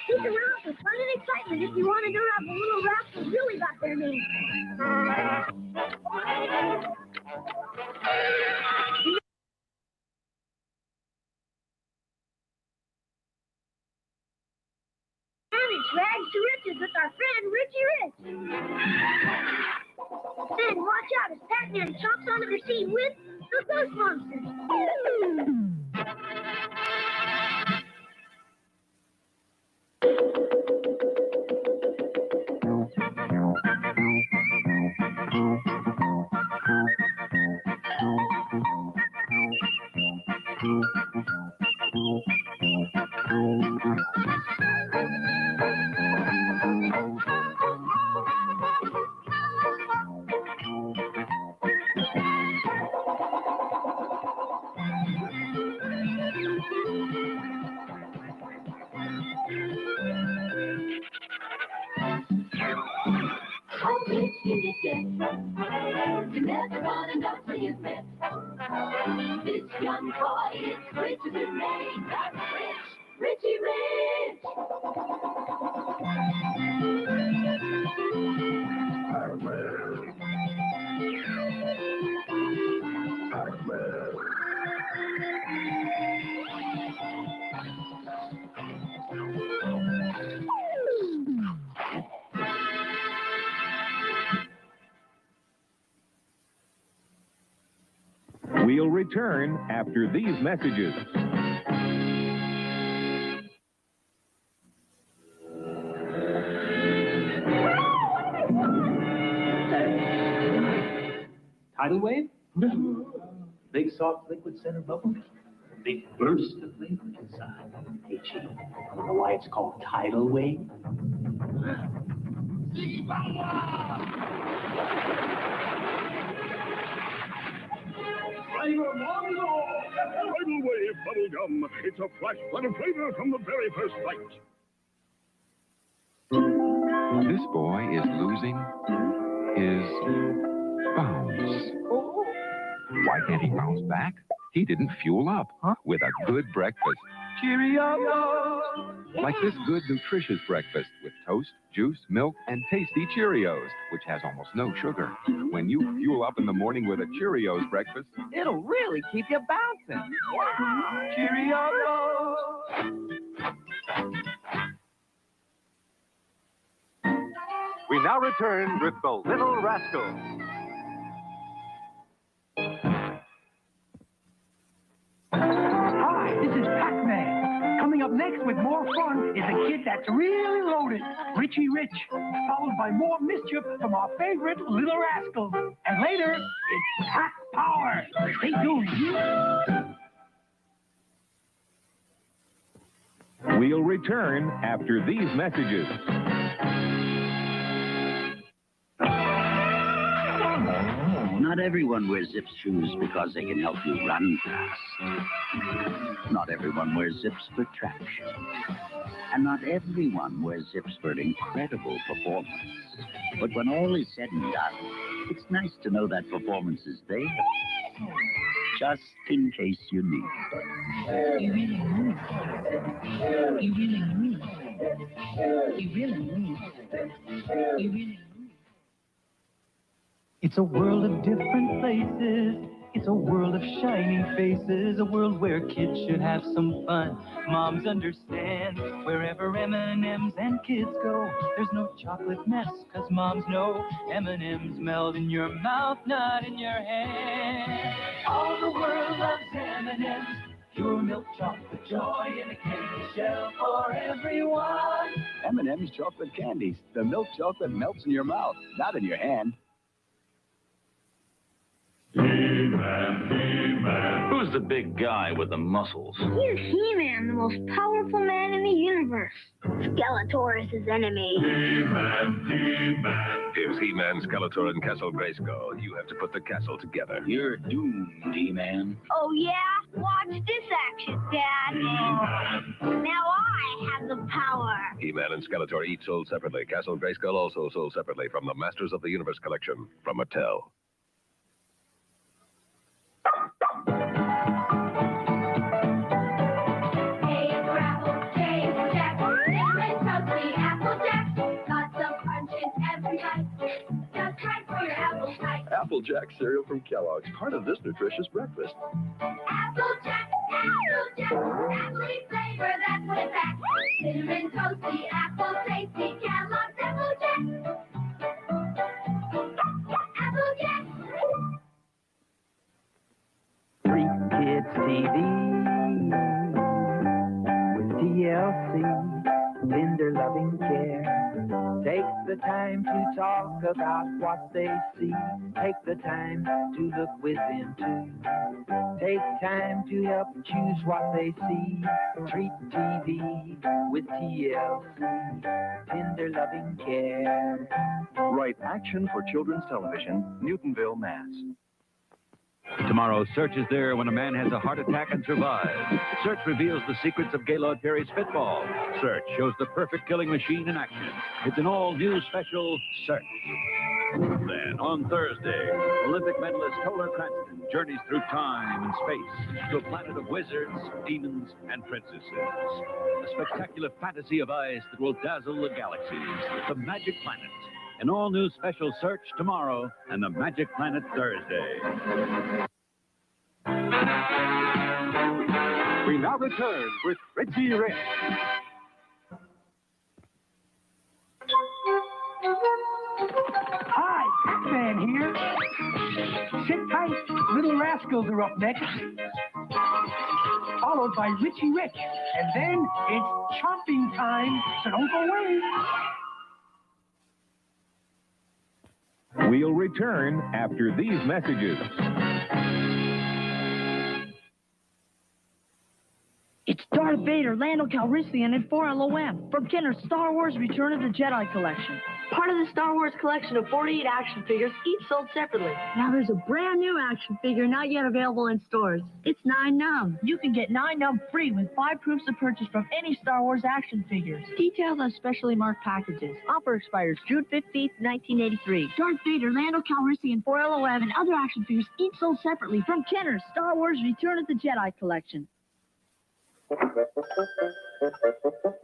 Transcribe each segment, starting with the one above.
Stick around for fun and excitement if you want to know how the little rascals really got their name. And it's Rags to Riches with our friend Richie Rich. And watch out as Pac-Man chomps onto the scene with the Ghost Monsters. You never run enough till you've met. This young boy is rich as his name. That's Rich, Richie Rich. We'll return after these messages. Tidal wave? Big soft liquid center bubble? Big burst of flavor inside. Hey, Chief, I don't know why it's called tidal wave. Flavor Mongo! Tidal wave bubblegum. It's a flash flood of flavor from the very first bite. This boy is losing his bounce. Why can't he bounce back? He didn't fuel up with a good breakfast. Cheerio! Like this good, nutritious breakfast with toast, juice, milk, and tasty Cheerios, which has almost no sugar. When you fuel up in the morning with a Cheerios breakfast, it'll really keep you bouncing. Wow. Cheerio! We now return with the Little Rascals. Hi, this is Pac-Man. Coming up next with more fun is a kid that's really loaded, Richie Rich, followed by more mischief from our favorite Little Rascals. And later, it's Pac Power. Stay tuned. We'll return after these messages. Not everyone wears Zips shoes because they can help you run fast. Not everyone wears Zips for traction. And not everyone wears Zips for incredible performance. But when all is said and done, it's nice to know that performance is there, just in case you need it. You really need it. You really need it. You really need it. You really need it. It's a world of different places. It's a world of shining faces. A world where kids should have some fun. Moms understand wherever M&Ms and kids go. There's no chocolate mess, cause moms know M&Ms melt in your mouth, not in your hand. All the world loves M&Ms. Pure milk chocolate joy in a candy shell for everyone. M&M's chocolate candies. The milk chocolate melts in your mouth, not in your hand. He-Man, He-Man. Who's the big guy with the muscles? He's He-Man, the most powerful man in the universe. Skeletor is his enemy. He-Man, He-Man. Here's He-Man, Skeletor, and Castle Grayskull. You have to put the castle together. You're doomed, He-Man. Oh, yeah? Watch this action, Dad. Now I have the power. He-Man and Skeletor each sold separately. Castle Grayskull also sold separately from the Masters of the Universe collection from Mattel. Hey, it's Gravel, Jay, Jack, different Applejack cereal from Kellogg's, part of this nutritious breakfast. Applejack, Applejack, apple-y flavor, that's what it's at. Cinnamon toasty, apple tasty, Kellogg's Applejack. Applejack. Free Kids TV with TLC, tender loving care. Take the time to talk about what they see. Take the time to look within too. Take time to help choose what they see. Treat TV with TLC, tender loving care. Right action for children's television, Newtonville, Mass. Tomorrow, Search is there when a man has a heart attack and survives. Search reveals the secrets of Gaylord Perry's spitball. Search shows the perfect killing machine in action. It's an all-new special Search. Then, on Thursday, Olympic medalist Tola Cranston journeys through time and space to a planet of wizards, demons, and princesses. A spectacular fantasy of ice that will dazzle the galaxies. The Magic Planet. An all-new special Search tomorrow and the Magic Planet Thursday. We now return with Richie Rich. Hi, Pac-Man here. Sit tight, Little Rascals are up next. Followed by Richie Rich. And then it's chomping time, so don't go away. We'll return after these messages. It's Darth Vader, Lando Calrissian, and 4LOM from Kenner's Star Wars Return of the Jedi collection. Part of the Star Wars collection of 48 action figures, each sold separately. Now there's a brand new action figure not yet available in stores. It's 9num. You can get 9num free with 5 proofs of purchase from any Star Wars action figures. Details on specially marked packages. Offer expires June 15th, 1983. Darth Vader, Lando Calrissian, 4LOM, and other action figures each sold separately from Kenner's Star Wars Return of the Jedi collection.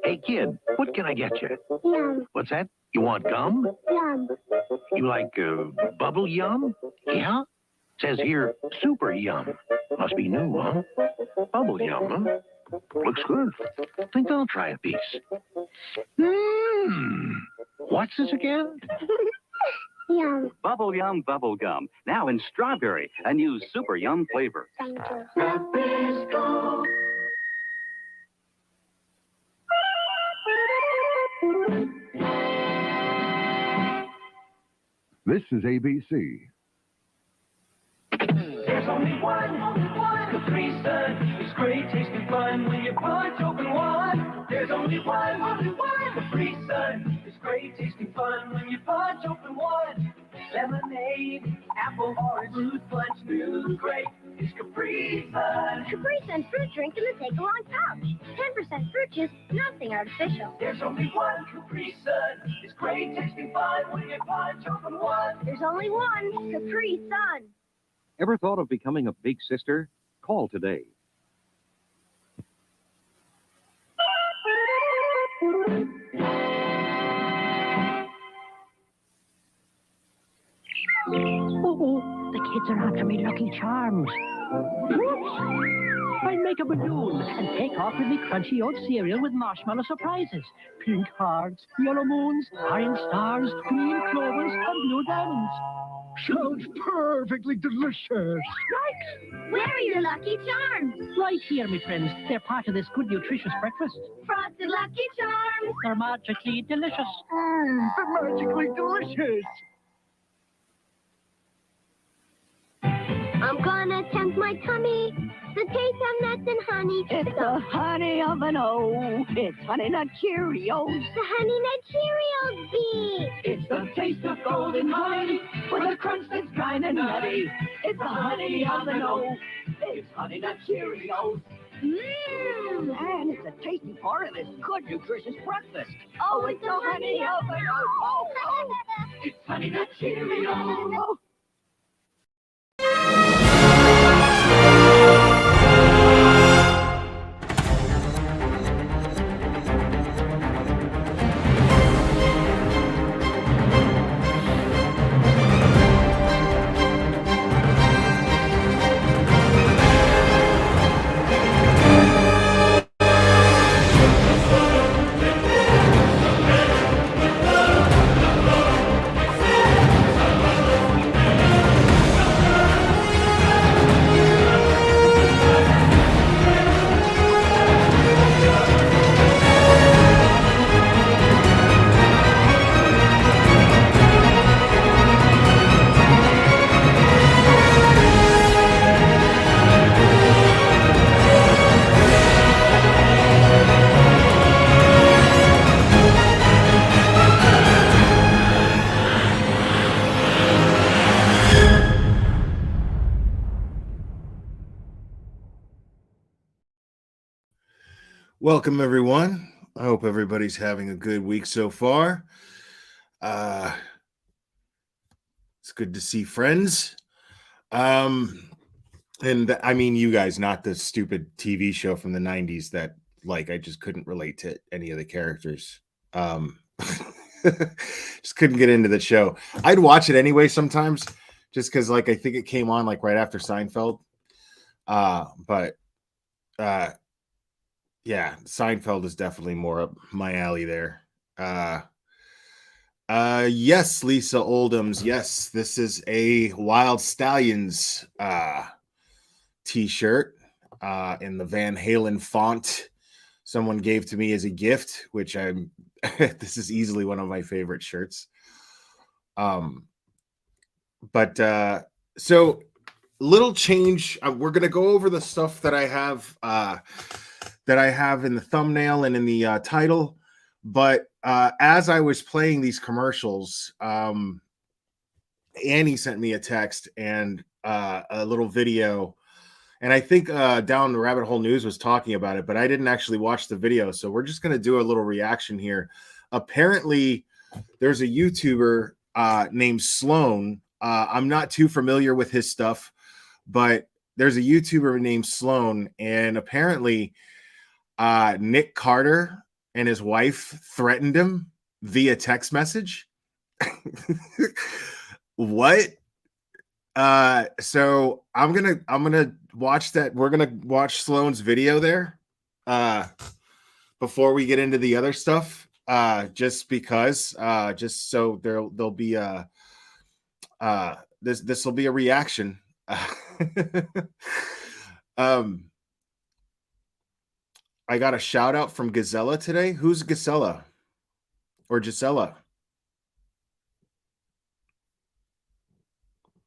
Hey, kid, what can I get you? Yum. What's that? You want gum? Yum. You like bubble yum? Yeah? Says here, super yum. Must be new, huh? Bubble yum, huh? Looks good. Think I'll try a piece. What's this again? Yum. Bubble Yum Bubble Gum. Now in strawberry, a new super yum flavor. Thank you. This is ABC. There's only one Capri Sun. It's great, tasting fun when you punch open one. There's only one Capri Sun. It's great, tasting fun when you punch open one. Lemonade, apple, orange, fruit punch, new grape. It's Capri Sun. Capri Sun fruit drink in the take-along pouch. 10% fruit juice, nothing artificial. There's only one Capri Sun. It's great, tasting fun when you punch open one. There's only one Capri Sun. Ever thought of becoming a big sister? Call today. The kids are after me Lucky Charms. Whoops! I make a balloon and take off with me crunchy oat cereal with marshmallow surprises. Pink hearts, yellow moons, orange stars, green clovers, and blue diamonds. Sounds perfectly delicious. Right. Where are your Lucky Charms? Right here, my friends. They're part of this good, nutritious breakfast. Frosted Lucky Charms. They're magically delicious. They're magically delicious. I'm gonna tempt my tummy. The taste of nuts and honey. It's the honey of an O. It's Honey Nut Cheerios. The Honey Nut Cheerios beat. It's the taste of golden honey with a crunch that's kind of nutty. It's the honey of an O. It's Honey Nut Cheerios. And it's a tasty part of this good, nutritious breakfast. Oh, it's the honey of an O. It's Honey Nut Cheerios. Welcome, everyone. I hope everybody's having a good week so far. It's good to see friends. And I mean, you guys, not the stupid TV show from the 90s that, like, I just couldn't relate to any of the characters. Just couldn't get into the show. I'd watch it anyway sometimes, just because, like, I think it came on like right after Seinfeld. But yeah, Seinfeld is definitely more up my alley there. Yes, Lisa Oldham's. Yes, this is a Wild Stallions t-shirt in the Van Halen font someone gave to me as a gift, which I'm this is easily one of my favorite shirts. But so little change. We're gonna go over the stuff that I have in the thumbnail and in the title. But as I was playing these commercials, Annie sent me a text and a little video. And I think Down the Rabbit Hole News was talking about it, but I didn't actually watch the video. So we're just going to do a little reaction here. Apparently, there's a YouTuber named Sloan. I'm not too familiar with his stuff, but there's a YouTuber named Sloan. And apparently, Nick Carter and his wife threatened him via text message. What? So I'm gonna watch that. We're gonna watch Sloan's video there before we get into the other stuff. Just because just so there'll be this will be a reaction. I got a shout out from Gazella today. Who's Gazella or Gisela?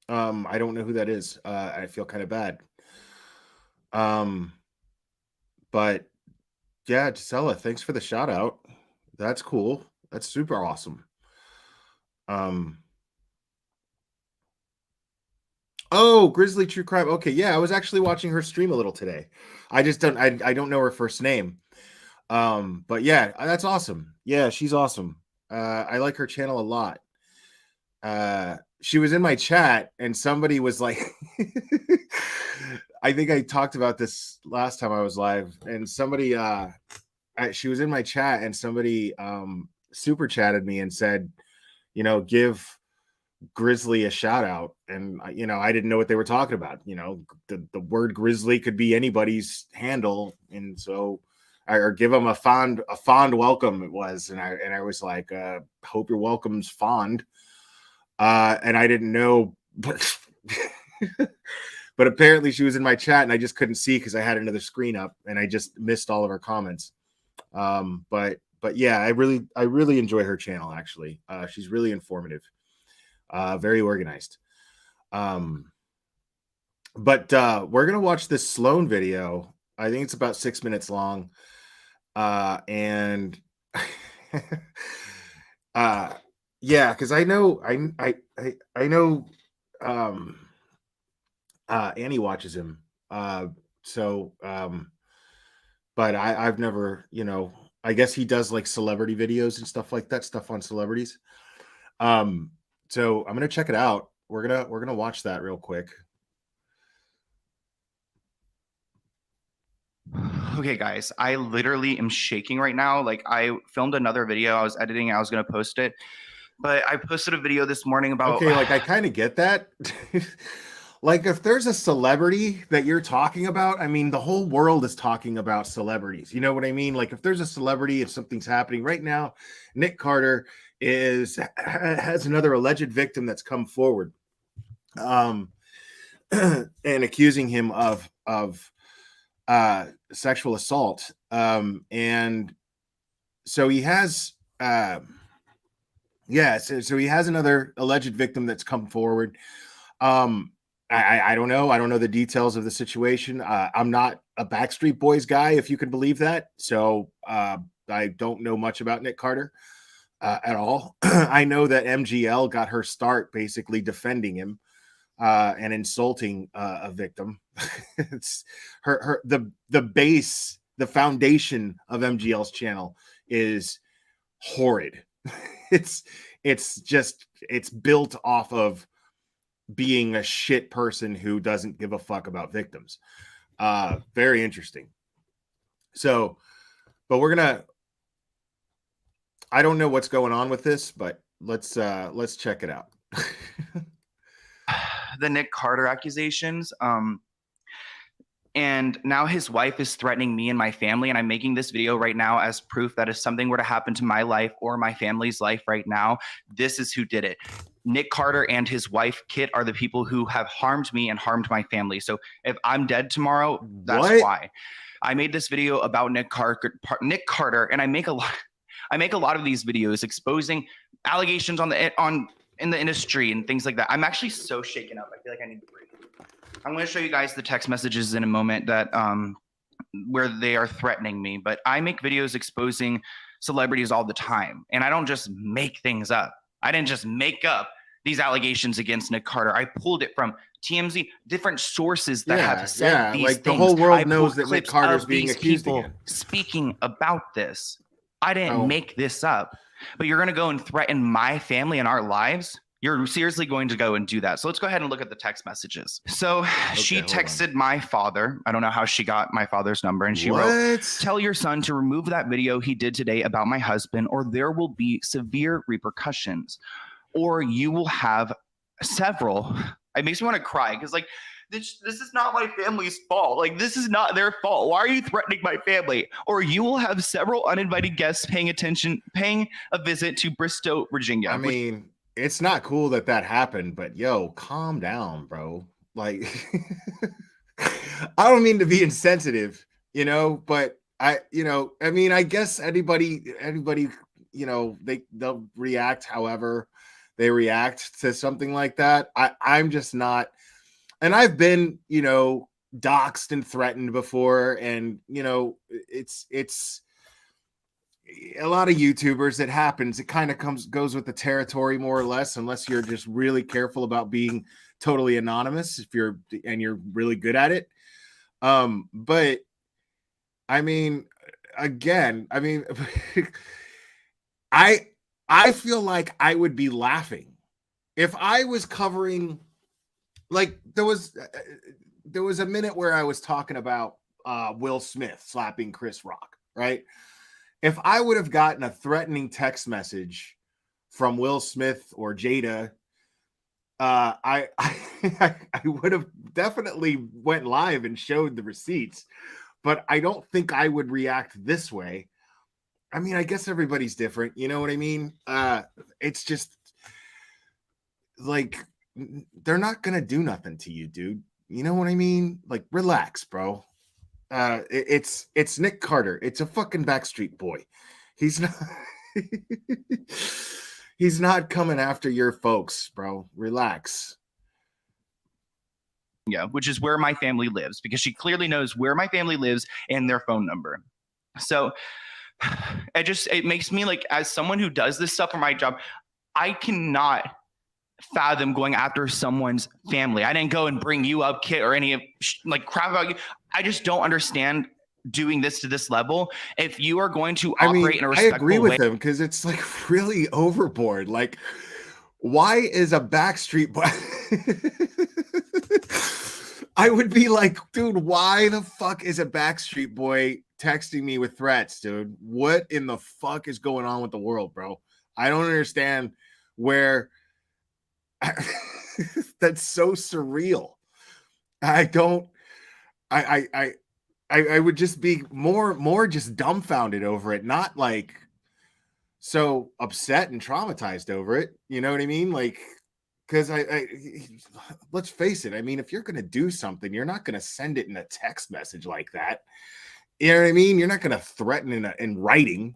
I don't know who that is. I feel kind of bad. But yeah, Gisela, thanks for the shout out. That's cool. That's super awesome. Oh, Grizzly True Crime. Okay, yeah, I was actually watching her stream a little today. I don't know her first name. But yeah, that's awesome. Yeah, she's awesome. I like her channel a lot. She was in my chat and somebody was like, I think I talked about this last time I was live, and somebody she was in my chat and somebody super chatted me and said, give Grizzly a shout out. And I didn't know what they were talking about. The word Grizzly could be anybody's handle, and so or give them a fond welcome it was. And I was like, hope your welcome's fond. And I didn't know, but apparently she was in my chat and I just couldn't see because I had another screen up and I just missed all of her comments. But yeah, I really enjoy her channel actually. She's really informative, very organized. But we're gonna watch this Sloan video. I think it's about 6 minutes long. And yeah, because I know Annie watches him. But I've never, I guess he does like celebrity videos and stuff like that, stuff on celebrities. So I'm gonna check it out. We're gonna watch that real quick. Okay, guys, I literally am shaking right now. Like, I filmed another video. I was editing. I was going to post it. But I posted a video this morning about... Okay, like, I kind of get that. Like, if there's a celebrity that you're talking about, I mean, the whole world is talking about celebrities. You know what I mean? Like, if there's a celebrity, if something's happening right now, Nick Carter has another alleged victim that's come forward and accusing him of sexual assault. And so he has so he has another alleged victim that's come forward. I don't know the details of the situation. I'm not a Backstreet Boys guy, if you can believe that. So I don't know much about Nick Carter at all. I know that MGL got her start basically defending him and insulting a victim. It's the base the foundation of MGL's channel is horrid. It's built off of being a shit person who doesn't give a fuck about victims. Very interesting. So, but I don't know what's going on with this, but let's check it out. The Nick Carter accusations. And now his wife is threatening me and my family, and I'm making this video right now as proof that if something were to happen to my life or my family's life right now, this is who did it. Nick Carter and his wife, Kit, are the people who have harmed me and harmed my family. So if I'm dead tomorrow, that's why. I made this video about Nick Carter, and I make a lot of these videos exposing allegations in the industry and things like that. I'm actually so shaken up. I feel like I need to breathe. I'm going to show you guys the text messages in a moment that where they are threatening me, but I make videos exposing celebrities all the time, and I don't just make things up. I didn't just make up these allegations against Nick Carter. I pulled it from TMZ, different sources that have said these things. The whole world knows that Nick Carter's being accused again. Speaking about this. I didn't make this up, but you're going to go and threaten my family and our lives? You're seriously going to go and do that. So let's go ahead and look at the text messages. So she texted my father. I don't know how she got my father's number. And she wrote, tell your son to remove that video he did today about my husband, or there will be severe repercussions, or you will have several. It makes me want to cry because like, this is not my family's fault. Like, this is not their fault. Why are you threatening my family? Or you will have several uninvited guests paying a visit to Bristow, Virginia. I mean, it's not cool that happened, but yo, calm down, bro. Like, I don't mean to be insensitive, but I guess anybody, they'll react however they react to something like that. I'm just not, and I've been, doxxed and threatened before, and it's a lot of YouTubers, it happens. It kind of goes with the territory more or less, unless you're just really careful about being totally anonymous. If you're really good at it. But I mean, again, I feel like I would be laughing if I was covering, like there was a minute where I was talking about Will Smith slapping Chris Rock, right? If I would have gotten a threatening text message from Will Smith or Jada, I would have definitely went live and showed the receipts, but I don't think I would react this way. I mean, I guess everybody's different. You know what I mean? It's just like, they're not going to do nothing to you, dude. You know what I mean? Like, relax, bro. It's Nick Carter. It's a fucking Backstreet Boy. He's not coming after your folks, bro. Relax. Yeah, which is where my family lives, because she clearly knows where my family lives and their phone number. So it makes me, like, as someone who does this stuff for my job, I cannot fathom going after someone's family. I didn't go and bring you up, Kit, or any of like crap about you. I just don't understand doing this to this level. If you are going to operate in a respectful way. I agree with him, because it's like really overboard. Like, why is a Backstreet Boy? I would be like, dude, why the fuck is a Backstreet Boy texting me with threats, dude? What in the fuck is going on with the world, bro? I don't understand where. That's so surreal. I would just be more just dumbfounded over it, not like so upset and traumatized over it. You know what I mean? Like, because let's face it. I mean, if you're going to do something, you're not going to send it in a text message like that. You know what I mean? You're not going to threaten in writing,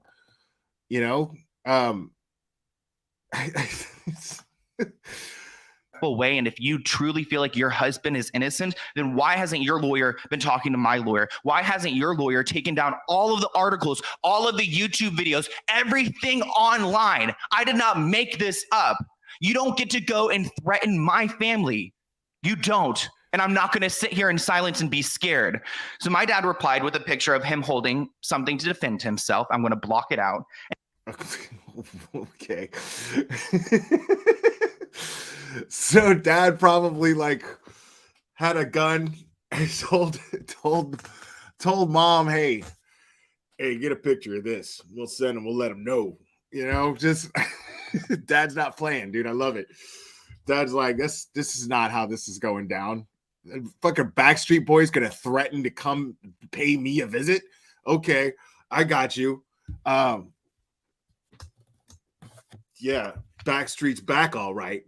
way. And if you truly feel like your husband is innocent, then why hasn't your lawyer been talking to my lawyer? Why hasn't your lawyer taken down all of the articles, all of the YouTube videos, everything online? I did not make this up. You don't get to go and threaten my family. You don't. And I'm not going to sit here in silence and be scared. So my dad replied with a picture of him holding something to defend himself. I'm going to block it out. Okay. So dad probably like had a gun and told mom, hey, get a picture of this. We'll send him. We'll let him know. You know, just dad's not playing, dude. I love it. Dad's like, this is not how this is going down. Fucking Backstreet Boys gonna threaten to come pay me a visit. Okay, I got you. Yeah, Backstreet's back, all right.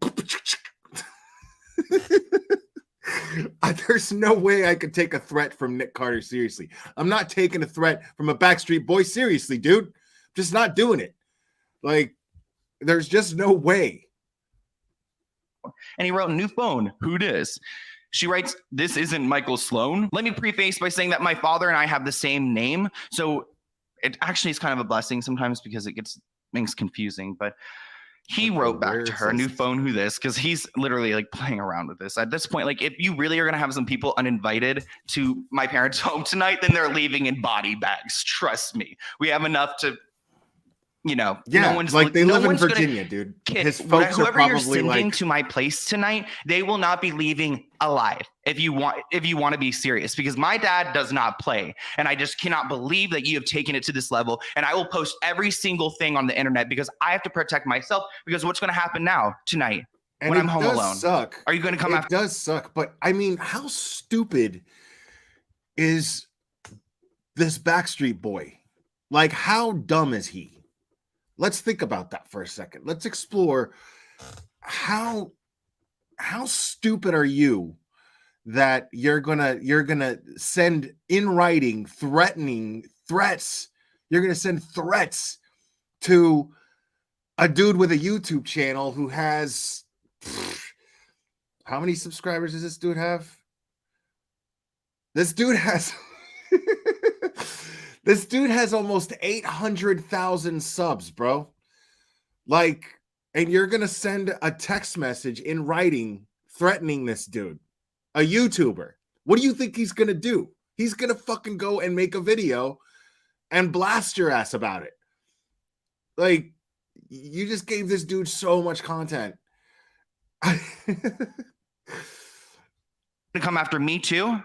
There's no way I could take a threat from Nick Carter seriously. I'm not taking a threat from a Backstreet Boy seriously, dude. I'm just not doing it. Like, there's just no way. And he wrote, new phone, who dis? She writes, this isn't Michael Sloan. Let me preface by saying that my father and I have the same name. So it actually is kind of a blessing sometimes because it gets things confusing. But he wrote back to her, new phone, who this? Because he's literally like playing around with this. At this point, like if you really are going to have some people uninvited to my parents' home tonight, then they're leaving in body bags. Trust me. We have enough to... Yeah, no one's like they live in Virginia, dude. His folks are probably you're sending like to my place tonight, they will not be leaving alive if you want to be serious, because my dad does not play, and I just cannot believe that you have taken it to this level. And I will post every single thing on the internet because I have to protect myself. Because what's going to happen now tonight when I'm home alone? Suck. Are you going to come after? It does suck, but I mean, how stupid is this Backstreet Boy? Like, how dumb is he? Let's think about that for a second. Let's explore how stupid are you that you're gonna send in writing threatening threats. You're gonna send threats to a dude with a YouTube channel who has how many subscribers does this dude have? This dude has This dude has almost 800,000 subs, bro. Like, and you're going to send a text message in writing threatening this dude, a YouTuber. What do you think he's going to do? He's going to fucking go and make a video and blast your ass about it. Like, you just gave this dude so much content. To come after me too?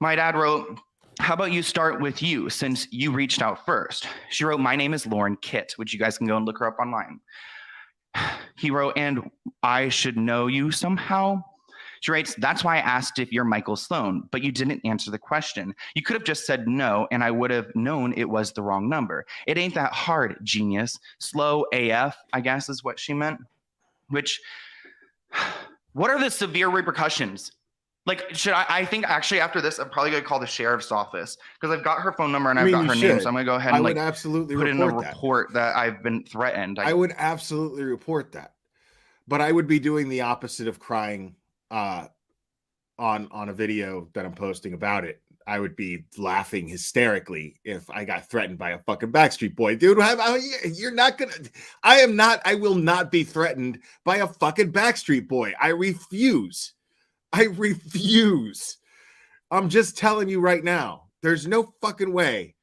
My dad wrote, how about you start with you since you reached out first? She wrote, my name is Lauren Kitt, which you guys can go and look her up online. He wrote, and I should know you somehow. She writes, that's why I asked if you're Michael Sloan, but you didn't answer the question. You could have just said no, and I would have known it was the wrong number. It ain't that hard, genius. Slow AF, I guess is what she meant. Which, what are the severe repercussions? Like, I think actually after this, I'm probably going to call the sheriff's office because I've got her phone number and I've got her name. So I'm going to go ahead and absolutely put in a report that I've been threatened. I would absolutely report that. But I would be doing the opposite of crying on a video that I'm posting about it. I would be laughing hysterically if I got threatened by a fucking Backstreet Boy. Dude, you're not going to... I will not be threatened by a fucking Backstreet Boy. I refuse. I'm just telling you right now. There's no fucking way.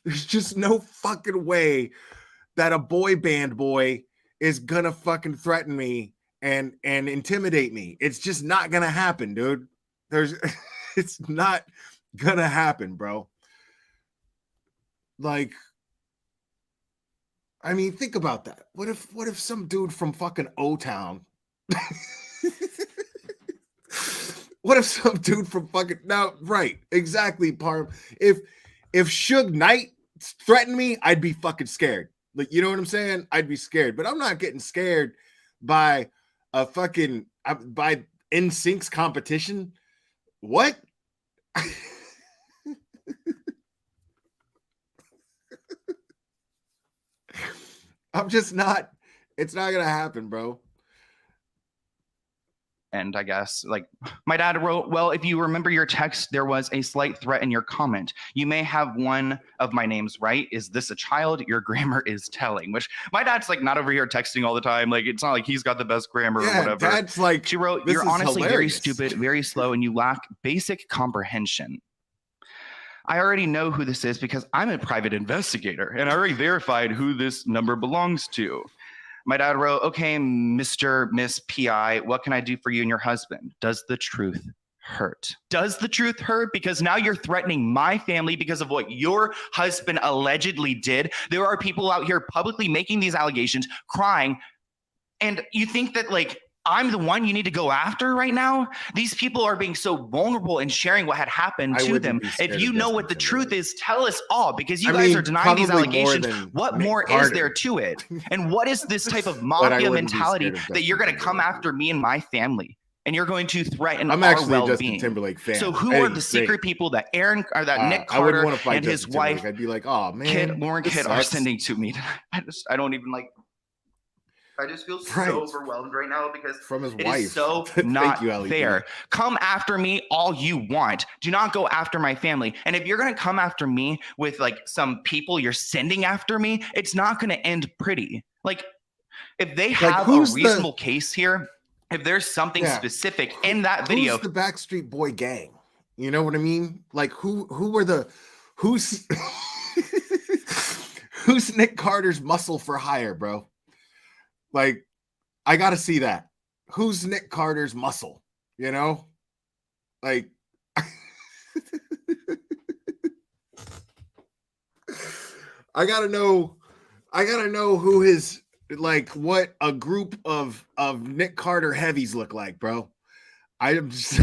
There's just no fucking way that a boy band boy is gonna fucking threaten me and intimidate me. It's just not gonna happen, dude. It's not gonna happen, bro. Like, I mean, think about that. What if some dude from fucking O-Town what if some dude from fucking right, exactly, Parm. If Suge Knight threatened me, I'd be fucking scared. Like, you know what I'm saying? I'd be scared, but I'm not getting scared by a fucking by NSYNC's competition. What? I'm just not. It's not gonna happen, bro. end, I guess. Like, my dad wrote, well, if you remember your text, there was a slight threat in your comment. You may have one of my names right. Is this a child? Your grammar is telling. Which my dad's like not over here texting all the time. Like, it's not like he's got the best grammar or whatever. Dad's like, she wrote, you're honestly very stupid, very slow, and you lack basic comprehension. I already know who this is because I'm a private investigator, and I already verified who this number belongs to. My dad wrote, okay, Miss PI, what can I do for you and your husband? Does the truth hurt? Does the truth hurt? Because now you're threatening my family because of what your husband allegedly did. There are people out here publicly making these allegations, crying, and you think that, like, I'm the one you need to go after right now? These people are being so vulnerable and sharing what had happened to them. If you know what the truth is, tell us all, because you guys are denying these allegations. What more is there to it? And what is this type of mafia mentality that you're going to come after me and my family? And you're going to threaten our well-being. I'm actually a Justin Timberlake fan. So who are the secret people that Nick Carter and his wife, I'd be like, oh man, Lauren Kidd, are sending to me? I don't even like. I just feel so overwhelmed right now because from his it wife. Is so not fair. Come after me all you want. Do not go after my family. And if you're going to come after me with like some people you're sending after me, it's not going to end pretty. Like, if they have a reasonable case here, if there's something specific in that video. Who's the Backstreet Boy gang? You know what I mean? Like, who's who's Nick Carter's muscle for hire, bro? Like, I got to see that. Who's Nick Carter's muscle? You know? Like, I got to know who his, like, what a group of Nick Carter heavies look like, bro. I am just...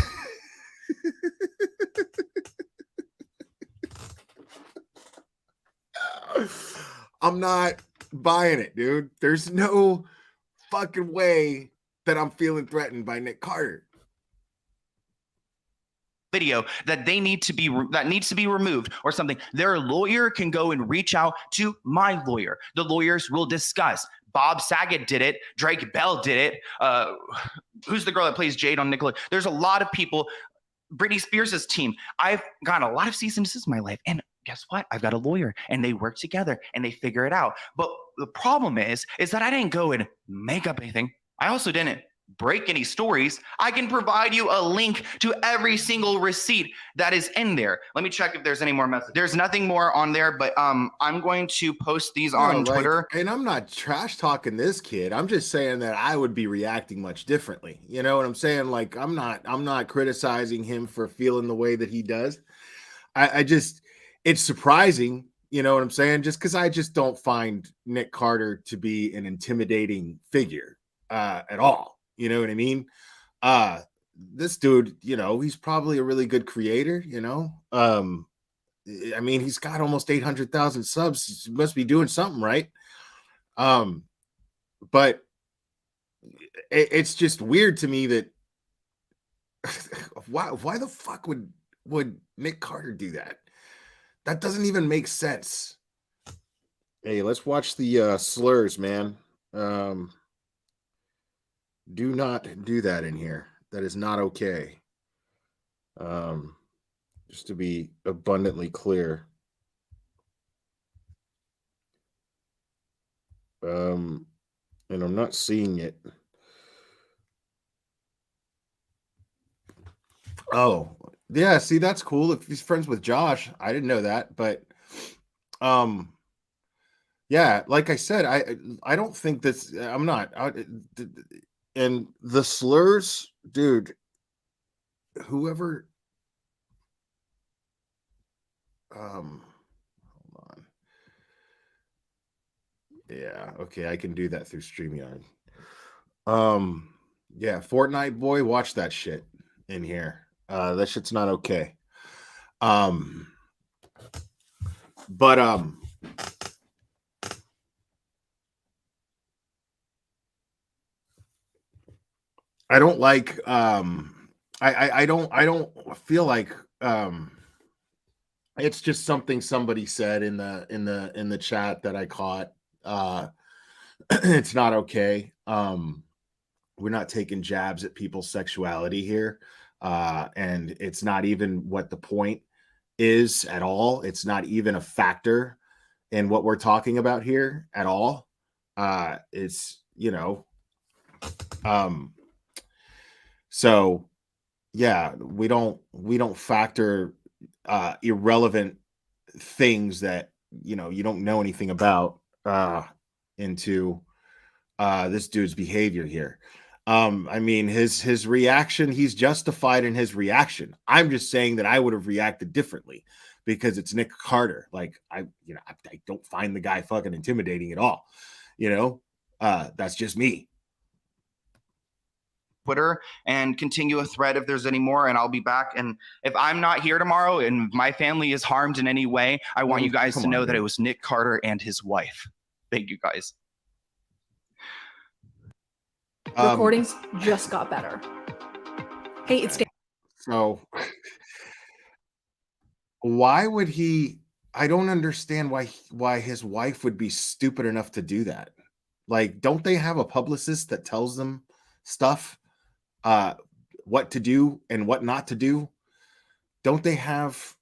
I'm not buying it, dude. There's no fucking way that I'm feeling threatened by Nick Carter. Video that needs to be removed or something. Their lawyer can go and reach out to my lawyer. The lawyers will discuss. Bob Saget did it. Drake Bell did it. Who's the girl that plays Jade on Nickelodeon? There's a lot of people. Britney Spears' team. I've gotten a lot of cease and desist in my life, and guess what? I've got a lawyer, and they work together, and they figure it out. But the problem is that I didn't go and make up anything. I also didn't break any stories. I can provide you a link to every single receipt that is in there. Let me check if there's any more messages. There's nothing more on there, but I'm going to post these on Twitter. And I'm not trash talking this kid. I'm just saying that I would be reacting much differently. You know what I'm saying? Like, I'm not criticizing him for feeling the way that he does. I just, it's surprising, you know what I'm saying? Just because I just don't find Nick Carter to be an intimidating figure at all. You know what I mean? This dude, you know, he's probably a really good creator, you know? I mean, he's got almost 800,000 subs. He must be doing something right. But it's just weird to me that why the fuck would Nick Carter do that? That doesn't even make sense. Hey, let's watch the slurs, man. Do not do that in here. That is not okay. Just to be abundantly clear. And I'm not seeing it. Oh, yeah, see, that's cool. If he's friends with Josh, I didn't know that, but yeah, like I said, I don't think this, I'm not. And the slurs, dude, whoever, hold on. Yeah, okay, I can do that through StreamYard. Yeah, Fortnite boy, watch that shit in here. That shit's not okay. But I don't like I don't feel like it's just something somebody said in the chat that I caught. It's not okay. we're not taking jabs at people's sexuality here. And it's not even what the point is at all. It's not even a factor in what we're talking about here at all. It's, so yeah, we don't factor irrelevant things that you don't know anything about into this dude's behavior here. I mean, his reaction, he's justified in his reaction. I'm just saying that I would have reacted differently because it's Nick Carter. Like I don't find the guy fucking intimidating at all. That's just me. Twitter and continue a thread if there's any more, and I'll be back. And if I'm not here tomorrow and my family is harmed in any way, I want you guys to know that it was Nick Carter and his wife. Thank you, guys. Recordings just got better. Hey, it's Dan. So why would he? I don't understand why his wife would be stupid enough to do that. Like, don't they have a publicist that tells them stuff, what to do and what not to do? Don't they have,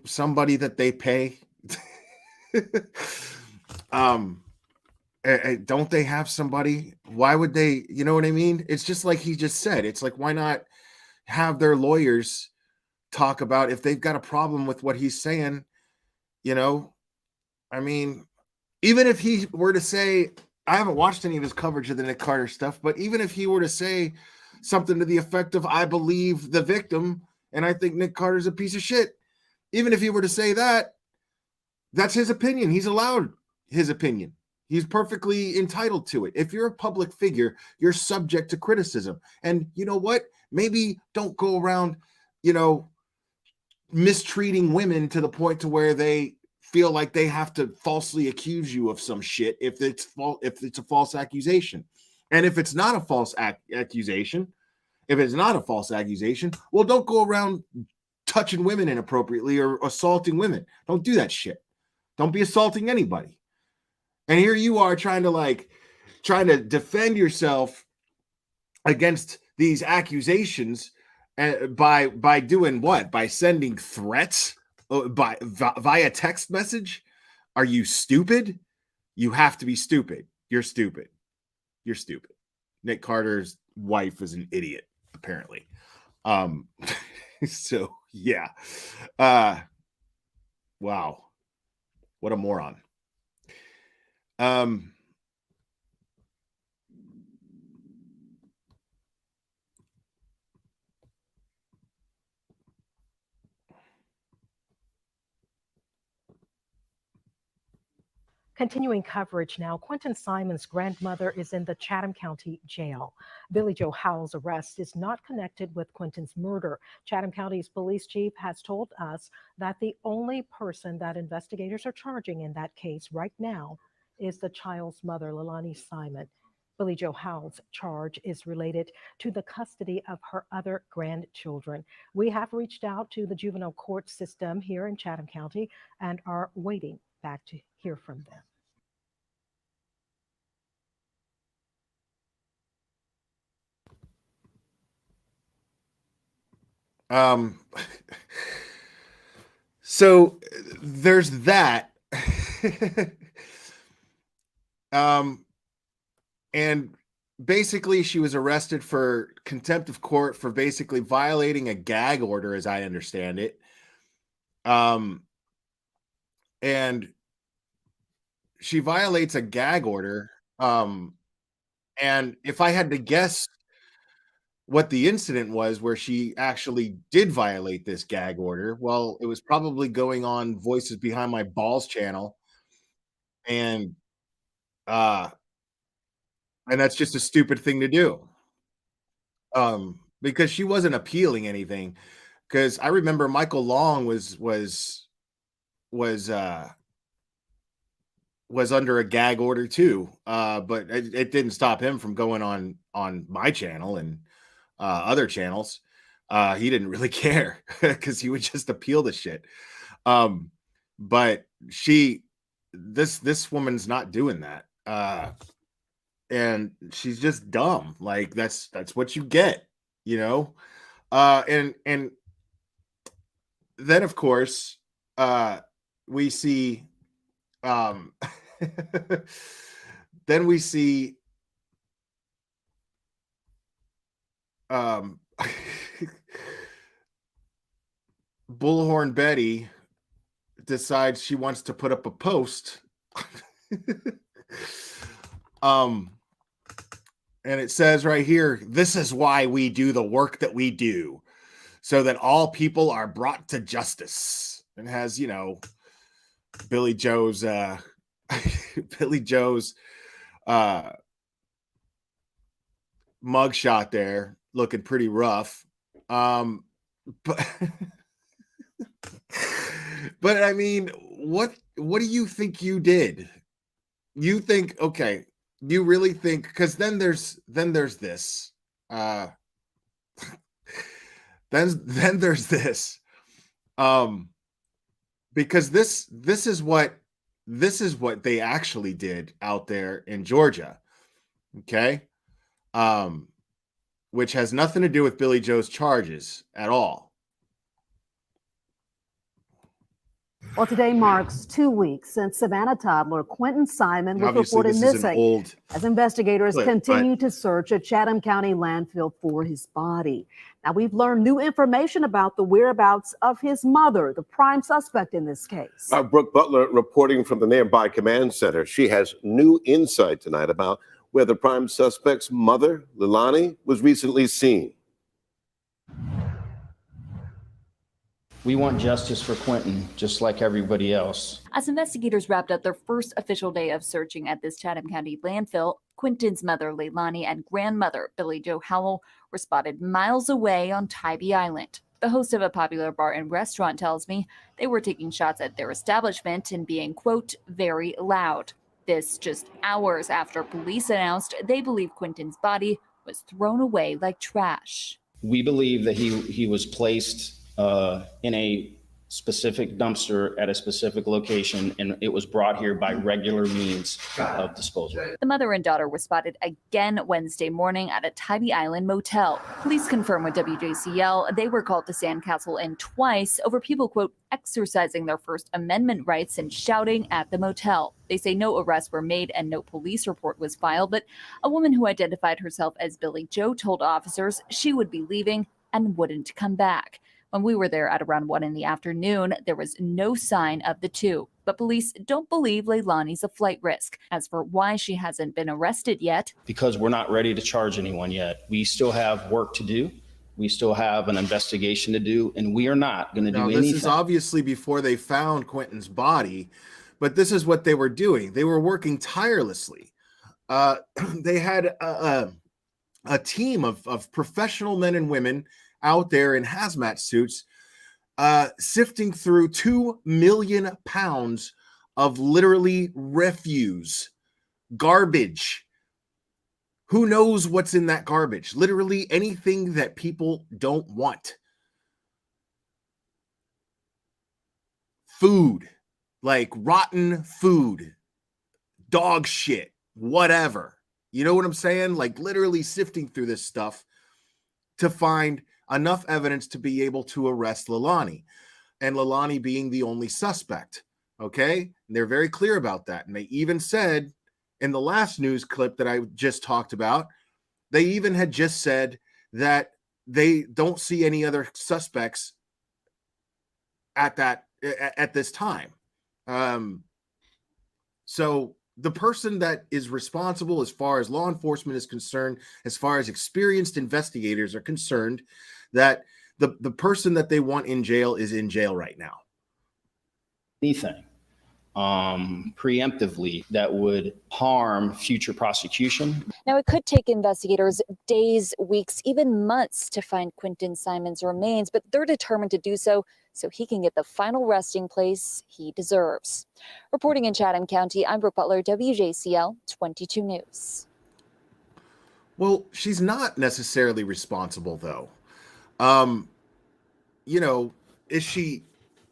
somebody that they pay? Don't they have somebody? Why would they? You know what I mean? It's just like he just said. It's like, why not have their lawyers talk about if they've got a problem with what he's saying? I mean, even if he were to say, I haven't watched any of his coverage of the Nick Carter stuff, but even if he were to say something to the effect of, I believe the victim and I think Nick Carter's a piece of shit, even if he were to say that, that's his opinion. He's allowed his opinion. He's perfectly entitled to it. If you're a public figure, you're subject to criticism. And you know what? Maybe don't go around, mistreating women to the point to where they feel like they have to falsely accuse you of some shit if it's a false accusation. And if it's not a false accusation, well, don't go around touching women inappropriately or assaulting women. Don't do that shit. Don't be assaulting anybody. And here you are trying to defend yourself against these accusations by doing what? By sending threats via text message? Are you stupid? You have to be stupid. You're stupid. You're stupid. Nick Carter's wife is an idiot, apparently. So yeah. Wow. What a moron. Continuing coverage now, Quentin Simon's grandmother is in the Chatham County Jail. Billie Joe Howell's arrest is not connected with Quentin's murder. Chatham County's police chief has told us that the only person that investigators are charging in that case right now is the child's mother, Leilani Simon. Billie Joe Howell's charge is related to the custody of her other grandchildren. We have reached out to the juvenile court system here in Chatham County and are waiting back to hear from them. So there's that. And basically she was arrested for contempt of court for basically violating a gag order, as I understand it. And she violates a gag order. And if I had to guess what the incident was where she actually did violate this gag order, well, it was probably going on Voices Behind My Balls channel. And that's just a stupid thing to do. Because she wasn't appealing anything. Because I remember Michael Long was under a gag order too, but it didn't stop him from going on my channel and other channels. He didn't really care because he would just appeal the shit. But this woman's not doing that. and she's just dumb. Like that's what you get, you know. And then of course we see then we see Bullhorn Betty decides she wants to put up a post. And it says right here, this is why we do the work that we do, so that all people are brought to justice. And has, you know, Billie Joe's Billie Joe's mugshot there, looking pretty rough. But but I mean, what do you think you did? You think, okay, you really think, because then there's this then there's this because this is what they actually did out there in Georgia, okay, which has nothing to do with Billie Joe's charges at all. Well, today marks 2 weeks since Savannah toddler Quentin Simon was reported missing, as investigators continue to search a Chatham County landfill for his body. Now, we've learned new information about the whereabouts of his mother, the prime suspect in this case. Brooke Butler reporting from the nearby command center. She has new insight tonight about where the prime suspect's mother, Leilani, was recently seen. We want justice for Quentin, just like everybody else. As investigators wrapped up their first official day of searching at this Chatham County landfill, Quentin's mother, Leilani, and grandmother, Billie Joe Howell, were spotted miles away on Tybee Island. The host of a popular bar and restaurant tells me they were taking shots at their establishment and being, quote, very loud. This just hours after police announced they believe Quentin's body was thrown away like trash. We believe that he was placed in a specific dumpster at a specific location, and it was brought here by regular means of disposal. The mother and daughter were spotted again Wednesday morning at a Tybee Island motel. Police confirmed with WJCL they were called to Sandcastle Inn twice over people, quote, exercising their First Amendment rights and shouting at the motel. They say no arrests were made and no police report was filed, but a woman who identified herself as Billie Joe told officers she would be leaving and wouldn't come back. When we were there at around 1 in the afternoon, there was no sign of the two. But police don't believe Leilani's a flight risk. As for why she hasn't been arrested yet, because we're not ready to charge anyone yet. We still have work to do. We still have an investigation to do, and we are not going to do anything. This is obviously before they found Quentin's body, but this is what they were doing. They were working tirelessly. They had a team of professional men and women out there in hazmat suits, sifting through 2 million pounds of literally refuse, garbage. Who knows what's in that garbage? Literally anything that people don't want. Food, like rotten food, dog shit, whatever. You know what I'm saying? Like literally sifting through this stuff to find enough evidence to be able to arrest Leilani, and Leilani being the only suspect. Okay. And they're very clear about that. And they even said in the last news clip that I just talked about, they even had just said that they don't see any other suspects at this time. So the person that is responsible as far as law enforcement is concerned, as far as experienced investigators are concerned, that the person that they want in jail is in jail right now. Anything preemptively that would harm future prosecution. Now, it could take investigators days, weeks, even months to find Quentin Simon's remains, but they're determined to do so he can get the final resting place he deserves. Reporting in Chatham County, I'm Brooke Butler, WJCL 22 News. Well, she's not necessarily responsible, though. You know, is she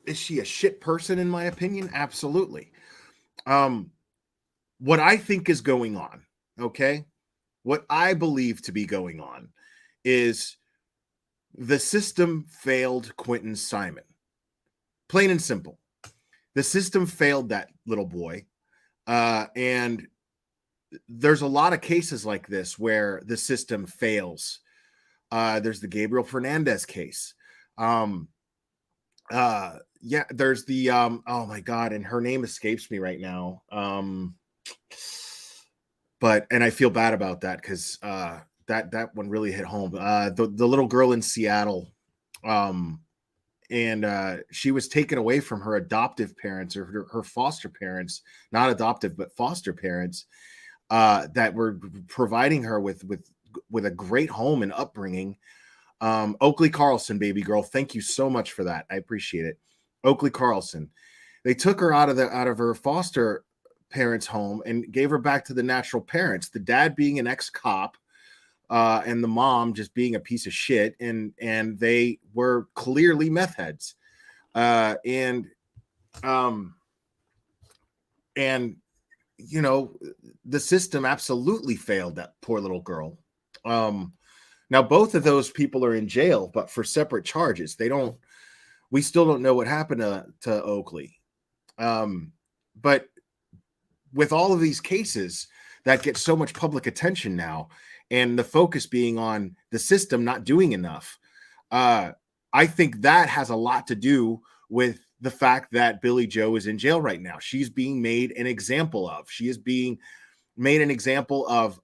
a shit person, in my opinion? Absolutely. What I think is going on, Okay. What I believe to be going on is the system failed Quentin Simon. Plain and simple. The system failed that little boy. And there's a lot of cases like this where the system fails. There's the Gabriel Fernandez case. Yeah, there's the oh my God, and her name escapes me right now. But I feel bad about that because that one really hit home. The little girl in Seattle, and she was taken away from her adoptive parents or her foster parents, not adoptive but foster parents, that were providing her with a great home and upbringing. Oakley Carlson, baby girl, thank you so much for that. I appreciate it. Oakley Carlson. They took her out of her foster parents' home and gave her back to the natural parents. The dad being an ex-cop, and the mom just being a piece of shit, and they were clearly meth heads. And you know, the system absolutely failed that poor little girl. Now both of those people are in jail, but for separate charges. We still don't know what happened to Oakley. But with all of these cases that get so much public attention now, and the focus being on the system not doing enough, I think that has a lot to do with the fact that Billie Joe is in jail right now. She's being made an example of. She is being made an example of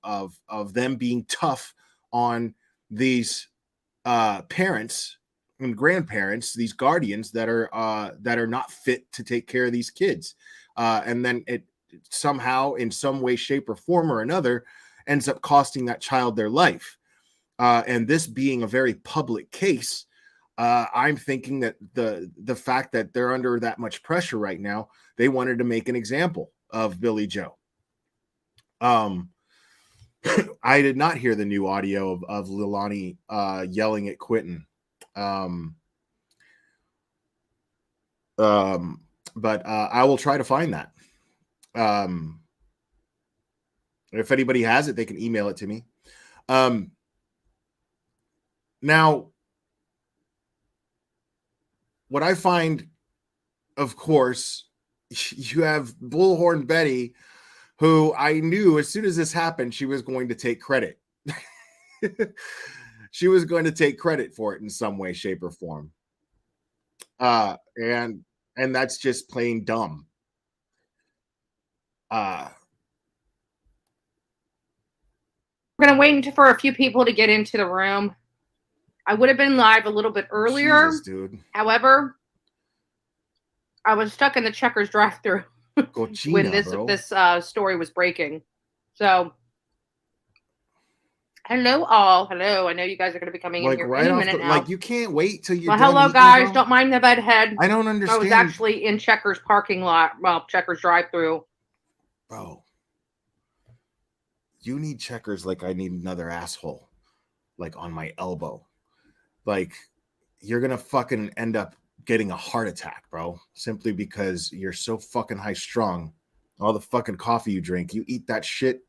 them being tough on these parents and grandparents, these guardians that are not fit to take care of these kids. And then it somehow, in some way, shape, or form or another, ends up costing that child their life. And this being a very public case, I'm thinking that the fact that they're under that much pressure right now, they wanted to make an example of Billie Joe. I did not hear the new audio of Leilani yelling at Quentin. But I will try to find that. If anybody has it, they can email it to me. Now, what I find, of course, you have Bullhorn Betty, who I knew as soon as this happened, she was going to take credit. She was going to take credit for it in some way, shape, or form. And that's just plain dumb. We're going to wait for a few people to get into the room. I would have been live a little bit earlier. Jesus, dude. However, I was stuck in the Checkers drive-thru when this story was breaking. So, hello all. Hello. I know you guys are going to be coming in here right any minute now. Like, you can't wait till you're well, done hello, eating, guys. bro. Don't mind the bedhead. I don't understand. I was actually in Checkers parking lot. Well, Checkers drive-thru. Bro. You need Checkers like I need another asshole, like on my elbow. Like, you're going to fucking end up getting a heart attack, bro, simply because you're so fucking high strung. All the fucking coffee you drink, you eat that shit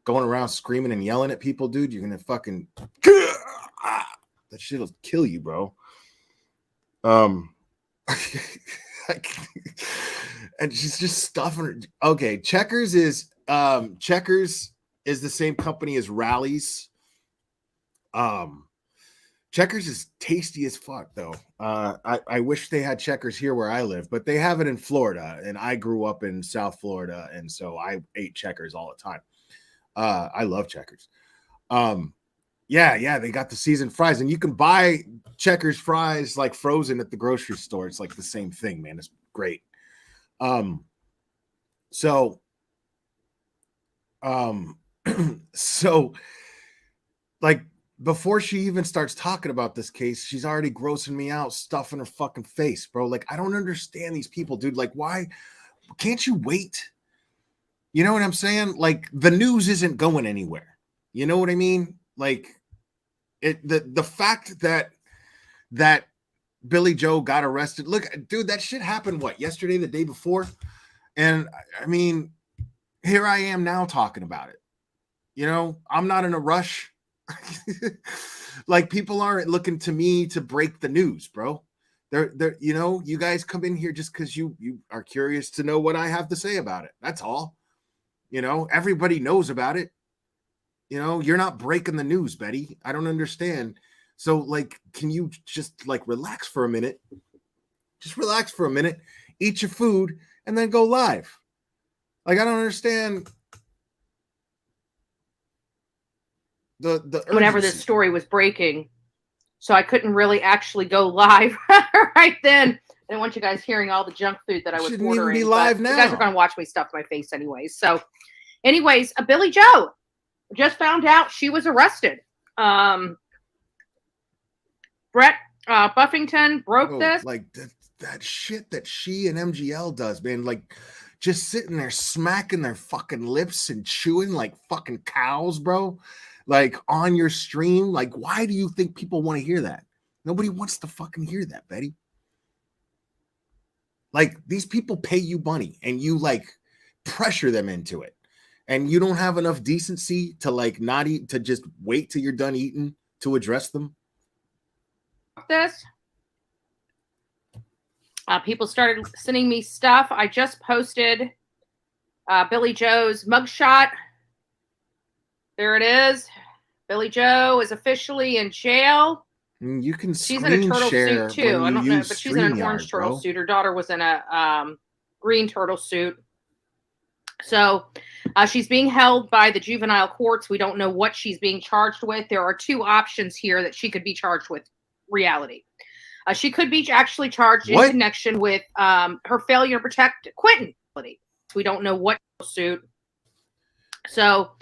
going around screaming and yelling at people, dude, you're going to fucking that shit will kill you, bro. And she's just stuffing her. Okay, Checkers is the same company as Rally's. Checkers is tasty as fuck, though. I wish they had Checkers here where I live, but they have it in Florida, and I grew up in South Florida, and so I ate Checkers all the time. I love Checkers. Yeah, they got the seasoned fries, and you can buy Checkers fries like frozen at the grocery store. It's like the same thing, man. It's great. So like, before she even starts talking about this case, she's already grossing me out, stuffing her fucking face, bro. Like, I don't understand these people, dude. Like, why can't you wait? You know what I'm saying? Like, the news isn't going anywhere. You know what I mean? Like, the fact that Billie Joe got arrested. Look, dude, that shit happened, what, yesterday, the day before? And I mean, here I am now talking about it. You know, I'm not in a rush. Like, people aren't looking to me to break the news, bro. They're you know, you guys come in here just because you are curious to know what I have to say about it. That's all. You know, everybody knows about it. You know, you're not breaking the news, Betty. I don't understand. So, like, can you just, like, relax for a minute? Just relax for a minute, eat your food, and then go live. Like, I don't understand the whenever this story was breaking. So I couldn't really actually go live right then. I didn't want you guys hearing all the junk food that I was ordering. Even be live now. You guys are going to watch me stuff my face anyways. So anyways, Billie Joe just found out she was arrested. Brett Buffington broke this. Like that shit that she and MGL does, man. Like, just sitting there smacking their fucking lips and chewing like fucking cows, bro. Like, on your stream. Like, why do you think people want to hear that? Nobody wants to fucking hear that, Betty. Like, these people pay you money and you, like, pressure them into it. And you don't have enough decency to, like, not eat, to just wait till you're done eating to address them. This. People started sending me stuff. I just posted Billie Joe's mugshot. There it is. Billie Joe is officially in jail. You can. She's in a turtle suit too. I don't know, but she's in an orange turtle suit. Her daughter was in a green turtle suit. So she's being held by the juvenile courts. We don't know what she's being charged with. There are two options here that she could be charged with. Reality. She could be actually charged in connection with her failure to protect Quentin. We don't know what suit. So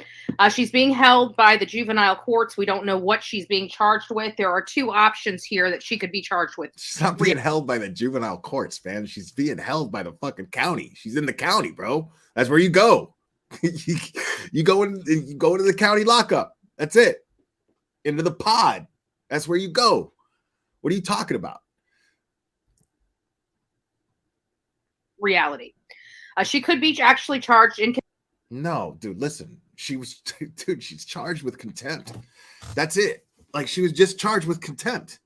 she's being held by the juvenile courts. We don't know what she's being charged with. There are two options here that she could be charged with. She's not being held by the juvenile courts, man. She's being held by the fucking county. She's in the county, bro. That's where you go. you go into the county lockup. That's it. Into the pod. That's where you go. What are you talking about? Reality. She could be actually charged in. No, dude, listen. She's charged with contempt. That's it. Like, she was just charged with contempt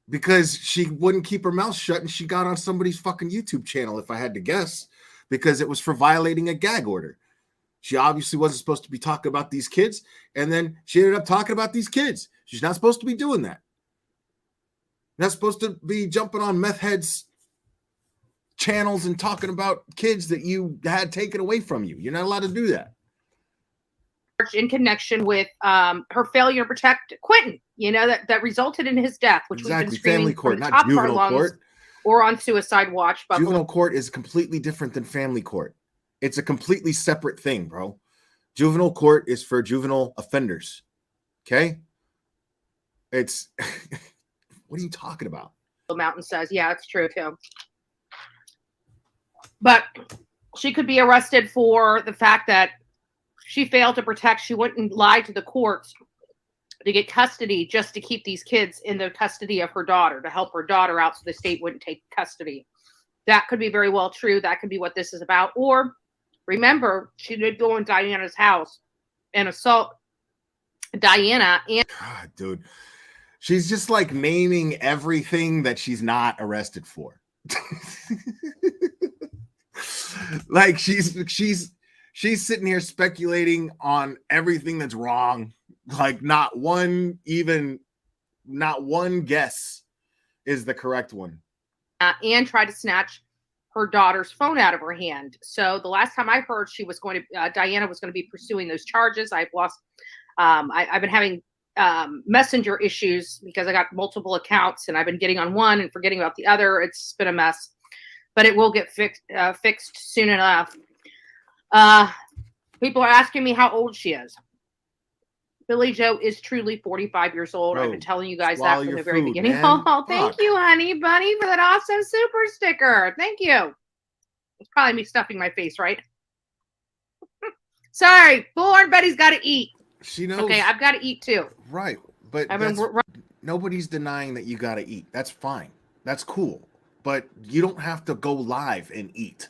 because she wouldn't keep her mouth shut and she got on somebody's fucking YouTube channel, if I had to guess, because it was for violating a gag order. She obviously wasn't supposed to be talking about these kids, and then she ended up talking about these kids. She's not supposed to be doing that. You're not supposed to be jumping on meth heads' channels and talking about kids that you had taken away from you. You're not allowed to do that. In connection with her failure to protect Quentin, that resulted in his death, which we've been screaming family court, from the not top juvenile of our lungs, court, or on Suicide Watch. Juvenile court is completely different than family court. It's a completely separate thing, bro. Juvenile court is for juvenile offenders. Okay? It's what are you talking about? Mountain says, yeah, it's true too. But she could be arrested for the fact that she failed to protect. She wouldn't lie to the courts to get custody just to keep these kids in the custody of her daughter, to help her daughter out so the state wouldn't take custody. That could be very well true. That could be what this is about. Or remember, she did go in Diana's house and assault Diana. And God, dude, she's just like naming everything that she's not arrested for. Like, she's sitting here speculating on everything that's wrong. Like, not one guess is the correct one. And tried to snatch her daughter's phone out of her hand. So the last time I heard, she was going to Diana was going to be pursuing those charges. I've been having messenger issues because I got multiple accounts and I've been getting on one and forgetting about the other. It's been a mess, but it will get fixed soon enough. People are asking me how old she is. Billie Joe is truly 45 years old. I've been telling you guys that from the very beginning. Oh, thank you, honey bunny, for that awesome super sticker. Thank you. It's probably me stuffing my face, right? Sorry, Born Betty's got to eat. She knows. Okay, I've got to eat too. Right, but nobody's denying that you got to eat. That's fine. That's cool. But you don't have to go live and eat.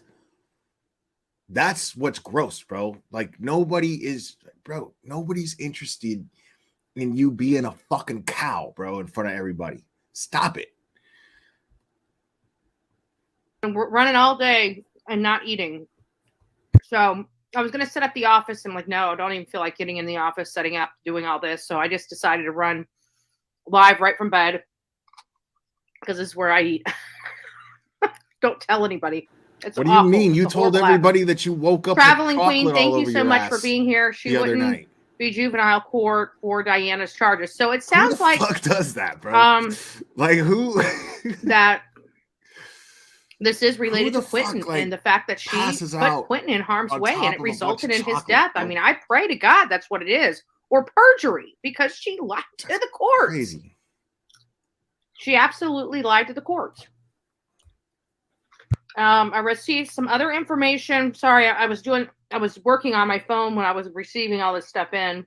That's what's gross, bro. Like nobody's interested in you being a fucking cow, bro, in front of everybody. Stop it. And we're running all day and not eating. So I was going to set up the office. I'm like, no, I don't even feel like getting in the office, setting up, doing all this. So I just decided to run live right from bed because this is where I eat. Don't tell anybody. It's what do awful. You mean? You it's told everybody that you woke up Traveling with Queen, thank you all so much for being here. She wouldn't be juvenile court for Diana's charges. So it sounds like fuck does that, bro? Like who? that this is related to Quentin and the fact that she put Quentin in harm's way and it resulted in his death. I mean, I pray to God that's what it is, or perjury, because she lied to the courts. Crazy. She absolutely lied to the courts. I received some other information. Sorry, I was working on my phone when I was receiving all this stuff in.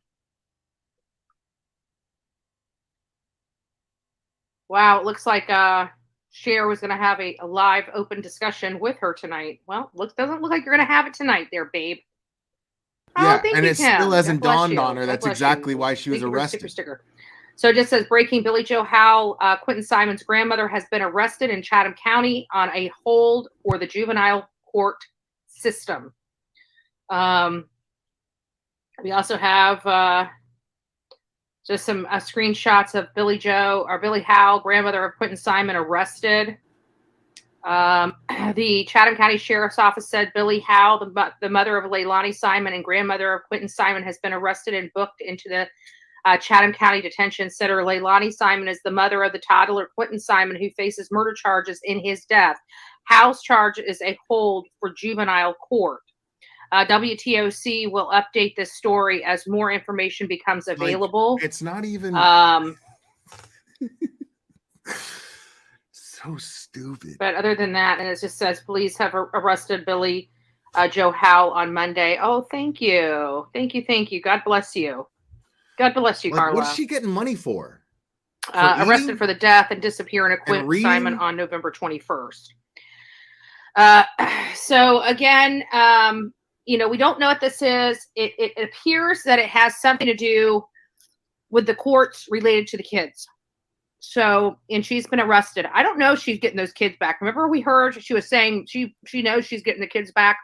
Wow, it looks like Cher was going to have a live open discussion with her tonight. Well, doesn't look like you're going to have it tonight there, babe. Yeah, thank and you, it Kim. still hasn't God bless dawned you. on her. God That's bless exactly you. why she was Thank you for arrested. sticker. So it just says breaking: Billie Joe Howell, Quentin Simon's grandmother, has been arrested in Chatham County on a hold for the juvenile court system. We also have just some screenshots of Billie Howell, grandmother of Quentin Simon, arrested. The Chatham County Sheriff's Office said Billie Howell, the mother of Leilani Simon and grandmother of Quentin Simon, has been arrested and booked into the Chatham County Detention Center. Leilani Simon is the mother of the toddler Quentin Simon, who faces murder charges in his death. Howell's charge is a hold for juvenile court. WTOC will update this story as more information becomes available. It's not even so stupid. But other than that, and it just says police have arrested Billie Joe Howell on Monday. Oh, thank you. Thank you. God bless you. God bless you, Carla. What's she getting money for? Arrested for the death and disappearing of Quentin Simon on November 21st. So again, we don't know what this is. It appears that it has something to do with the courts related to the kids. So, and she's been arrested. I don't know if she's getting those kids back. Remember we heard she was saying she knows she's getting the kids back,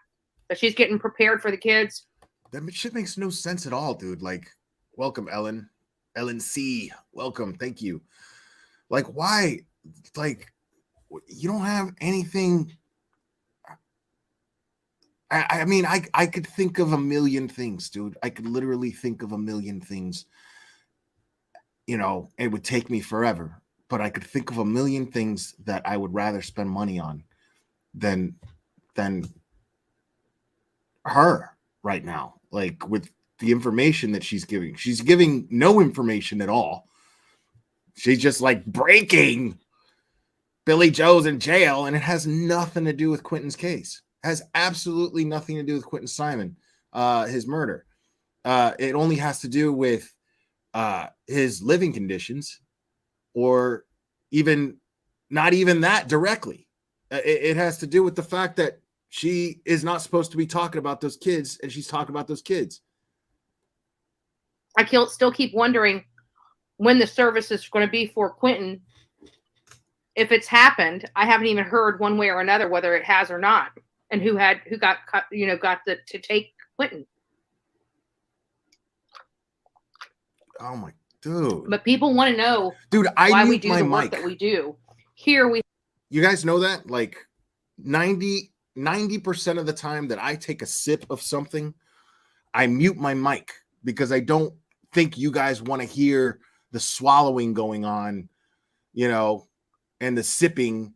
that she's getting prepared for the kids. That shit makes no sense at all, dude. Like, welcome, Ellen C. Welcome. Thank you. Like, why? Like, you don't have anything. I mean, I could think of a million things, dude. I could literally think of a million things. It would take me forever, but I could think of a million things that I would rather spend money on than her right now. Like, with the information that she's giving no information at all. She's just like breaking Billie Joe's in jail, and it has nothing to do with Quentin's case. Has absolutely nothing to do with Quentin Simon, his murder. It only has to do with his living conditions, or even not even that directly. It has to do with the fact that she is not supposed to be talking about those kids, and she's talking about those kids. I still keep wondering when the service is going to be for Quentin. If it's happened, I haven't even heard one way or another whether it has or not, and who got to take Quentin. Oh my dude! But people want to know, dude. Why we do the work that we do. Here you guys know that like 90% of the time that I take a sip of something, I mute my mic because I don't think you guys want to hear the swallowing going on, and the sipping.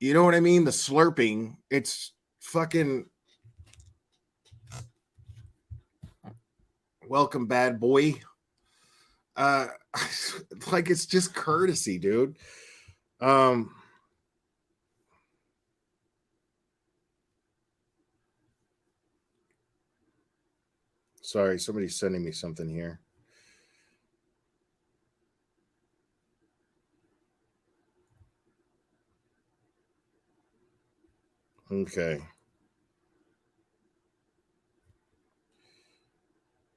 You know what I mean? The slurping. It's fucking. Welcome, bad boy. Like, it's just courtesy, dude. Sorry, somebody's sending me something here. Okay.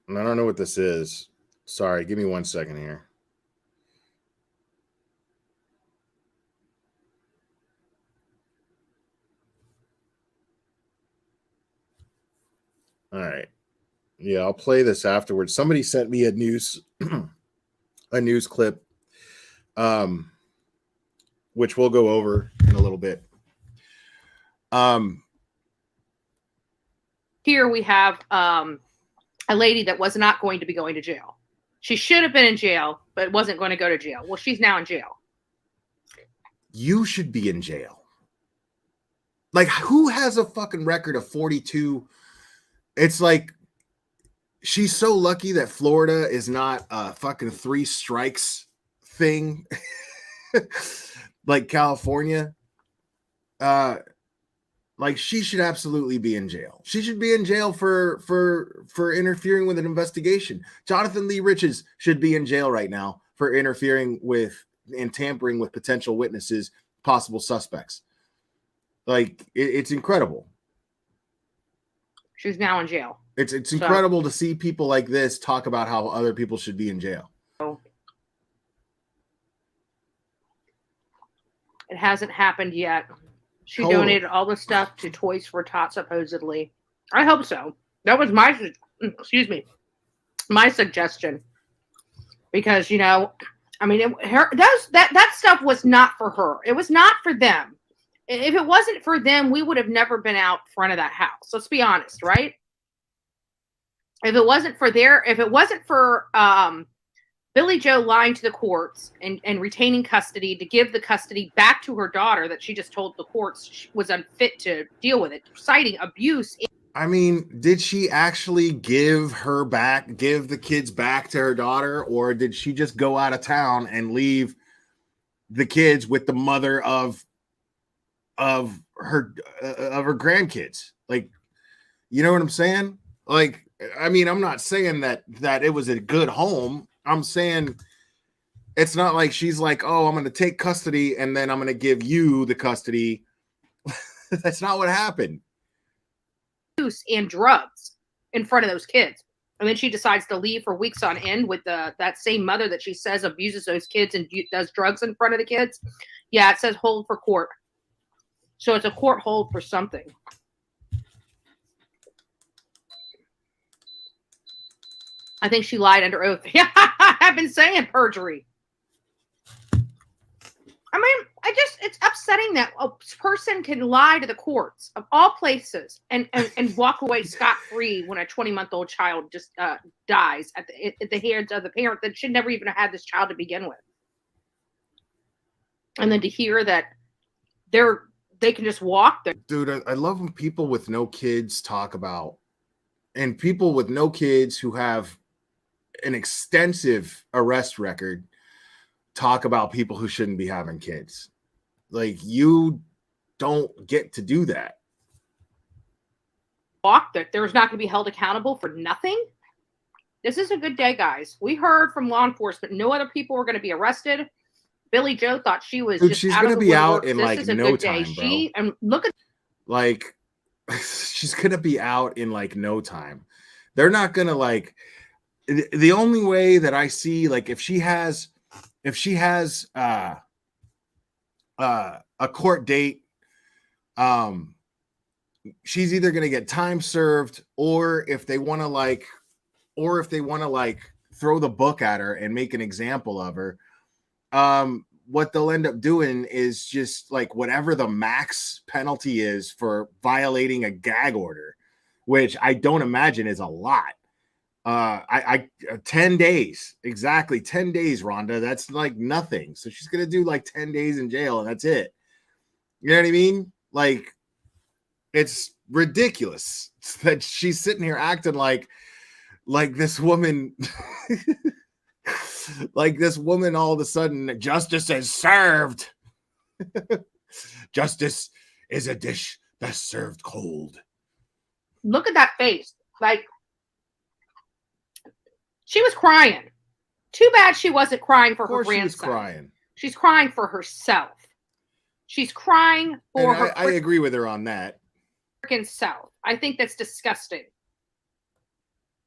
I don't know what this is. Sorry, give me 1 second here. All right. Yeah, I'll play this afterwards. Somebody sent me a news a news clip, which we'll go over in a little bit. Here we have a lady that was not going to be going to jail. She should have been in jail, but wasn't going to go to jail. Well, she's now in jail. You should be in jail. Like, who has a fucking record of 42? It's like, she's so lucky that Florida is not a fucking 3 strikes thing like California. Like, she should absolutely be in jail. She should be in jail for interfering with an investigation. Jonathan Lee Riches should be in jail right now for interfering with and tampering with potential witnesses, possible suspects. Like, it's incredible. She's now in jail. It's incredible to see people like this talk about how other people should be in jail. It hasn't happened yet. She donated all the stuff to Toys for Tot, supposedly. I hope so. That was my suggestion. Because, you know, I mean, that stuff was not for her. It was not for them. If it wasn't for them, we would have never been out front of that house. Let's be honest, right? If it wasn't for Billie Joe lying to the courts and retaining custody to give the custody back to her daughter that she just told the courts she was unfit to deal with it, citing abuse. I mean, did she actually give the kids back to her daughter, or did she just go out of town and leave the kids with the mother of her grandkids? Like, you know what I'm saying? Like, I mean, I'm not saying that it was a good home. I'm saying it's not like she's like, oh, I'm going to take custody and then I'm going to give you the custody. That's not what happened. And drugs in front of those kids. And then she decides to leave for weeks on end with that same mother that she says abuses those kids and does drugs in front of the kids. Yeah, it says hold for court. So it's a court hold for something. I think she lied under oath. Yeah, I've been saying perjury. I mean, it's upsetting that a person can lie to the courts of all places and walk away scot-free when a 20-month-old child just dies at the hands of the parent that should never even have had this child to begin with. And then to hear that they can just walk there. Dude, I love when people with no kids talk about, and people with no kids who have an extensive arrest record talk about people who shouldn't be having kids. Like, you don't get to do that. That there's not going to be held accountable for nothing. This is a good day, guys. We heard from law enforcement no other people were going to be arrested. Billie Joe thought she was just she's going to be out in like no time, bro. And look at, like, she's going to be out in like no time. They're not going to, like, the only way that I see, like, if she has a court date, she's either going to get time served, or if they want to like throw the book at her and make an example of her, what they'll end up doing is just like whatever the max penalty is for violating a gag order, which I don't imagine is a lot. 10 days, exactly 10 days, Rhonda. That's like nothing. So she's gonna do like 10 days in jail and that's it. You know what I mean? Like, it's ridiculous that she's sitting here acting like this woman like this woman all of a sudden, justice is served. Justice is a dish that's served cold. Look at that face. Like, she was crying. Too bad she wasn't crying for her grandson. She's crying for herself. She's crying for her. I agree with her on that. Freaking self. I think that's disgusting.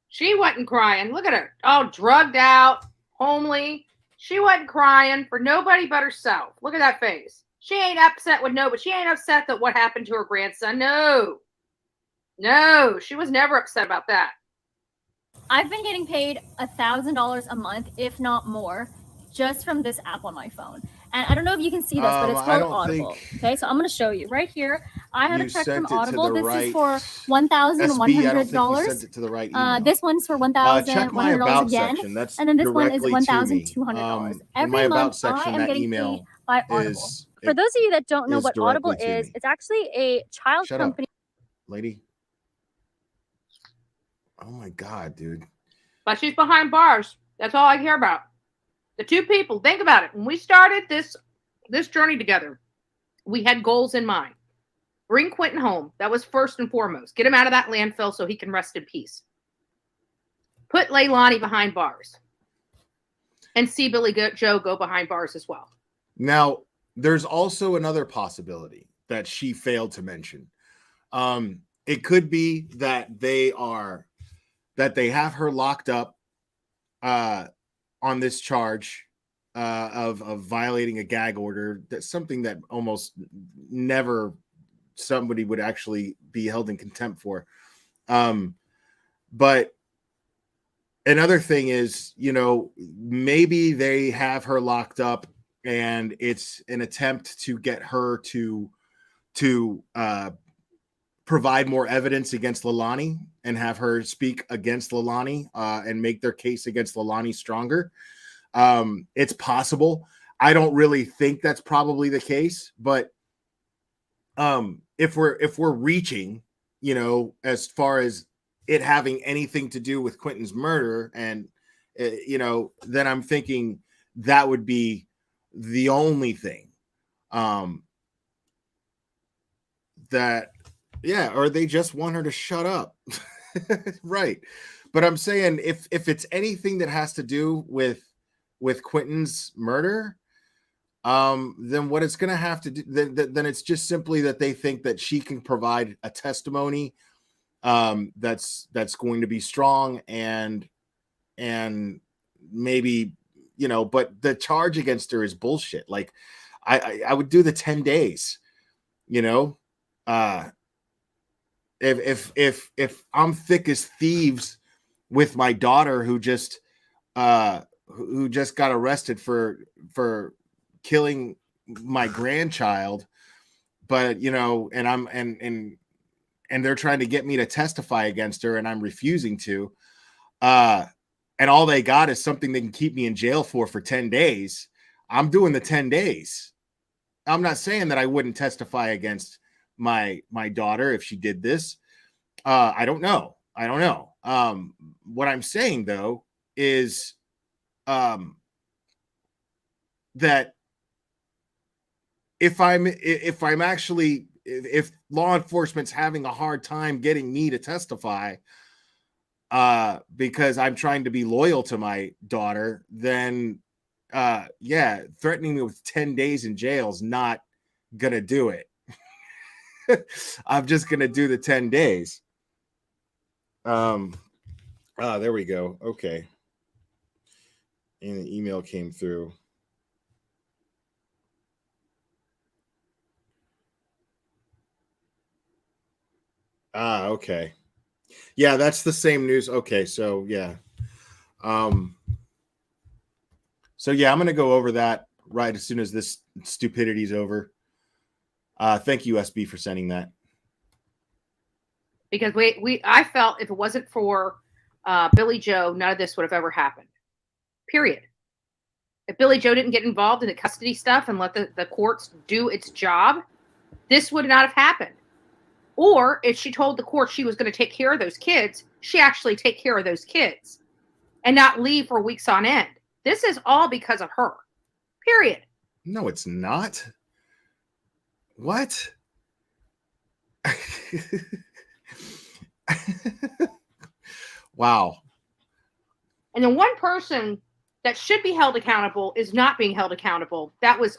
She wasn't crying. Look at her. All drugged out, homely. She wasn't crying for nobody but herself. Look at that face. She ain't upset with nobody. She ain't upset that what happened to her grandson. No. No, she was never upset about that. I've been getting paid $1,000 a month, if not more, just from this app on my phone. And I don't know if you can see this, but it's called Audible. Okay, so I'm going to show you right here. I have a check from Audible. This is for $1,100. Sent it to the right email. This one's for $1,100 again, That's and then this one is directly to me. $1,200. In my Every about month, section, I am that getting email paid by Audible. For those of you that don't know is what Audible directly to is, me. it's actually a child Shut up, company. lady. Oh my God, dude. But she's behind bars. That's all I care about. The two people, think about it. When we started this journey together, we had goals in mind. Bring Quentin home. That was first and foremost. Get him out of that landfill so he can rest in peace. Put Leilani behind bars. And see Billie Joe go behind bars as well. Now, there's also another possibility that she failed to mention. It could be that they have her locked up on this charge of violating a gag order. That's something that almost never somebody would actually be held in contempt for. But another thing is, maybe they have her locked up and it's an attempt to get her to provide more evidence against Leilani and have her speak against Leilani and make their case against Leilani stronger. It's possible. I don't really think that's probably the case, but if we're reaching, as far as it having anything to do with Quentin's murder, and then I'm thinking that would be the only thing that. Yeah, or they just want her to shut up. Right. But I'm saying if it's anything that has to do with Quentin's murder, then what it's going to have to do, then it's just simply that they think that she can provide a testimony that's going to be strong and maybe, but the charge against her is bullshit. Like I would do the 10 days, if I'm thick as thieves with my daughter who just got arrested for killing my grandchild, but and they're trying to get me to testify against her and I'm refusing to, and all they got is something they can keep me in jail for 10 days. I'm doing the 10 days. I'm not saying that I wouldn't testify against my daughter if she did this. I don't know. What I'm saying though is that if law enforcement's having a hard time getting me to testify because I'm trying to be loyal to my daughter, then threatening me with 10 days in jail is not gonna do it. I'm just gonna do the 10 days. There we go. Okay. And the email came through. Okay. Yeah, that's the same news. Okay, so yeah. So yeah, I'm gonna go over that right as soon as this stupidity's over. Thank you, SB, for sending that. Because I felt if it wasn't for Billie Joe, none of this would have ever happened. Period. If Billie Joe didn't get involved in the custody stuff and let the courts do its job, this would not have happened. Or if she told the court she was going to take care of those kids, she actually take care of those kids and not leave for weeks on end. This is all because of her. Period. No, it's not. What? Wow. And then one person that should be held accountable is not being held accountable. That was,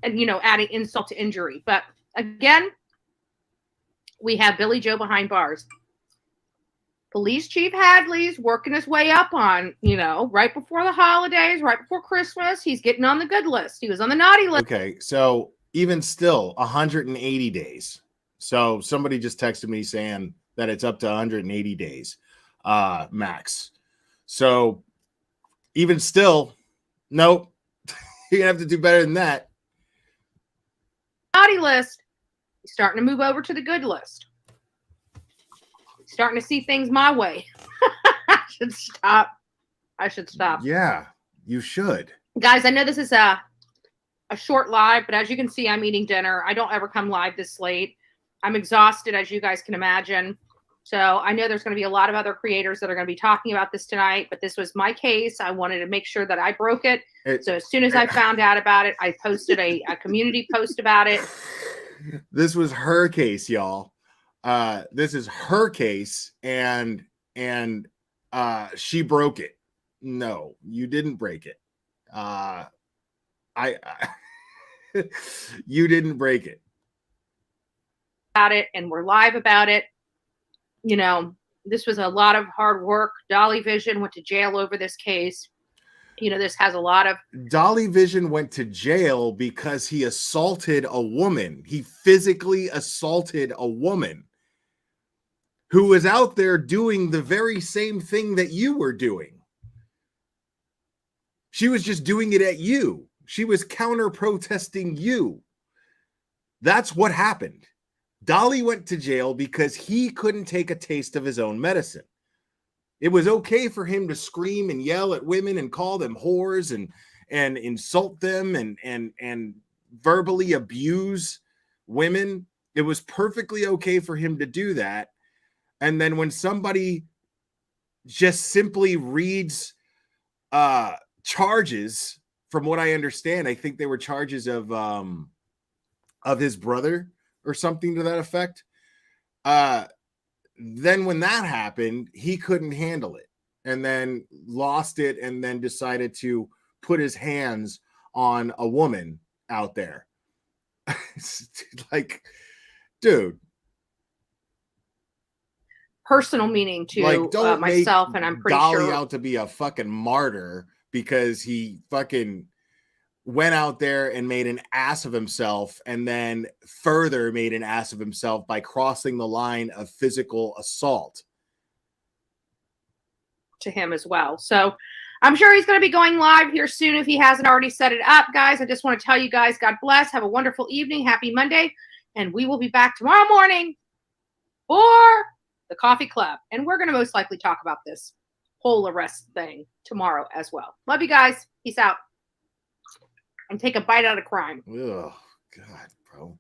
adding insult to injury. But again, we have Billie Joe behind bars. Police Chief Hadley's working his way up on, right before the holidays, right before Christmas. He's getting on the good list. He was on the naughty list. Okay, so even still, 180 days. So somebody just texted me saying that it's up to 180 days max. So even still, nope. You're going to have to do better than that. Naughty list. He's starting to move over to the good list. Starting to see things my way. I should stop. Yeah, you should. Guys, I know this is a short live, but as you can see, I'm eating dinner. I don't ever come live this late. I'm exhausted, as you guys can imagine. So I know there's going to be a lot of other creators that are going to be talking about this tonight, but this was my case. I wanted to make sure that I broke it. So as soon as I found out about it, I posted a community post about it. This was her case, y'all. This is her case, and she broke it. No, you didn't break it. You didn't break it. About it, and we're live about it. This was a lot of hard work. Dolly Vision went to jail over this case. This has a lot of... Dolly Vision went to jail because he assaulted a woman. He physically assaulted a woman who was out there doing the very same thing that you were doing. She was just doing it at you. She was counter-protesting you. That's what happened. Dolly went to jail because he couldn't take a taste of his own medicine. It was okay for him to scream and yell at women and call them whores and insult them and verbally abuse women. It was perfectly okay for him to do that. And then when somebody just simply reads charges, from what I understand, I think they were charges of his brother or something to that effect. Then when that happened, he couldn't handle it and then lost it and then decided to put his hands on a woman out there. Like, dude. Personal meaning to myself, and I'm pretty Dolly sure out to be a fucking martyr because he fucking went out there and made an ass of himself, and then further made an ass of himself by crossing the line of physical assault to him as well. So I'm sure he's going to be going live here soon if he hasn't already set it up. Guys, I just want to tell you guys, God bless. Have a wonderful evening. Happy Monday. And we will be back tomorrow morning for the Coffee Club. And we're going to most likely talk about this whole arrest thing tomorrow as well. Love you guys. Peace out. And take a bite out of crime. Oh, God, bro.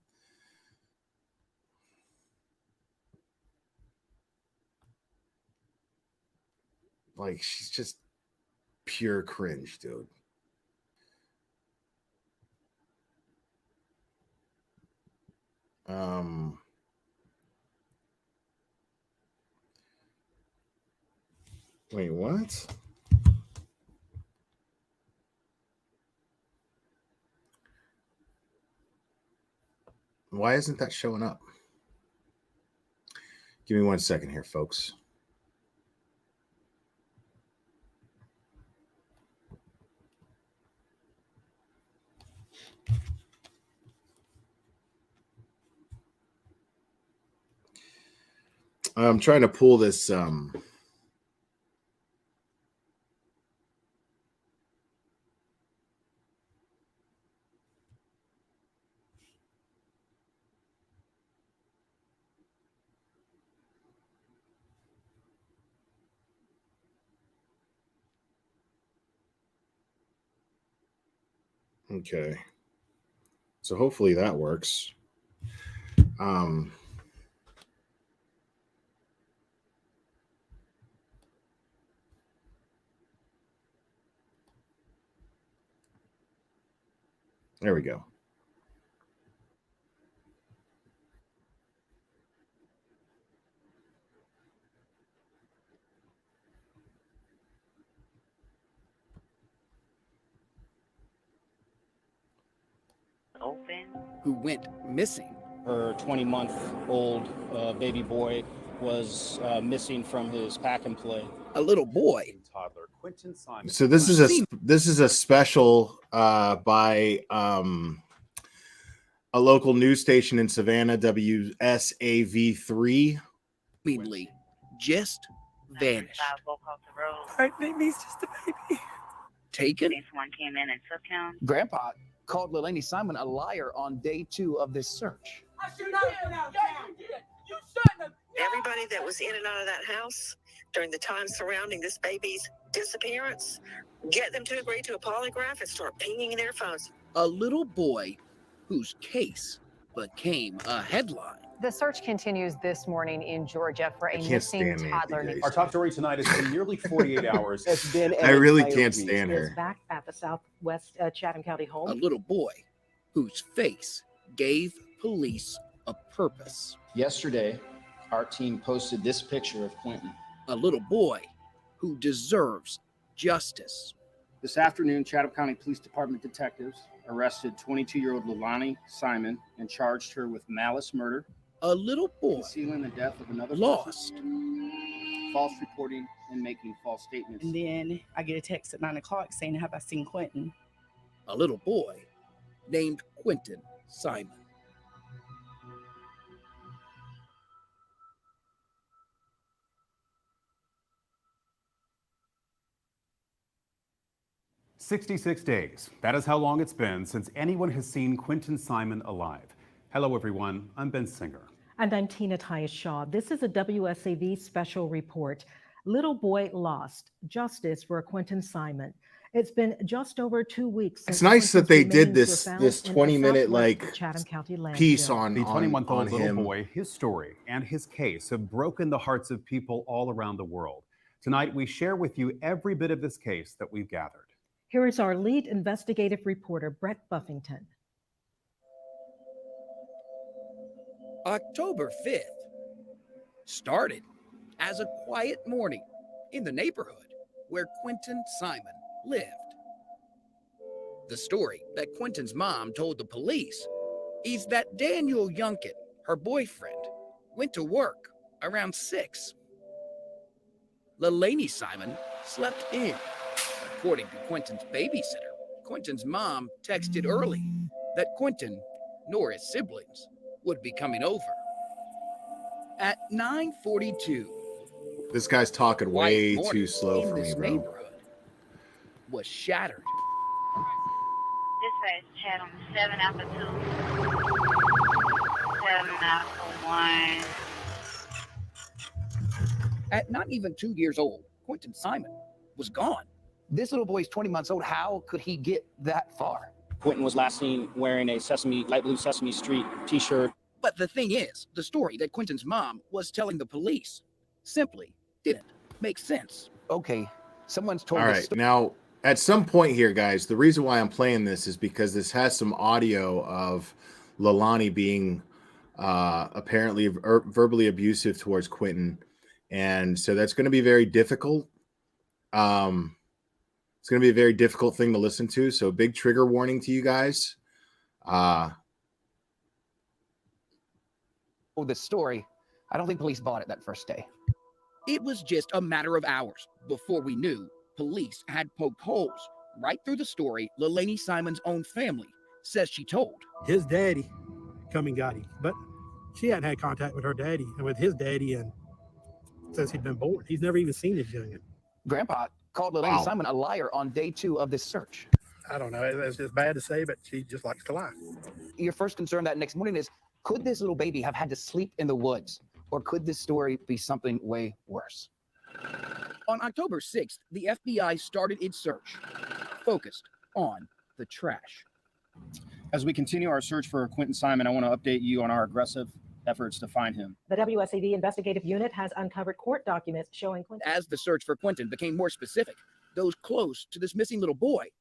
Like, she's just pure cringe, dude. Wait, what? Why isn't that showing up? Give me 1 second here, folks. I'm trying to pull this okay. So hopefully that works. There we go. Who went missing. Her 20-month-old baby boy was missing from his pack and play. A little boy. Toddler Quentin Simon. So this is a special by a local news station in Savannah, WSAV3. Billie just vanished. He's just a baby. Taken. Someone came in and took him. Grandpa called Lilani Simon a liar on day 2 of this search. Everybody that was in and out of that house during the time surrounding this baby's disappearance, get them to agree to a polygraph and start pinging their phones. A little boy whose case became a headline. The search continues this morning in Georgia for a missing toddler. Our top story tonight has been nearly 48 hours. I really can't stand her. Back at the Southwest Chatham County home. A little boy whose face gave police a purpose. Yesterday, our team posted this picture of Quentin. A little boy who deserves justice. This afternoon, Chatham County Police Department detectives arrested 22-year-old Lilani Simon and charged her with malice murder, a little boy concealing the death of another lost, person, false reporting, and making false statements. And then I get a text at 9 o'clock saying, have I seen Quentin? A little boy named Quentin Simon. "66 days. That is how long it's been since anyone has seen Quentin Simon alive. Hello, everyone. I'm Ben Singer. And I'm Tina Tyus-Shaw. This is a WSAV special report. Little boy lost. Justice for Quentin Simon. It's been just over 2 weeks. It's nice that they did this 20-minute Chatham County piece on the 21-month-old little him. boy. His story and his case have broken the hearts of people all around the world. Tonight, we share with you every bit of this case that we've gathered. Here is our lead investigative reporter, Brett Buffington. October 5th started as a quiet morning in the neighborhood where Quentin Simon lived. The story that Quentin's mom told the police is that Daniel Yunkin, her boyfriend, went to work around 6. Lilani Simon slept in. According to Quentin's babysitter, Quentin's mom texted early that Quentin nor his siblings would be coming over. At 9:42, This guy's talking way too slow for me, bro. Was shattered. Dispatch chat on 7 Alpha 2. 7 Alpha 1. At not even 2 years old, Quentin Simon was gone. This little boy's 20 months old. How could he get that far? Quentin was last seen wearing a light blue Sesame Street t-shirt. But the thing is, the story that Quentin's mom was telling the police simply didn't make sense. Okay, someone's told All right, now at some point here, guys, the reason why I'm playing this is because this has some audio of Lilani being apparently verbally abusive towards Quentin, and so that's going to be very difficult. It's going to be a very difficult thing to listen to, so big trigger warning to you guys. The story, I don't think police bought it that first day. It was just a matter of hours before we knew police had poked holes right through the story Lilani Simon's own family says she told. His daddy come and got him, but she hadn't had contact with her daddy and with his daddy and since he'd been born. He's never even seen his youngin. Grandpa called Lilani Simon a liar on day 2 of this search. I don't know. It's just bad to say, but she just likes to lie. Your first concern that next morning is, could this little baby have had to sleep in the woods? Or could this story be something way worse? On October 6th, the FBI started its search, focused on the trash. As we continue our search for Quentin Simon, I want to update you on our aggressive efforts to find him. The WSAV investigative unit has uncovered court documents showing Quentin. As the search for Quentin became more specific, those close to this missing little boy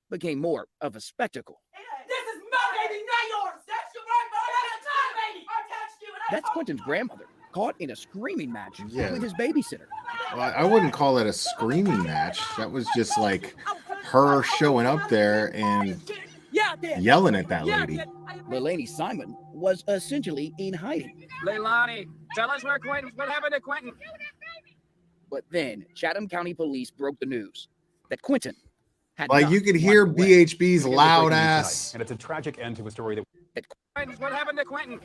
became more of a spectacle. This is my baby, not yours. That's your right, but that's my baby. I touched you. That's Quentin's grandmother, caught in a screaming match with his babysitter. Well, I wouldn't call it a screaming match. That was just like her showing up there and yelling at that lady. Lilani Simon was essentially in hiding. Leilani, tell us what happened to Quentin. But then Chatham County Police broke the news that Quentin had like not you could hear wandered away. BHB's loud ass. And it's a tragic end to a story that. What happened to Quentin?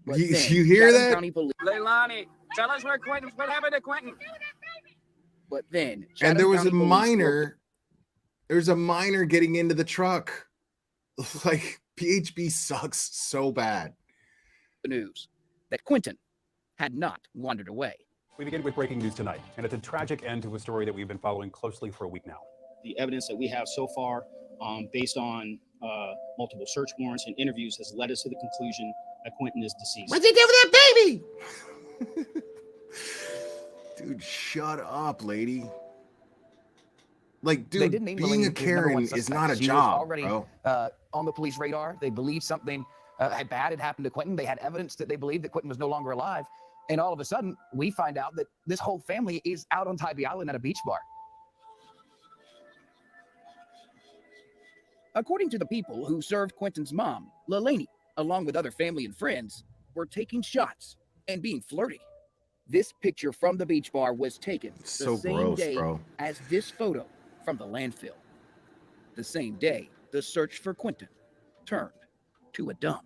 You hear Chatham that? County Police. Leilani, tell us what happened to Quentin. But then And there was Chatham a County Police minor. There's a minor getting into the truck. Like PHB sucks so bad. The news that Quentin had not wandered away. We begin with breaking news tonight, and it's a tragic end to a story that we've been following closely for a week now. The evidence that we have so far, based on multiple search warrants and interviews, has led us to the conclusion that Quentin is deceased. What's he do with that baby? Dude, shut up, lady. Like, dude, being a Karen is not a job, already, bro. On the police radar, they believed something bad had happened to Quentin. They had evidence that they believed that Quentin was no longer alive. And all of a sudden, we find out that this whole family is out on Tybee Island at a beach bar. According to the people who served Quentin's mom, Leilani, along with other family and friends, were taking shots and being flirty. This picture from the beach bar was taken the So same gross, day bro. as this photo from the landfill. The same day, the search for Quentin turned to a dump.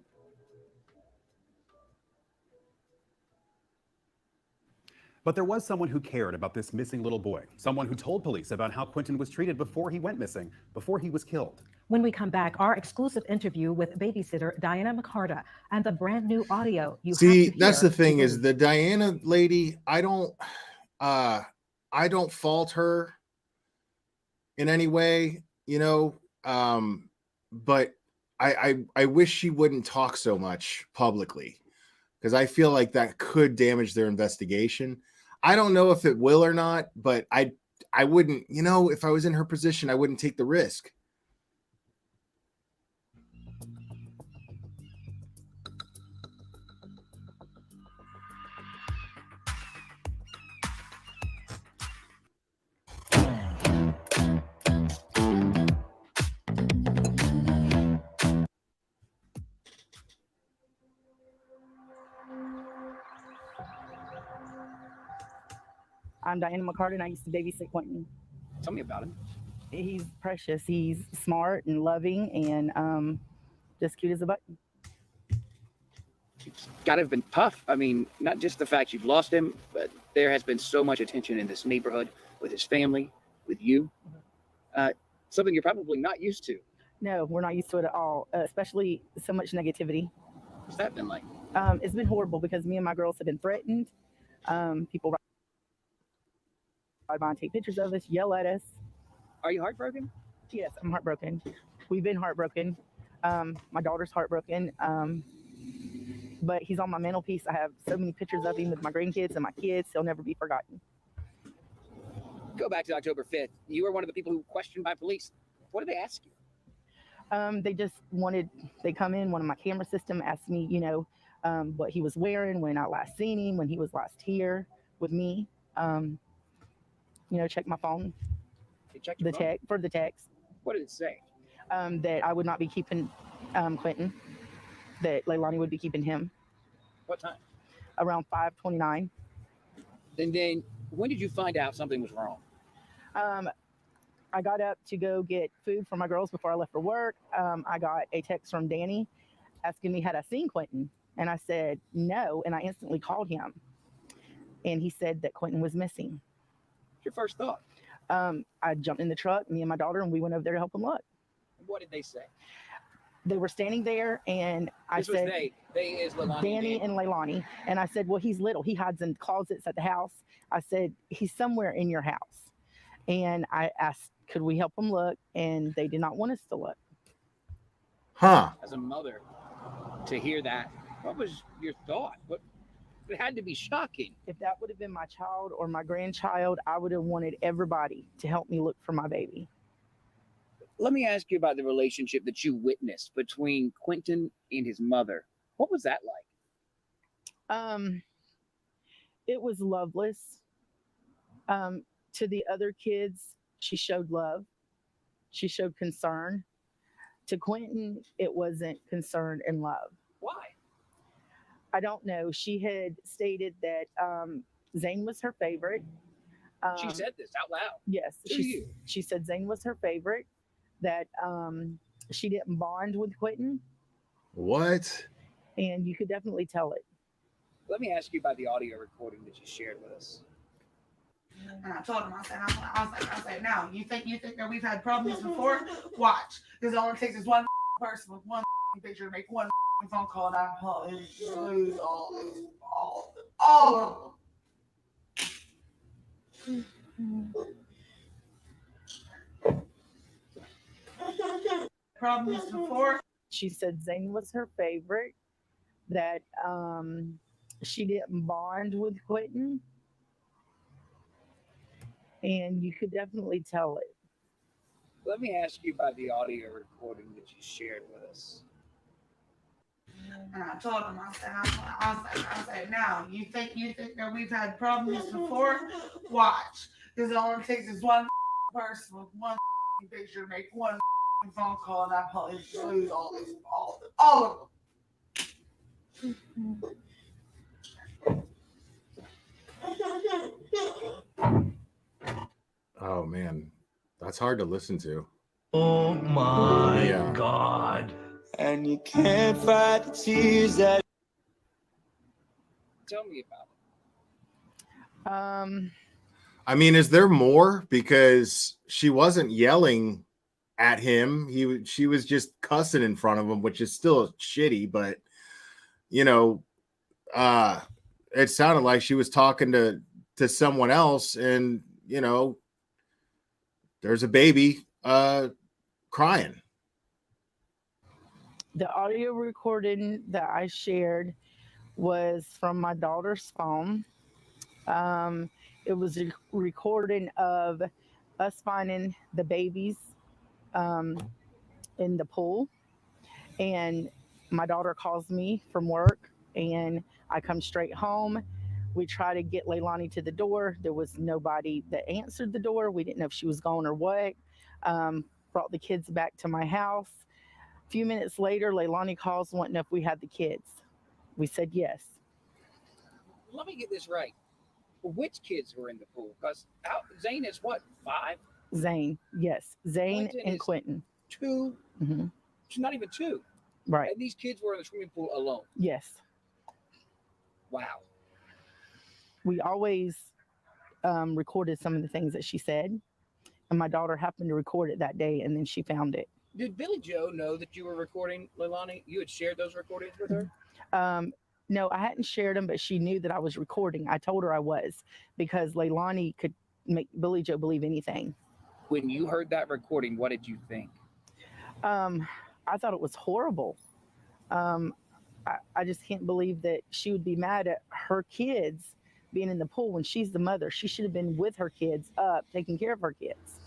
But there was someone who cared about this missing little boy, someone who told police about how Quentin was treated before he went missing, before he was killed. When we come back, our exclusive interview with babysitter Diana McCarta and the brand new audio you See, have to that's hear the thing to is the Diana lady, I don't fault her in any way, you know, but I wish she wouldn't talk so much publicly because I feel like that could damage their investigation. I don't know if it will or not, but I wouldn't, you know, if I was in her position, I wouldn't take the risk. I'm Diana McCarta, and I used to babysit Quentin. Tell me about him. He's precious. He's smart and loving and just cute as a button. It's got to have been tough. I mean, not just the fact you've lost him, but there has been so much attention in this neighborhood with his family, with you. Something you're probably not used to. No, we're not used to it at all, especially so much negativity. What's that been like? It's been horrible because me and my girls have been threatened. People ride by and take pictures of us, yell at us. Are you heartbroken? Yes, I'm heartbroken. We've been heartbroken. My daughter's heartbroken. But he's on my mantelpiece. I have so many pictures of him with my grandkids and my kids. He'll never be forgotten. Go back to October 5th. You were one of the people who questioned by police. What did they ask you? They just wanted, they come in, one of my camera system asked me, you know, what he was wearing, when I last seen him, when he was last here with me. You know, check my phone. They checked your phone? For the text. What did it say? That I would not be keeping Quentin, that Leilani would be keeping him. What time? Around 5:29. And then when did you find out something was wrong? I got up to go get food for my girls before I left for work. I got a text from Danny asking me had I seen Quentin, and I said no, and I instantly called him, and he said that Quentin was missing. What's your first thought? I jumped in the truck, me and my daughter, and we went over there to help him look. What did they say? They were standing there, and I This was said, they is Leilani. Danny and Leilani. And I said, well, he's little. He hides in closets at the house. I said, he's somewhere in your house. And I asked, could we help him look? And they did not want us to look. Huh. As a mother, to hear that, what was your thought? It had to be shocking. If that would have been my child or my grandchild, I would have wanted everybody to help me look for my baby. Let me ask you about the relationship that you witnessed between Quentin and his mother. What was that like? It was loveless. To the other kids, she showed love. She showed concern. To Quentin, it wasn't concern and love. I don't know. She had stated that Zane was her favorite. She said this out loud. Yes, To you. she said Zane was her favorite, that she didn't bond with Quentin, What? and you could definitely tell it. Let me ask you about the audio recording that you shared with us. And I told him, I said, now you think that we've had problems before? Watch, because all it takes is one person with one picture to make one phone call, and I lose all of them. Problems before. She said Zane was her favorite, that she didn't bond with Quentin, and you could definitely tell it. Let me ask you about the audio recording that you shared with us. And I told him, I said, now you think that we've had problems before? Watch, because all it takes is one person with one picture to make one phone call, and I lose all of them. Oh man, that's hard to listen to. Oh my Yeah. God. And you can't fight the tears that. Tell me about it. I mean, is there more? Because she wasn't yelling at him. She was just cussing in front of him, which is still shitty, but you know, it sounded like she was talking to someone else, and you know, there's a baby crying. The audio recording that I shared was from my daughter's phone. It was a recording of us finding the babies in the pool, and my daughter calls me from work, and I come straight home. We try to get Leilani to the door. There was nobody that answered the door. We didn't know if she was gone or what. Brought the kids back to my house. A few minutes later, Leilani calls wanting if we had the kids. We said yes. Let me get this right. Which kids were in the pool? Because Zane is what, 5? Zane, yes. Zane Quentin and is Quentin. 2? Mhm. She's not even 2. Right. And these kids were in the swimming pool alone. Yes. Wow. We always recorded some of the things that she said, and my daughter happened to record it that day, and then she found it. Did Billie Joe know that you were recording, Leilani? You had shared those recordings with her? No, I hadn't shared them, but she knew that I was recording. I told her I was, because Leilani could make Billie Joe believe anything. When you heard that recording, what did you think? I thought it was horrible. I just can't believe that she would be mad at her kids being in the pool when she's the mother. She should have been with her kids up, taking care of her kids.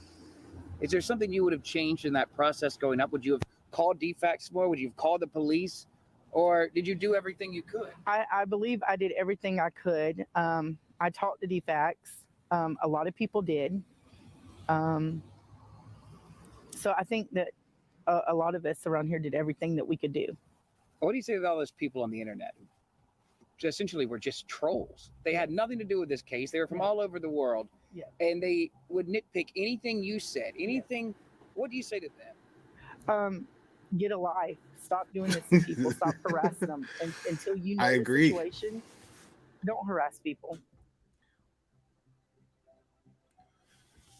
Is there something you would have changed in that process going up? Would you have called DFACS more? Would you have called the police? Or did you do everything you could? I believe I did everything I could. I talked to DFACS. A lot of people did. So I think that a lot of us around here did everything that we could do. What do you say to all those people on the internet who essentially were just trolls? They had nothing to do with this case. They were from all over the world. Yeah. And they would nitpick anything you said, anything. Yeah. What do you say to them? Get a life. Stop doing this to people. Stop harassing them. Until you know the situation, don't harass people.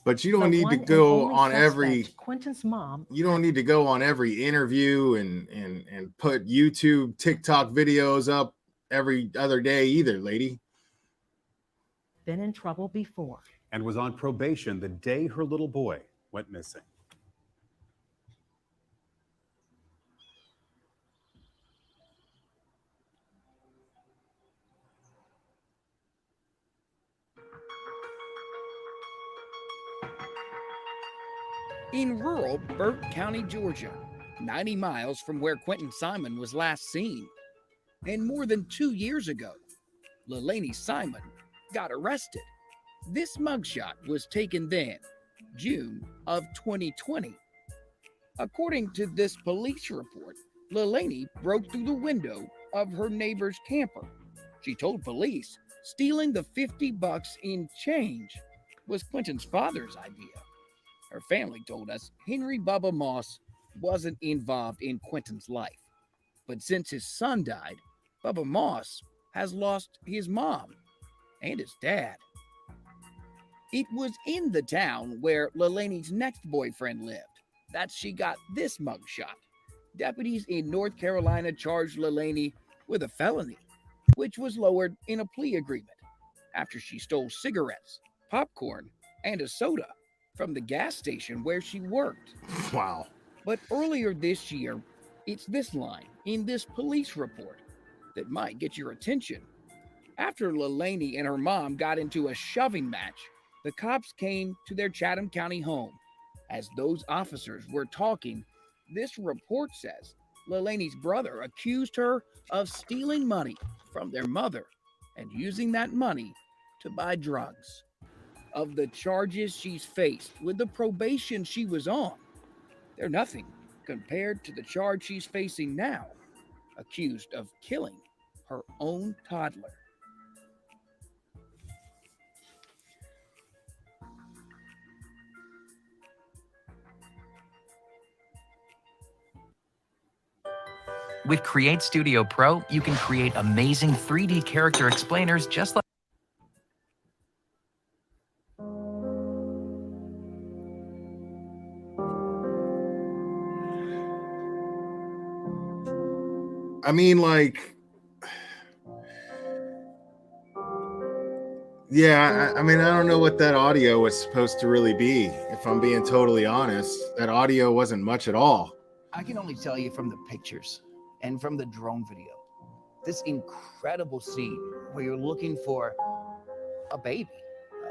But you don't need to go on every Quentin's mom. You don't need to go on every interview and put YouTube, TikTok videos up every other day either, lady. Been in trouble before. And was on probation the day her little boy went missing. In rural Burke County, Georgia, 90 miles from where Quentin Simon was last seen. And more than 2 years ago, Leilani Simon got arrested. This mugshot was taken then, June of 2020. According to this police report, Leilani broke through the window of her neighbor's camper. She told police stealing the $50 in change was Quentin's father's idea. Her family told us Henry Bubba Moss wasn't involved in Quentin's life. But since his son died, Bubba Moss has lost his mom and his dad. It was in the town where Leilani's next boyfriend lived that she got this mugshot. Deputies in North Carolina charged Leilani with a felony, which was lowered in a plea agreement after she stole cigarettes, popcorn, and a soda from the gas station where she worked. Wow. But earlier this year, it's this line in this police report that might get your attention. After Leilani and her mom got into a shoving match, the cops came to their Chatham County home. As those officers were talking, this report says Leilani's brother accused her of stealing money from their mother and using that money to buy drugs. Of the charges she's faced with the probation she was on, they're nothing compared to the charge she's facing now, accused of killing her own toddler. With Create Studio Pro, you can create amazing 3D character explainers just like I mean, like, yeah, I mean, I don't know what that audio was supposed to really be. If I'm being totally honest, that audio wasn't much at all. I can only tell you from the pictures and from the drone video, this incredible scene where you're looking for a baby,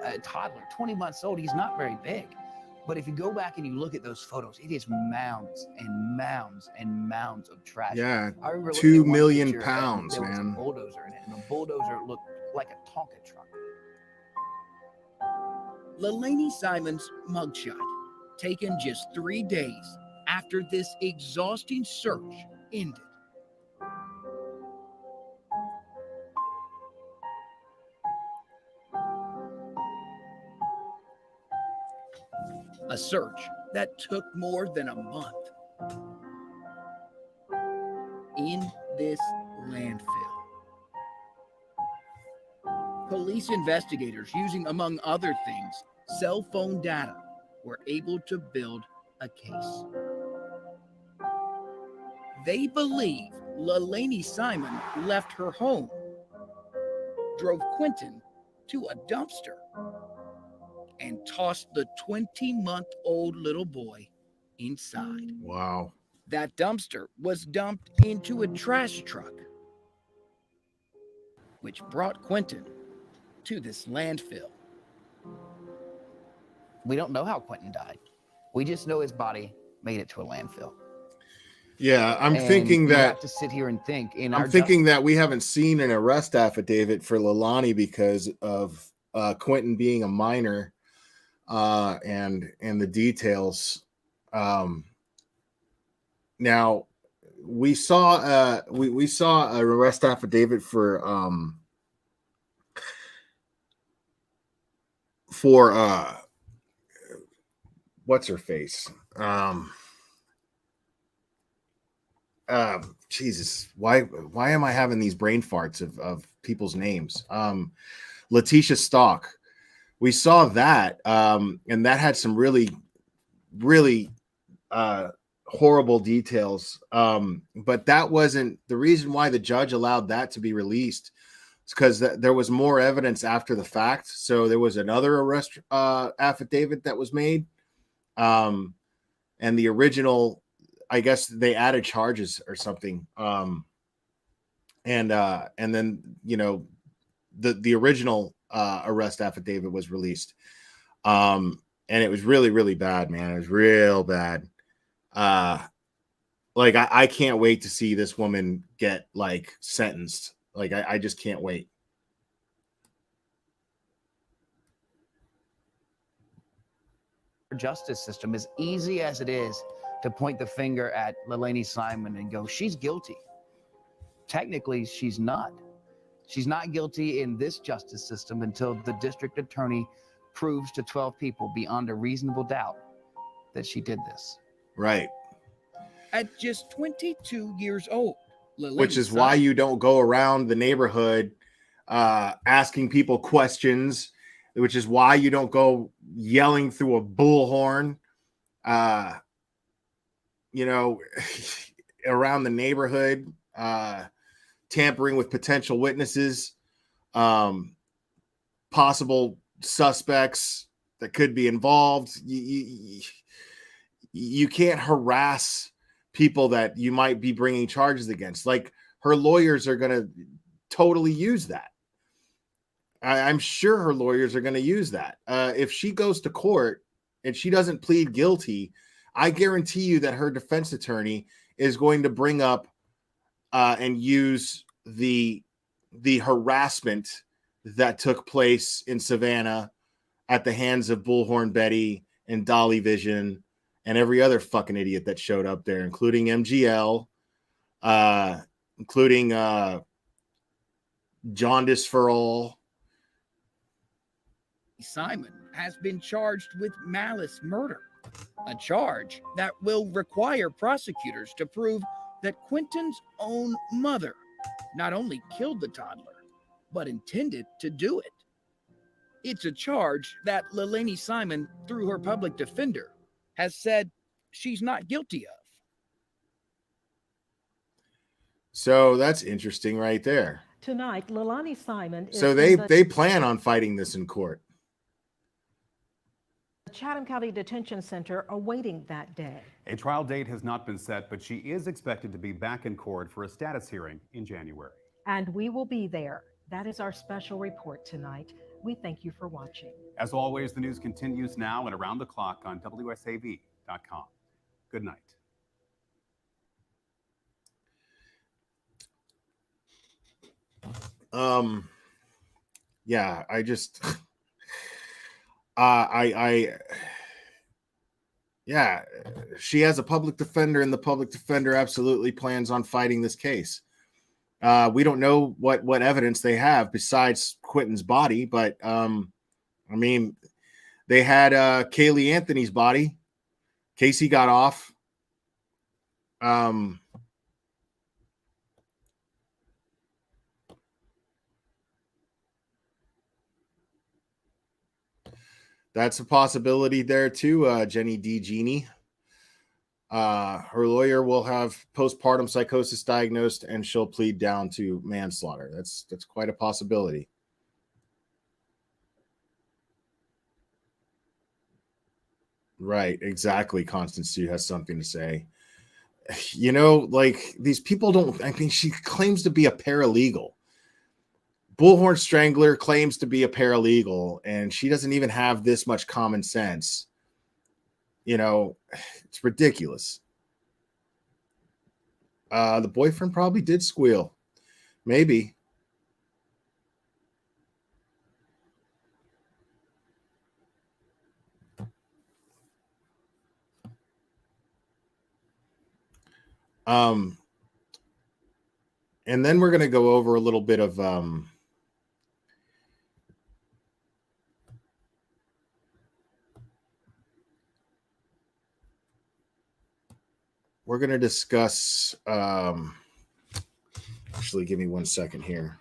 a toddler, 20 months old. He's not very big. But if you go back and you look at those photos, it is mounds and mounds and mounds of trash. Yeah, I remember 2 looking at one million picture, pounds, and there was man. a bulldozer in it, and the bulldozer looked like a Tonka truck. Leilani Simon's mugshot, taken just 3 days after this exhausting search ended. A search that took more than a month. In this landfill. Police investigators, using, among other things, cell phone data, were able to build a case. They believe Leilani Simon left her home, drove Quentin to a dumpster, and tossed the 20-month-old little boy inside. Wow. That dumpster was dumped into a trash truck, which brought Quentin to this landfill. We don't know how Quentin died. We just know his body made it to a landfill. Yeah, I'm And thinking you that have to sit here and think. I'm thinking that we haven't seen an arrest affidavit for Leilani because of Quentin being a minor, and the details. Now we saw we saw an arrest affidavit for what's her face? Jesus, why am I having these brain farts of people's names? Letitia Stock. We saw that, and that had some really horrible details. But that wasn't the reason why the judge allowed that to be released. It's because there was more evidence after the fact. So there was another arrest affidavit that was made, and the original, I guess they added charges or something. And then, you know, the original arrest affidavit was released. And it was really, really bad, man. It was real bad. Like I can't wait to see this woman get like sentenced. Like I just can't wait. Justice system, as easy as it is to point the finger at Leilani Simon and go, she's guilty. technically she's not. She's not guilty in this justice system until the district attorney proves to 12 people beyond a reasonable doubt that she did this. Right. At just 22 years old, Which is why you don't go around the neighborhood asking people questions, which is why you don't go yelling through a bullhorn, around the neighborhood, tampering with potential witnesses, possible suspects that could be involved. You can't harass people that you might be bringing charges against. Like, her lawyers are going to totally use that. I'm sure her lawyers are going to use that. If she goes to court and she doesn't plead guilty, I guarantee you that her defense attorney is going to bring up and use the harassment that took place in Savannah at the hands of Bullhorn Betty and Dolly Vision and every other fucking idiot that showed up there, including MGL, including Jaundice for All. Simon has been charged with malice murder, a charge that will require prosecutors to prove that Quentin's own mother not only killed the toddler, but intended to do it. It's a charge that Leilani Simon, through her public defender, has said she's not guilty of. So that's interesting right there. Tonight, Leilani Simon is So they plan on fighting this in court. the Chatham County Detention Center awaiting that day. A trial date has not been set, but she is expected to be back in court for a status hearing in January. And we will be there. That is our special report tonight. We thank you for watching. As always, the news continues now and around the clock on WSAV.com. Good night. Yeah, I just yeah, she has a public defender, and the public defender absolutely plans on fighting this case. We don't know what evidence they have besides Quentin's body, but I mean, they had Kaylee Anthony's body. Casey got off. That's a possibility there too, Jenny D. Genie. Her lawyer will have postpartum psychosis diagnosed, and she'll plead down to manslaughter. That's quite a possibility. Right, exactly. Constance Sue has something to say. You know, like, these people don't. I mean, she claims to be a paralegal. Bullhorn Strangler claims to be a paralegal, and she doesn't even have this much common sense. You know, it's ridiculous. The boyfriend probably did squeal. Maybe. And then we're going to go over a little bit of we're going to discuss actually, give me 1 second here.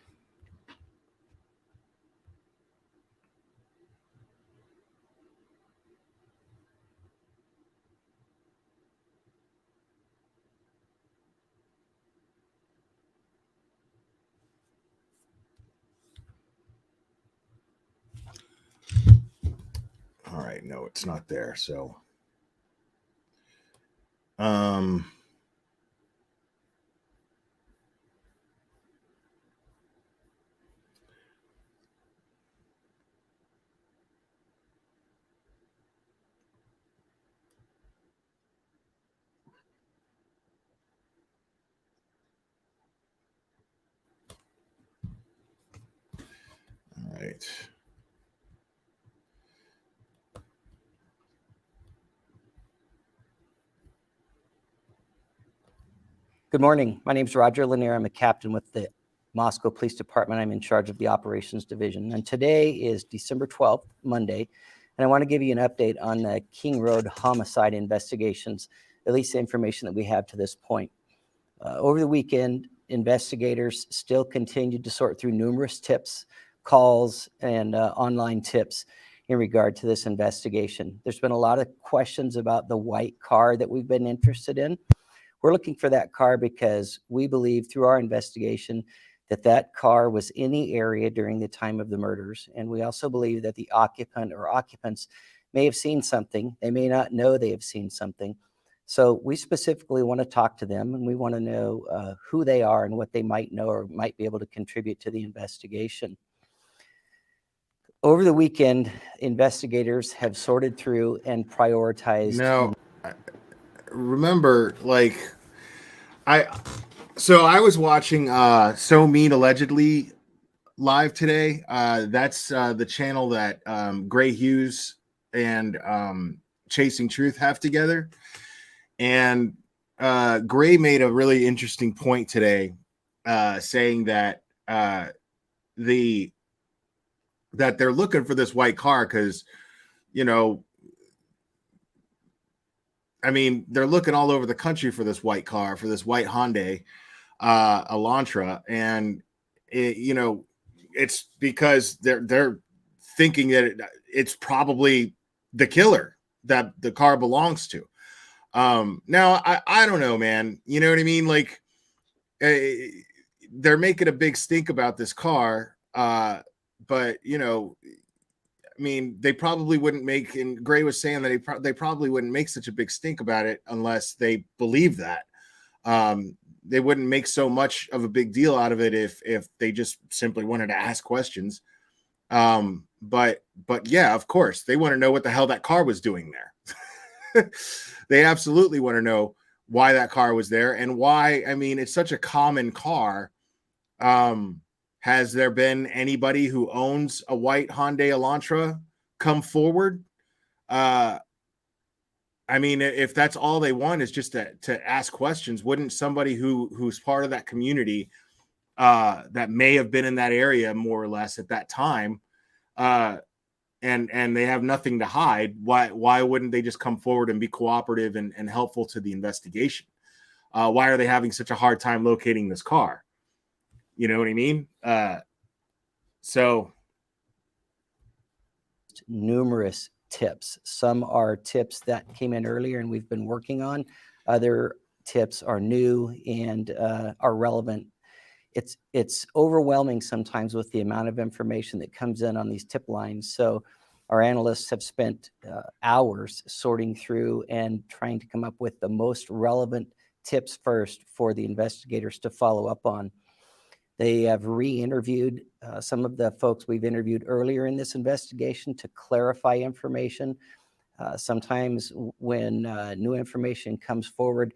All right, no, it's not there. So all right. Good morning. My name is Roger Lanier. I'm a captain with the Moscow Police Department. I'm in charge of the Operations Division. And today is December 12th, Monday, and I want to give you an update on the King Road homicide investigations, at least the information that we have to this point. Over the weekend, investigators still continued to sort through numerous tips, calls, and online tips in regard to this investigation. There's been a lot of questions about the white car that we've been interested in. We're looking for that car because we believe through our investigation that that car was in the area during the time of the murders. And we also believe that the occupant or occupants may have seen something. They may not know they have seen something. So we specifically want to talk to them, and we want to know who they are and what they might know or might be able to contribute to the investigation. Over the weekend, investigators have sorted through and prioritized. Now, remember, like, I was watching So Mean Allegedly live today. That's the channel that Gray Hughes and Chasing Truth have together. And Gray made a really interesting point today, saying that they're looking for this white car because, you know, I mean, they're looking all over the country for this white car, for this white Hyundai Elantra, and it's because they're thinking that it's probably the killer that the car belongs to. Now I don't know, man. You know what I mean? Like, they're making a big stink about this car, but I mean, they probably wouldn't make, and Gray was saying that they probably wouldn't make such a big stink about it unless they believe that. They wouldn't make so much of a big deal out of it if they just simply wanted to ask questions. But yeah, of course, they want to know what the hell that car was doing there. They absolutely want to know why that car was there and why. I mean, it's such a common car. Has there been anybody who owns a white Hyundai Elantra come forward? I mean, if that's all they want is just to ask questions, wouldn't somebody who's part of that community that may have been in that area more or less at that time, and they have nothing to hide, why wouldn't they just come forward and be cooperative and helpful to the investigation? Why are they having such a hard time locating this car? You know what I mean? So numerous tips. Some are tips that came in earlier and we've been working on. Other tips are new and are relevant. It's overwhelming sometimes with the amount of information that comes in on these tip lines. So our analysts have spent hours sorting through and trying to come up with the most relevant tips first for the investigators to follow up on. They have re-interviewed some of the folks we've interviewed earlier in this investigation to clarify information. Sometimes when new information comes forward,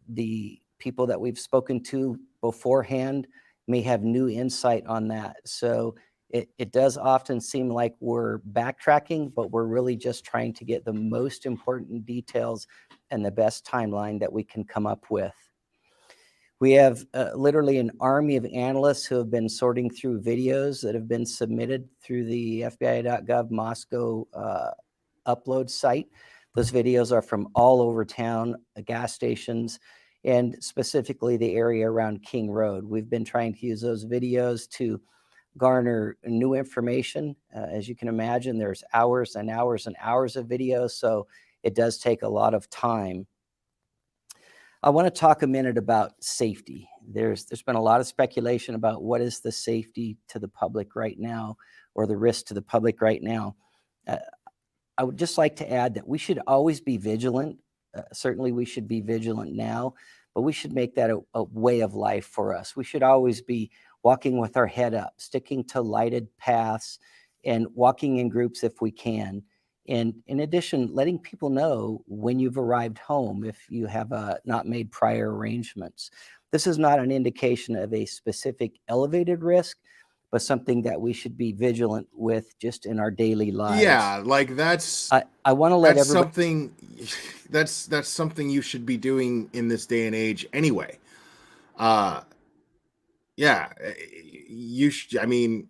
the people that we've spoken to beforehand may have new insight on that. So it does often seem like we're backtracking, but we're really just trying to get the most important details and the best timeline that we can come up with. We have literally an army of analysts who have been sorting through videos that have been submitted through the FBI.gov Moscow upload site. Those videos are from all over town, gas stations, and specifically the area around King Road. We've been trying to use those videos to garner new information. As you can imagine, there's hours and hours and hours of videos, so it does take a lot of time. I want to talk a minute about safety. There's been a lot of speculation about what is the safety to the public right now, or the risk to the public right now. I would just like to add that we should always be vigilant. Certainly we should be vigilant now, but we should make that a way of life for us. We should always be walking with our head up, sticking to lighted paths, and walking in groups if we can. And in addition, letting people know when you've arrived home if you have not made prior arrangements. This is not an indication of a specific elevated risk, but something that we should be vigilant with just in our daily lives. Yeah, like that's I want to let that's everybody something that's something you should be doing in this day and age anyway. Yeah, you should. I mean,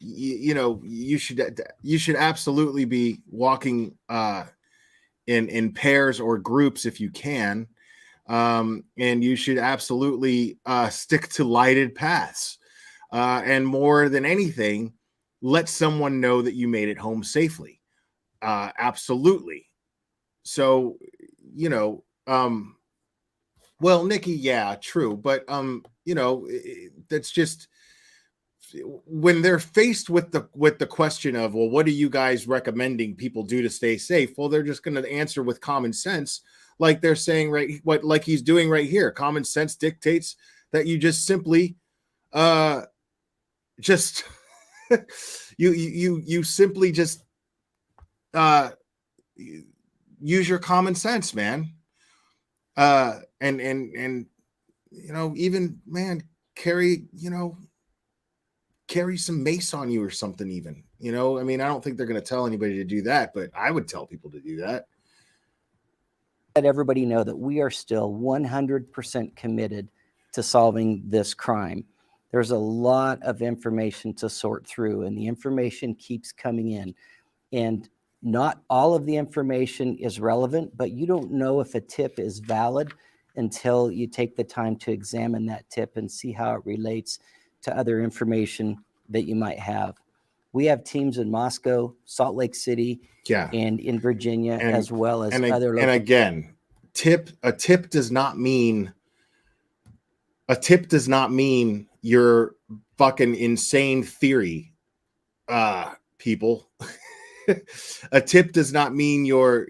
you know, you should absolutely be walking in pairs or groups if you can, and you should absolutely stick to lighted paths, and more than anything, let someone know that you made it home safely. Absolutely. So, you know, well, Nikki, yeah, true, but you know, that's just when they're faced with the question of, well, what are you guys recommending people do to stay safe? Well, they're just going to answer with common sense, like they're saying like he's doing right here. Common sense dictates that you just simply just you simply just use your common sense, man. And you know, even, man, carry some mace on you or something, even, you know. I mean, I don't think they're going to tell anybody to do that, but I would tell people to do that. let everybody know that we are still 100% committed to solving this crime. There's a lot of information to sort through, and the information keeps coming in. And not all of the information is relevant, but you don't know if a tip is valid until you take the time to examine that tip and see how it relates to other information that you might have. We have teams in Moscow, Salt Lake City, and in Virginia, as well as other locations. And again, a tip does not mean your fucking insane theory, people. A tip does not mean your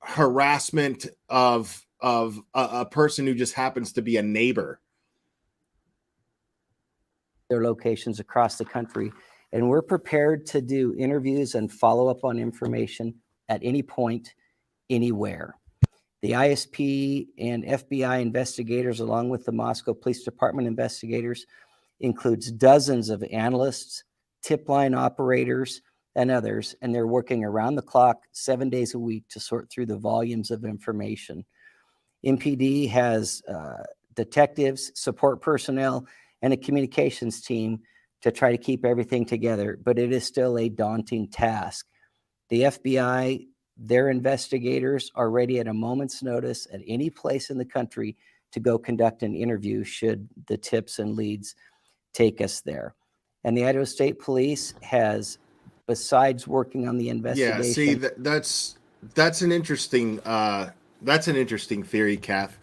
harassment of a person who just happens to be a neighbor. Their locations across the country, and we're prepared to do interviews and follow up on information at any point, anywhere. The ISP and FBI investigators, along with the Moscow Police Department investigators, includes dozens of analysts, tip line operators, and others, and they're working around the clock 7 days a week to sort through the volumes of information. MPD has detectives, support personnel, and a communications team to try to keep everything together, but it is still a daunting task. The FBI, their investigators are ready at a moment's notice at any place in the country to go conduct an interview should the tips and leads take us there. And the Idaho State Police has, besides working on the investigation. Yeah, see, that's an interesting theory, Kath.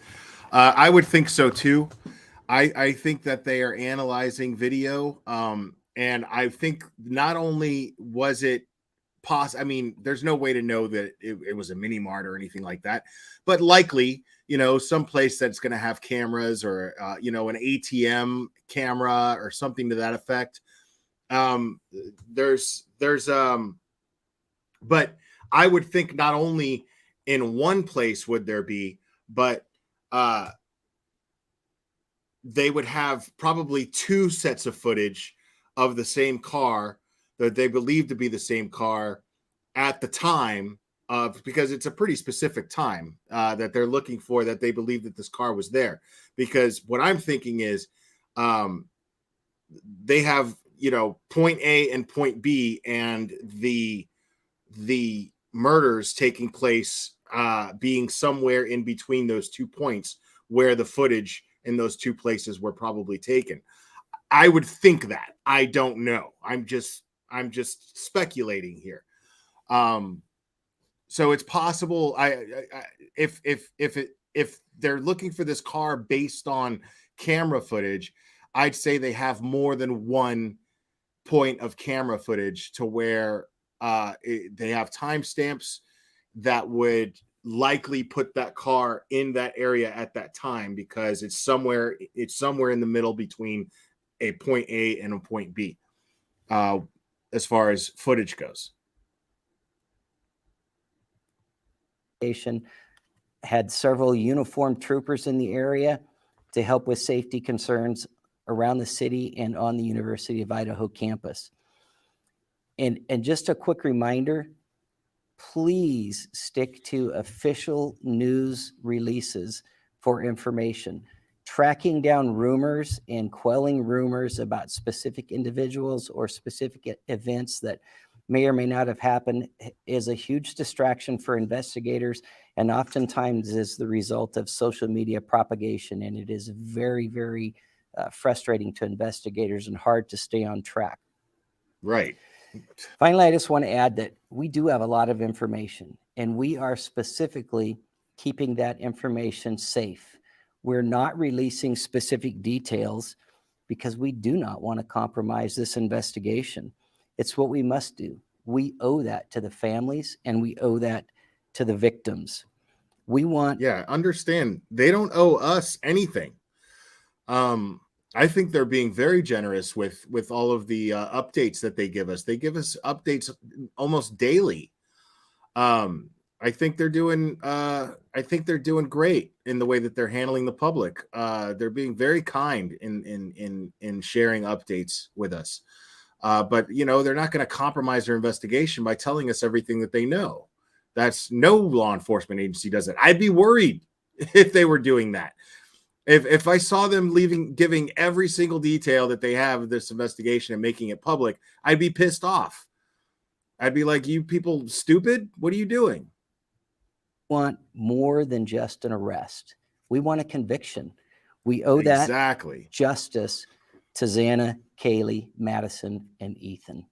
I would think so too. I think that they are analyzing video, and I think not only was it I mean, there's no way to know that it was a mini mart or anything like that, but likely, you know, some place that's going to have cameras or, you know, an ATM camera or something to that effect. But I would think not only in one place would there be, but they would have probably two sets of footage of the same car that they believe to be the same car at the time of, because it's a pretty specific time that they're looking for, that they believe that this car was there. Because what I'm thinking is they have, you know, point A and point B, and the murders taking place being somewhere in between those 2 points where the footage in those two places were probably taken. I would think that. I don't know. I'm just speculating here. So it's possible. If they're looking for this car based on camera footage, I'd say they have more than one point of camera footage to where they have timestamps that would likely put that car in that area at that time, because it's somewhere in the middle between a point A and a point B, as far as footage goes. Had several uniformed troopers in the area, to help with safety concerns around the city and on the University of Idaho campus. And just a quick reminder, please stick to official news releases for information. Tracking down rumors and quelling rumors about specific individuals or specific events that may or may not have happened is a huge distraction for investigators, and oftentimes is the result of social media propagation. And it is very, very frustrating to investigators and hard to stay on track. Right. Finally, I just want to add that we do have a lot of information, and we are specifically keeping that information safe. We're not releasing specific details because we do not want to compromise this investigation. It's what we must do. We owe that to the families, and we owe that to the victims. We want... Yeah, understand. They don't owe us anything. I think they're being very generous with all of the updates that they give us. They give us updates almost daily. I think they're doing great in the way that they're handling the public. They're being very kind in sharing updates with us. But they're not going to compromise their investigation by telling us everything that they know. That's no law enforcement agency does it. I'd be worried if they were doing that. If I saw them giving every single detail that they have of this investigation and making it public, I'd be pissed off. I'd be like, you people stupid? What are you doing? Want more than just an arrest. We want a conviction. We owe that justice to Xana, Kaylee, Madison, and Ethan.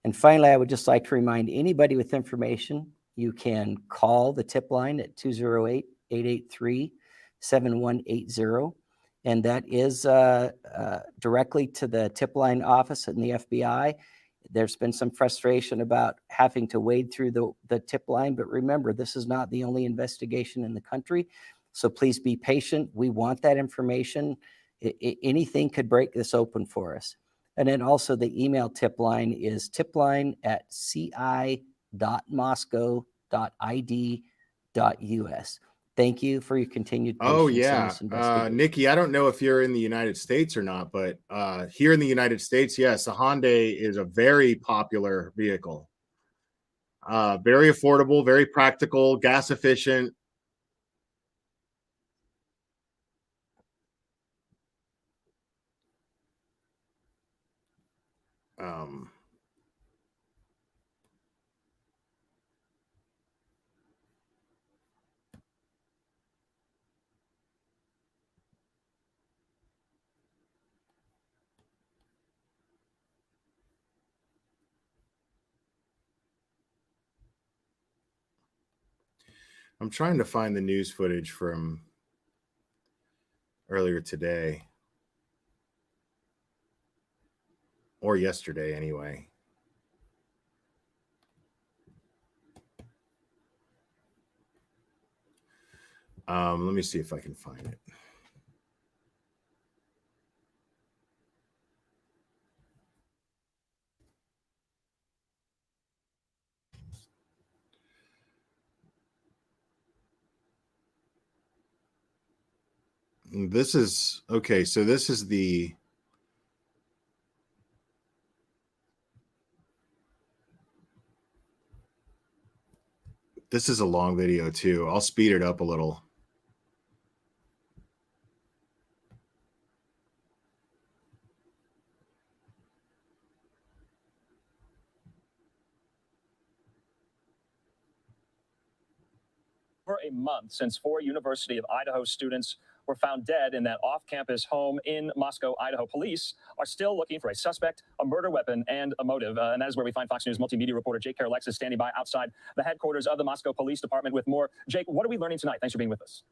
And finally, I would just like to remind anybody with information, you can call the tip line at 208-883-7180. And that is directly to the tip line office in the FBI. There's been some frustration about having to wade through the tip line, but remember, this is not the only investigation in the country. So please be patient. We want that information. Anything could break this open for us. And then also the email tip line is tipline@ci.moscow.id.us. Thank you for your continued patience. Oh, in yeah. this investigation. Nikki, I don't know if you're in the United States or not, but here in the United States, yes, a Hyundai is a very popular vehicle. Very affordable, very practical, gas efficient. I'm trying to find the news footage from earlier today. Or yesterday, anyway. Let me see if I can find it. This is okay. So this is the. This is a long video too. I'll speed it up a little. For a month since 4 University of Idaho students were found dead in that off-campus home in Moscow, Idaho. Police are still looking for a suspect, a murder weapon, and a motive. And that is where we find Fox News multimedia reporter Jake Carolexis standing by outside the headquarters of the Moscow Police Department with more. Jake, what are we learning tonight? Thanks for being with us.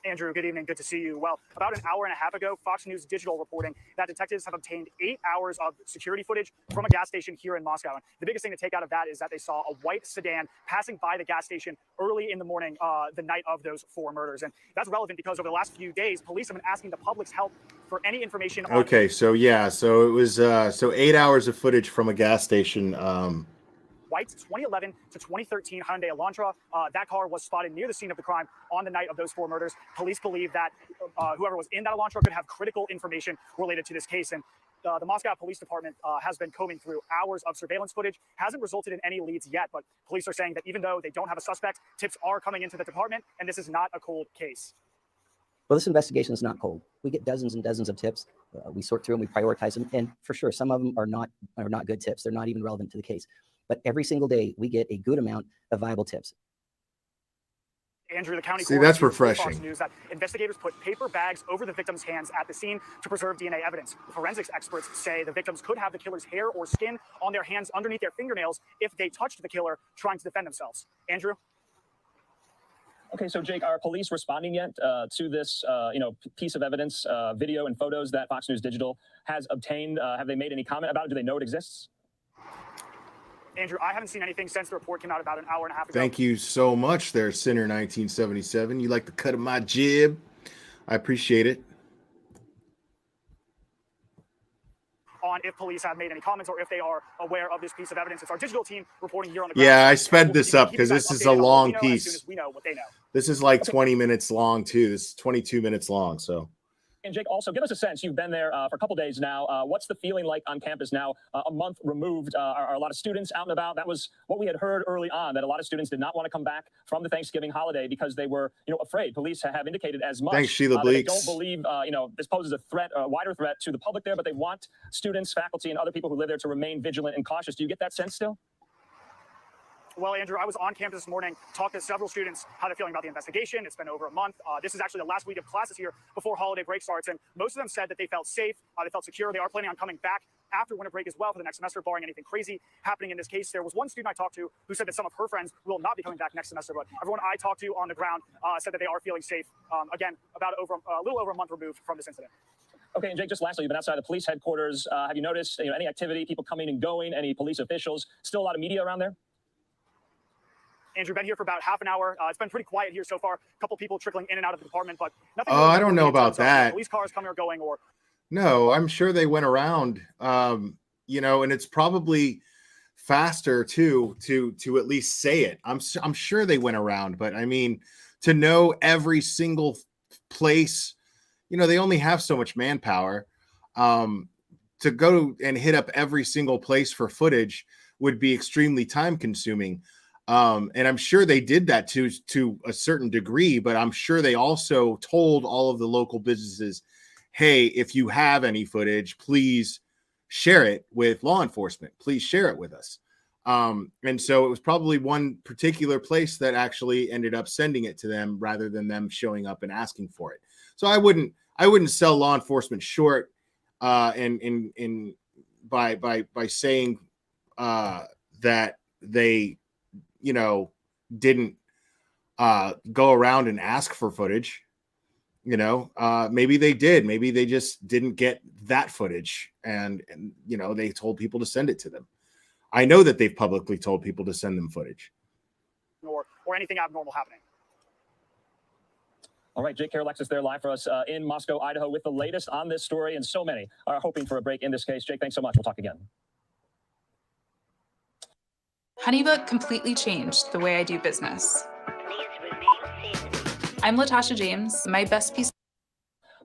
Andrew, good evening. Good to see you. Well, about an hour and a half ago, Fox News Digital reporting that detectives have obtained 8 hours of security footage from a gas station here in Moscow. And the biggest thing to take out of that is that they saw a white sedan passing by the gas station early in the morning, the night of those 4 murders. And that's relevant because over the last few days, police have been asking the public's help for any information on... Okay, so yeah, so it was 8 hours of footage from a gas station. white 2011 to 2013 Hyundai Elantra. That car was spotted near the scene of the crime on the night of those 4 murders. Police believe that whoever was in that Elantra could have critical information related to this case. And the Moscow Police Department has been combing through hours of surveillance footage. Hasn't resulted in any leads yet, but police are saying that even though they don't have a suspect, tips are coming into the department, and this is not a cold case. Well, this investigation is not cold. We get dozens and dozens of tips. We sort through them, we prioritize them, and for sure, some of them are not good tips. They're not even relevant to the case. But every single day, we get a good amount of viable tips. Andrew, the county See, court that's told Fox refreshing. News that investigators put paper bags over the victim's hands at the scene to preserve DNA evidence. Forensics experts say the victims could have the killer's hair or skin on their hands underneath their fingernails if they touched the killer trying to defend themselves. Andrew? Okay, so Jake, are police responding yet to this, piece of evidence, video and photos that Fox News Digital has obtained? Have they made any comment about it? Do they know it exists? Andrew, I haven't seen anything since the report came out about an hour and a half ago. Thank you so much there, Sinner 1977. You like the cut of my jib. I appreciate it. On if police have made any comments or if they are aware of this piece of evidence. It's our digital team reporting here on the ground. Yeah, I sped this up because this is a long As piece. soon as we know what they know. This is like 20 minutes long, too. This is 22 minutes long, so. And Jake, also give us a sense. You've been there for a couple days now. What's the feeling like on campus now? A month removed. Are a lot of students out and about? That was what we had heard early on, that a lot of students did not want to come back from the Thanksgiving holiday because they were, afraid. Police have indicated as much. Thanks, Sheila They Bleeks. don't believe, this poses a threat, a wider threat to the public there, but they want students, faculty, and other people who live there to remain vigilant and cautious. Do you get that sense still? Well, Andrew, I was on campus this morning, talked to several students how they're feeling about the investigation. It's been over a month. This is actually the last week of classes here before holiday break starts, and most of them said that they felt safe, they felt secure. They are planning on coming back after winter break as well for the next semester, barring anything crazy happening in this case. There was one student I talked to who said that some of her friends will not be coming back next semester, but everyone I talked to on the ground said that they are feeling safe. Again, about a little over a month removed from this incident. Okay, and Jake, just lastly, you've been outside the police headquarters. Have you noticed any activity, people coming and going, any police officials? Still a lot of media around there? Andrew, been here for about half an hour. It's been pretty quiet here so far. A couple people trickling in and out of the department, but nothing. Oh, I don't know about that. Police cars coming or going, or No, I'm sure they went around, and it's probably faster to at least say it. I'm sure they went around, but I mean, to know every single place, they only have so much manpower. To go and hit up every single place for footage would be extremely time consuming. And I'm sure they did that to a certain degree, but I'm sure they also told all of the local businesses, hey, if you have any footage, please share it with law enforcement. Please share it with us. And so it was probably one particular place that actually ended up sending it to them rather than them showing up and asking for it. So I wouldn't sell law enforcement short by saying that they didn't go around and ask for footage. Maybe they did. Maybe they just didn't get that footage, and they told people to send it to them. I know that they've publicly told people to send them footage. Or anything abnormal happening. All right, Jake Alexis there live for us in Moscow, Idaho, with the latest on this story, and so many are hoping for a break in this case. Jake, thanks so much. We'll talk again. HoneyBook completely changed the way I do business. I'm Latasha James. My best piece.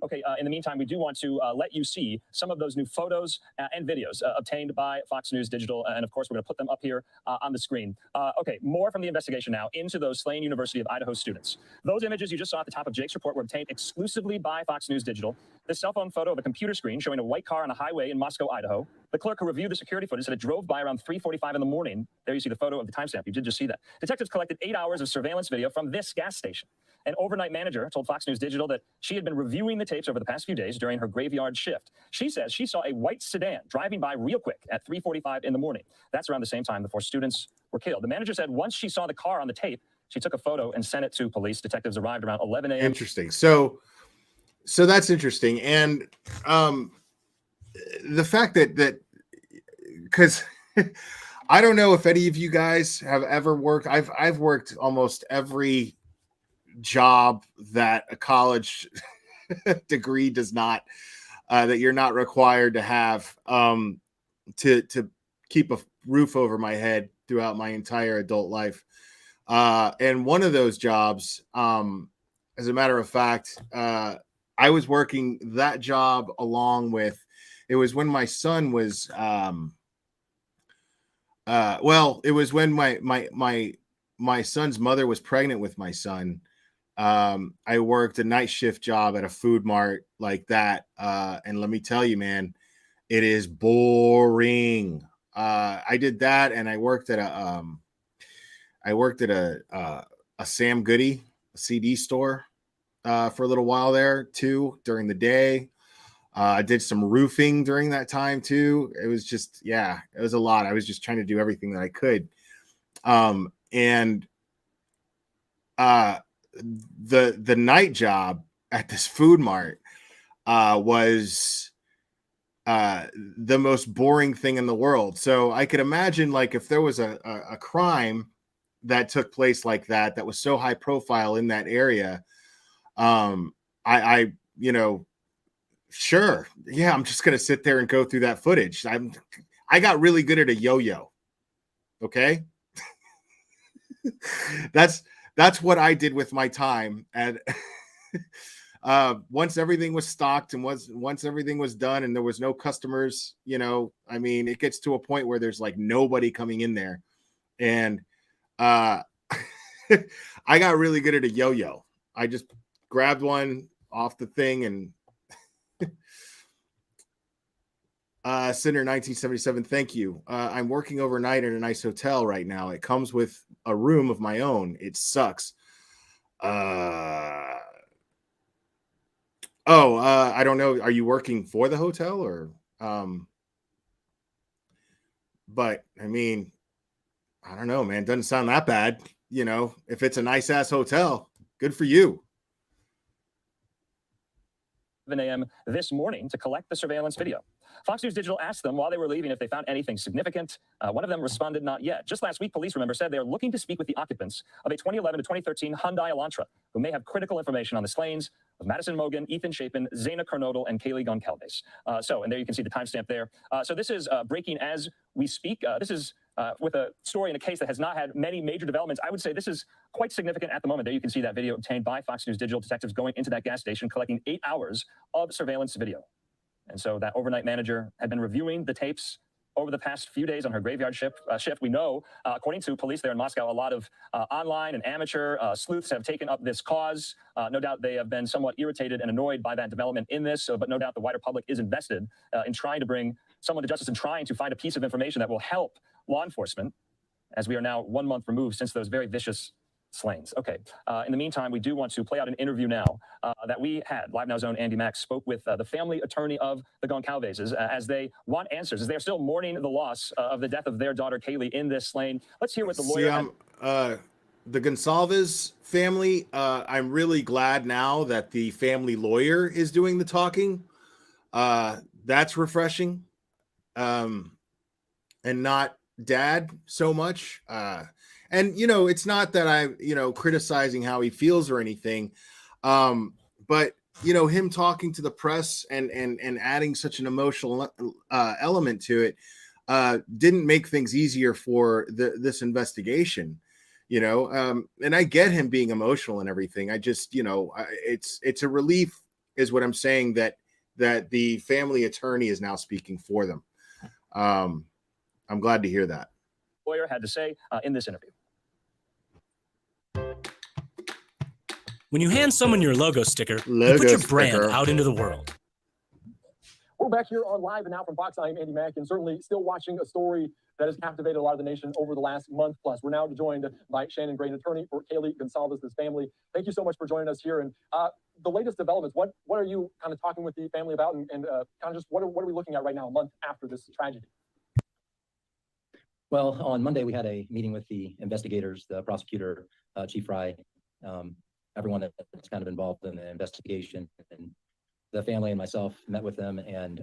Okay, in the meantime, we do want to let you see some of those new photos and videos obtained by Fox News Digital. And of course, we're going to put them up here on the screen. Okay, more from the investigation now into those slain University of Idaho students. Those images you just saw at the top of Jake's report were obtained exclusively by Fox News Digital. This cell phone photo of a computer screen showing a white car on a highway in Moscow, Idaho. The clerk who reviewed the security footage said it drove by around 3:45 in the morning. There you see the photo of the timestamp. You did just see that. Detectives collected 8 hours of surveillance video from this gas station. An overnight manager told Fox News Digital that she had been reviewing the tapes over the past few days during her graveyard shift. She says she saw a white sedan driving by real quick at 3:45 in the morning. That's around the same time the 4 students were killed. The manager said once she saw the car on the tape, she took a photo and sent it to police. Detectives arrived around 11 a.m. Interesting. So that's interesting. And the fact that because I don't know if any of you guys have ever worked. I've worked almost every job that a college degree does not, that you're not required to have to keep a roof over my head throughout my entire adult life. And one of those jobs, as a matter of fact, I was working that job along with, it was when my son was, it was when my son's mother was pregnant with my son. I worked a night shift job at a food mart like that. And let me tell you, man, it is boring. I did that, and I worked at a Sam Goody, a CD store, for a little while there too during the day. I did some roofing during that time too. It was just, yeah, it was a lot. I was just trying to do everything that I could. The night job at this food mart was the most boring thing in the world. So I could imagine, like, if there was a crime that took place like that was so high profile in that area, I you know, sure, yeah, I'm just gonna sit there and go through that footage. I got really good at a yo-yo. Okay. That's what I did with my time. And once everything was stocked and once everything was done and there was no customers, you know, I mean, it gets to a point where there's like nobody coming in there. And I got really good at a yo-yo. I just grabbed one off the thing and Cinder 1977, thank you. I'm working overnight at a nice hotel right now. It comes with a room of my own. It sucks. I don't know. Are you working for the hotel or but I mean, I don't know, man. Doesn't sound that bad. You know, if it's a nice ass hotel, good for you. 7 a.m. this morning to collect the surveillance video. Fox News Digital asked them while they were leaving if they found anything significant. One of them responded, not yet. Just last week, police, remember, said they are looking to speak with the occupants of a 2011 to 2013 Hyundai Elantra, who may have critical information on the slayings of Madison Mogan, Ethan Chapin, Zaina Carnodal, and Kaylee Goncalves. And there you can see the timestamp there. So this is breaking as we speak. This is with a story in a case that has not had many major developments. I would say this is quite significant at the moment. There you can see that video obtained by Fox News Digital detectives going into that gas station, collecting 8 hours of surveillance video. And so that overnight manager had been reviewing the tapes over the past few days on her graveyard shift. We know, according to police there in Moscow, a lot of online and amateur sleuths have taken up this cause. No doubt they have been somewhat irritated and annoyed by that development in this, but no doubt the wider public is invested in trying to bring someone to justice and trying to find a piece of information that will help law enforcement, as we are now 1 month removed since those very vicious slayings. Okay. In the meantime, we do want to play out an interview now that we had. Live Now's own Andy Mack spoke with the family attorney of the Goncalves as they want answers, as they are still mourning the loss of the death of their daughter Kaylee in this slaying. Let's hear what the lawyer the Goncalves family, I'm really glad now that the family lawyer is doing the talking. That's refreshing. And not dad so much. And, you know, it's not that I'm, you know, criticizing how he feels or anything. But, you know, him talking to the press and adding such an emotional element to it didn't make things easier for this investigation, you know. And I get him being emotional and everything. I just, you know, it's a relief is what I'm saying, that the family attorney is now speaking for them. I'm glad to hear that. Lawyer had to say in this interview. When you hand someone your logo sticker, you put your brand out into the world. We're back here on Live and Now from Fox. I'm Andy Mack, and certainly still watching a story that has captivated a lot of the nation over the last month plus. We're now joined by Shannon Gray, attorney for Kaylee Goncalves' family. Thank you so much for joining us here. And the latest developments, what are you kind of talking with the family about, and kind of just what are we looking at right now, a month after this tragedy? Well, on Monday, we had a meeting with the investigators, the prosecutor, Chief Fry, everyone that's kind of involved in the investigation. And the family and myself met with them and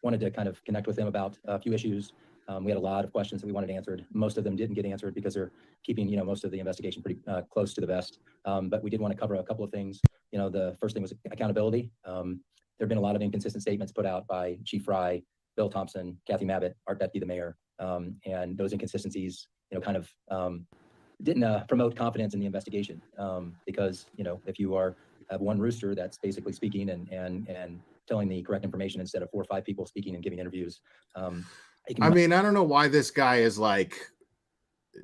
wanted to kind of connect with them about a few issues. We had a lot of questions that we wanted answered. Most of them didn't get answered because they're keeping, you know, most of the investigation pretty close to the vest. But we did want to cover a couple of things. You know, the first thing was accountability. There have been a lot of inconsistent statements put out by Chief Fry, Bill Thompson, Kathy Mabbitt, Art Betke, the mayor. And those inconsistencies kind of didn't promote confidence in the investigation, because if you have one rooster that's basically speaking and telling the correct information instead of 4 or 5 people speaking and giving interviews. I mean, I don't know why this guy is like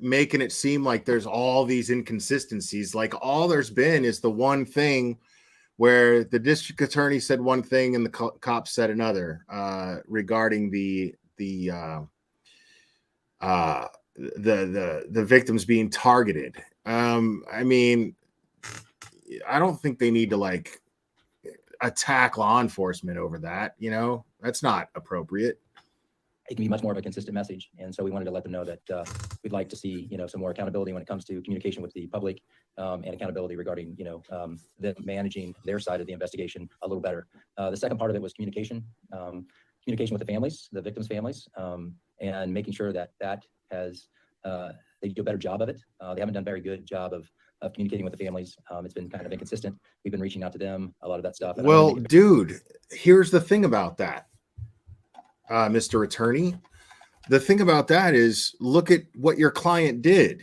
making it seem like there's all these inconsistencies. Like all there's been is the one thing where the district attorney said one thing and the cop said another regarding the victims being targeted. I mean, I don't think they need to like attack law enforcement over that. That's not appropriate. It can be much more of a consistent message. And so we wanted to let them know that we'd like to see, some more accountability when it comes to communication with the public, and accountability regarding, them managing their side of the investigation a little better. The second part of it was communication with the families, the victims' families, and making sure that has, they do a better job of it. They haven't done a very good job of communicating with the families. It's been kind of inconsistent. We've been reaching out to them, a lot of that stuff. Well, dude, here's the thing about that. Mr. Attorney, the thing about that is look at what your client did.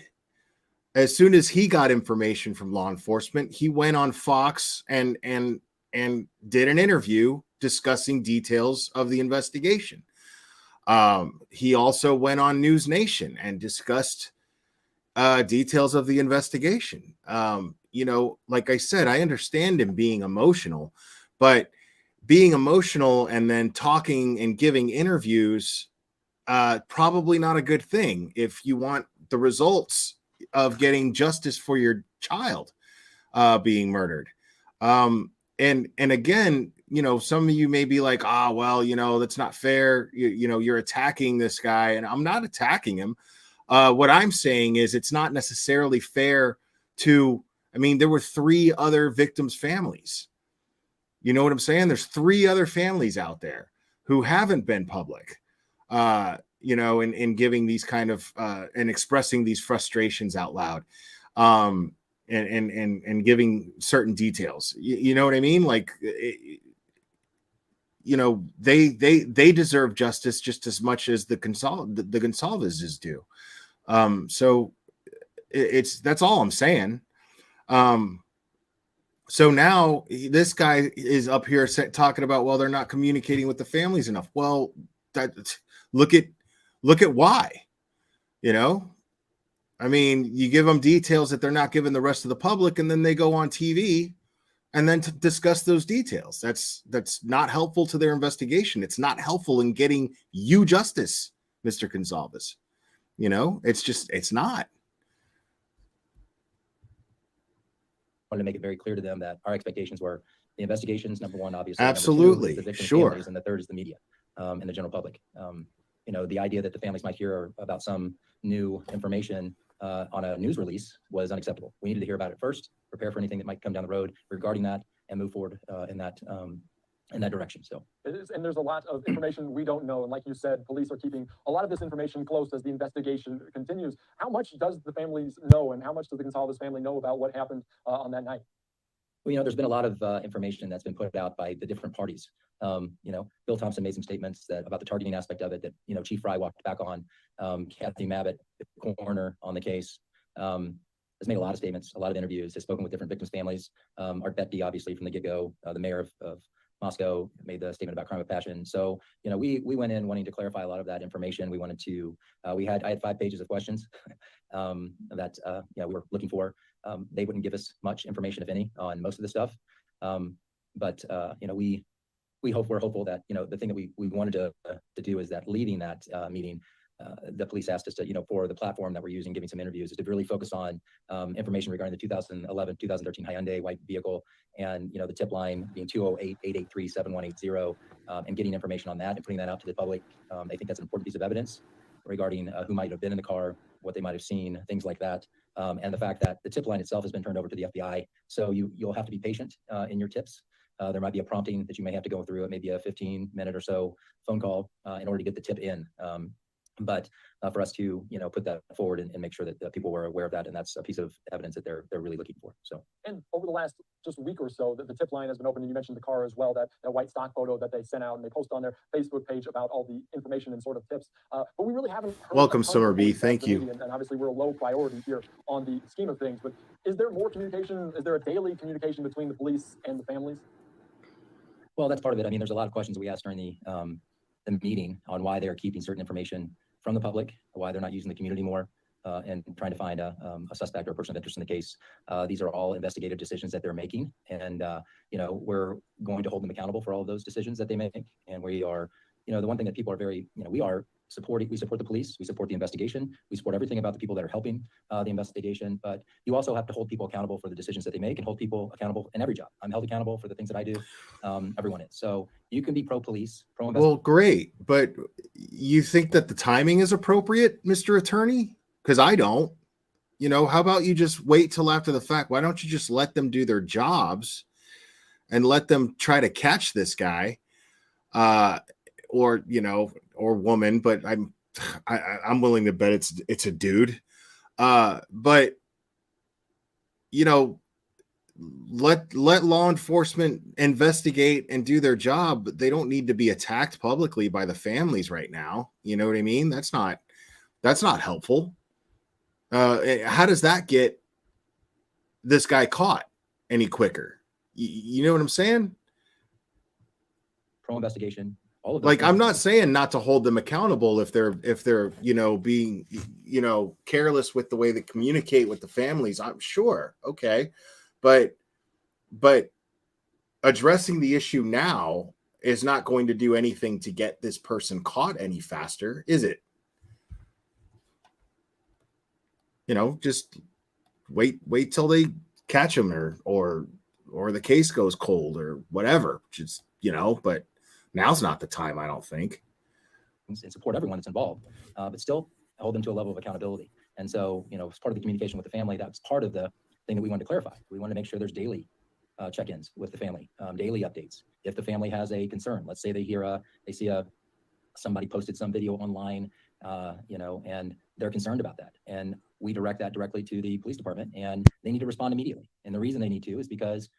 As soon as he got information from law enforcement, he went on Fox and did an interview discussing details of the investigation. He also went on News Nation and discussed details of the investigation. Like I said, I understand him being emotional, but being emotional and then talking and giving interviews, probably not a good thing if you want the results of getting justice for your child being murdered. And again, some of you may be like, that's not fair. You're attacking this guy, and I'm not attacking him. What I'm saying is it's not necessarily fair there were 3 other victims' families. You know what I'm saying? There's 3 other families out there who haven't been public, in giving these kind of and expressing these frustrations out loud, and giving certain details. You know what I mean? Like, they deserve justice just as much as the Gonsalveses do. So that's all I'm saying. So now this guy is up here talking about, well, they're not communicating with the families enough. Well, look at why, I mean, you give them details that they're not giving the rest of the public, and then they go on TV and then to discuss those details. That's not helpful to their investigation. It's not helpful in getting you justice, Mr. Gonsalves. It's not. Wanted to make it very clear to them that our expectations were the investigations, number one, obviously. Absolutely. Number 2 is the victims' Sure. families, and the third is the media, and the general public. The idea that the families might hear about some new information on a news release was unacceptable. We needed to hear about it first, prepare for anything that might come down the road regarding that, and move forward in that direction. So it is, and there's a lot of information we don't know. And like you said, police are keeping a lot of this information close as the investigation continues. How much does the families know, and how much does the Gonsalves family know about what happened on that night? Well, there's been a lot of information that's been put out by the different parties. Bill Thompson made some statements about the targeting aspect of it that, Chief Fry walked back on. Kathy Mabbitt, the coroner on the case, has made a lot of statements, a lot of interviews, has spoken with different victims' families. Art Betby, obviously, from the get-go, the mayor of Moscow, made the statement about crime of passion. So, we went in wanting to clarify a lot of that information. We wanted to, I had 5 pages of questions that we were looking for. They wouldn't give us much information, if any, on most of the stuff. But we're hopeful that, the thing that we wanted to do is that leading that meeting, the police asked us to, for the platform that we're using, giving some interviews, is to really focus on information regarding the 2011, 2013 Hyundai white vehicle, and, the tip line being 208-883-7180, and getting information on that and putting that out to the public. I think that's an important piece of evidence regarding who might have been in the car, what they might have seen, things like that. And the fact that the tip line itself has been turned over to the FBI. So you'll have to be patient in your tips. There might be a prompting that you may have to go through. It may be a 15-minute or so phone call in order to get the tip in. But for us to, put that forward and make sure that people were aware of that, and that's a piece of evidence that they're really looking for. So, and over the last just week or so, the tip line has been open, and you mentioned the car as well, that white stock photo that they sent out, and they post on their Facebook page about all the information and sort of tips. But we really haven't heard Welcome, Summer B. Thank you. and obviously we're a low priority here on the scheme of things. But is there more communication? Is there a daily communication between the police and the families? Well, that's part of it. I mean, there's a lot of questions we asked during the meeting on why they're keeping certain information from the public, why they're not using the community more, and trying to find a suspect or a person of interest in the case. These are all investigative decisions that they're making, and we're going to hold them accountable for all of those decisions that they make. And we are, the one thing that people are very, we support the police, we support the investigation, we support everything about the people that are helping the investigation. But you also have to hold people accountable for the decisions that they make, and hold people accountable in every job. I'm held accountable for the things that I do. Everyone is. So you can be pro-police, Well, great, but you think that the timing is appropriate, Mr. Attorney? Because I don't. How about you just wait till after the fact? Why don't you just let them do their jobs and let them try to catch this guy, or woman? But I'm willing to bet it's a dude. But let law enforcement investigate and do their job, but they don't need to be attacked publicly by the families right now. You know what I mean? That's not helpful. How does that get this guy caught any quicker? You know what I'm saying? Pro investigation. All of I'm not saying not to hold them accountable if they're being careless with the way they communicate with the families. I'm sure, okay, but addressing the issue now is not going to do anything to get this person caught any faster, is it? Just wait till they catch him, or the case goes cold or whatever. Just but now's not the time, I don't think. And support everyone that's involved, but still hold them to a level of accountability. And so, as part of the communication with the family, that's part of the thing that we wanted to clarify. We want to make sure there's daily check-ins with the family, daily updates. If the family has a concern, let's say they see somebody posted some video online, and they're concerned about that, and we direct that directly to the police department, and they need to respond immediately. And the reason they need to is because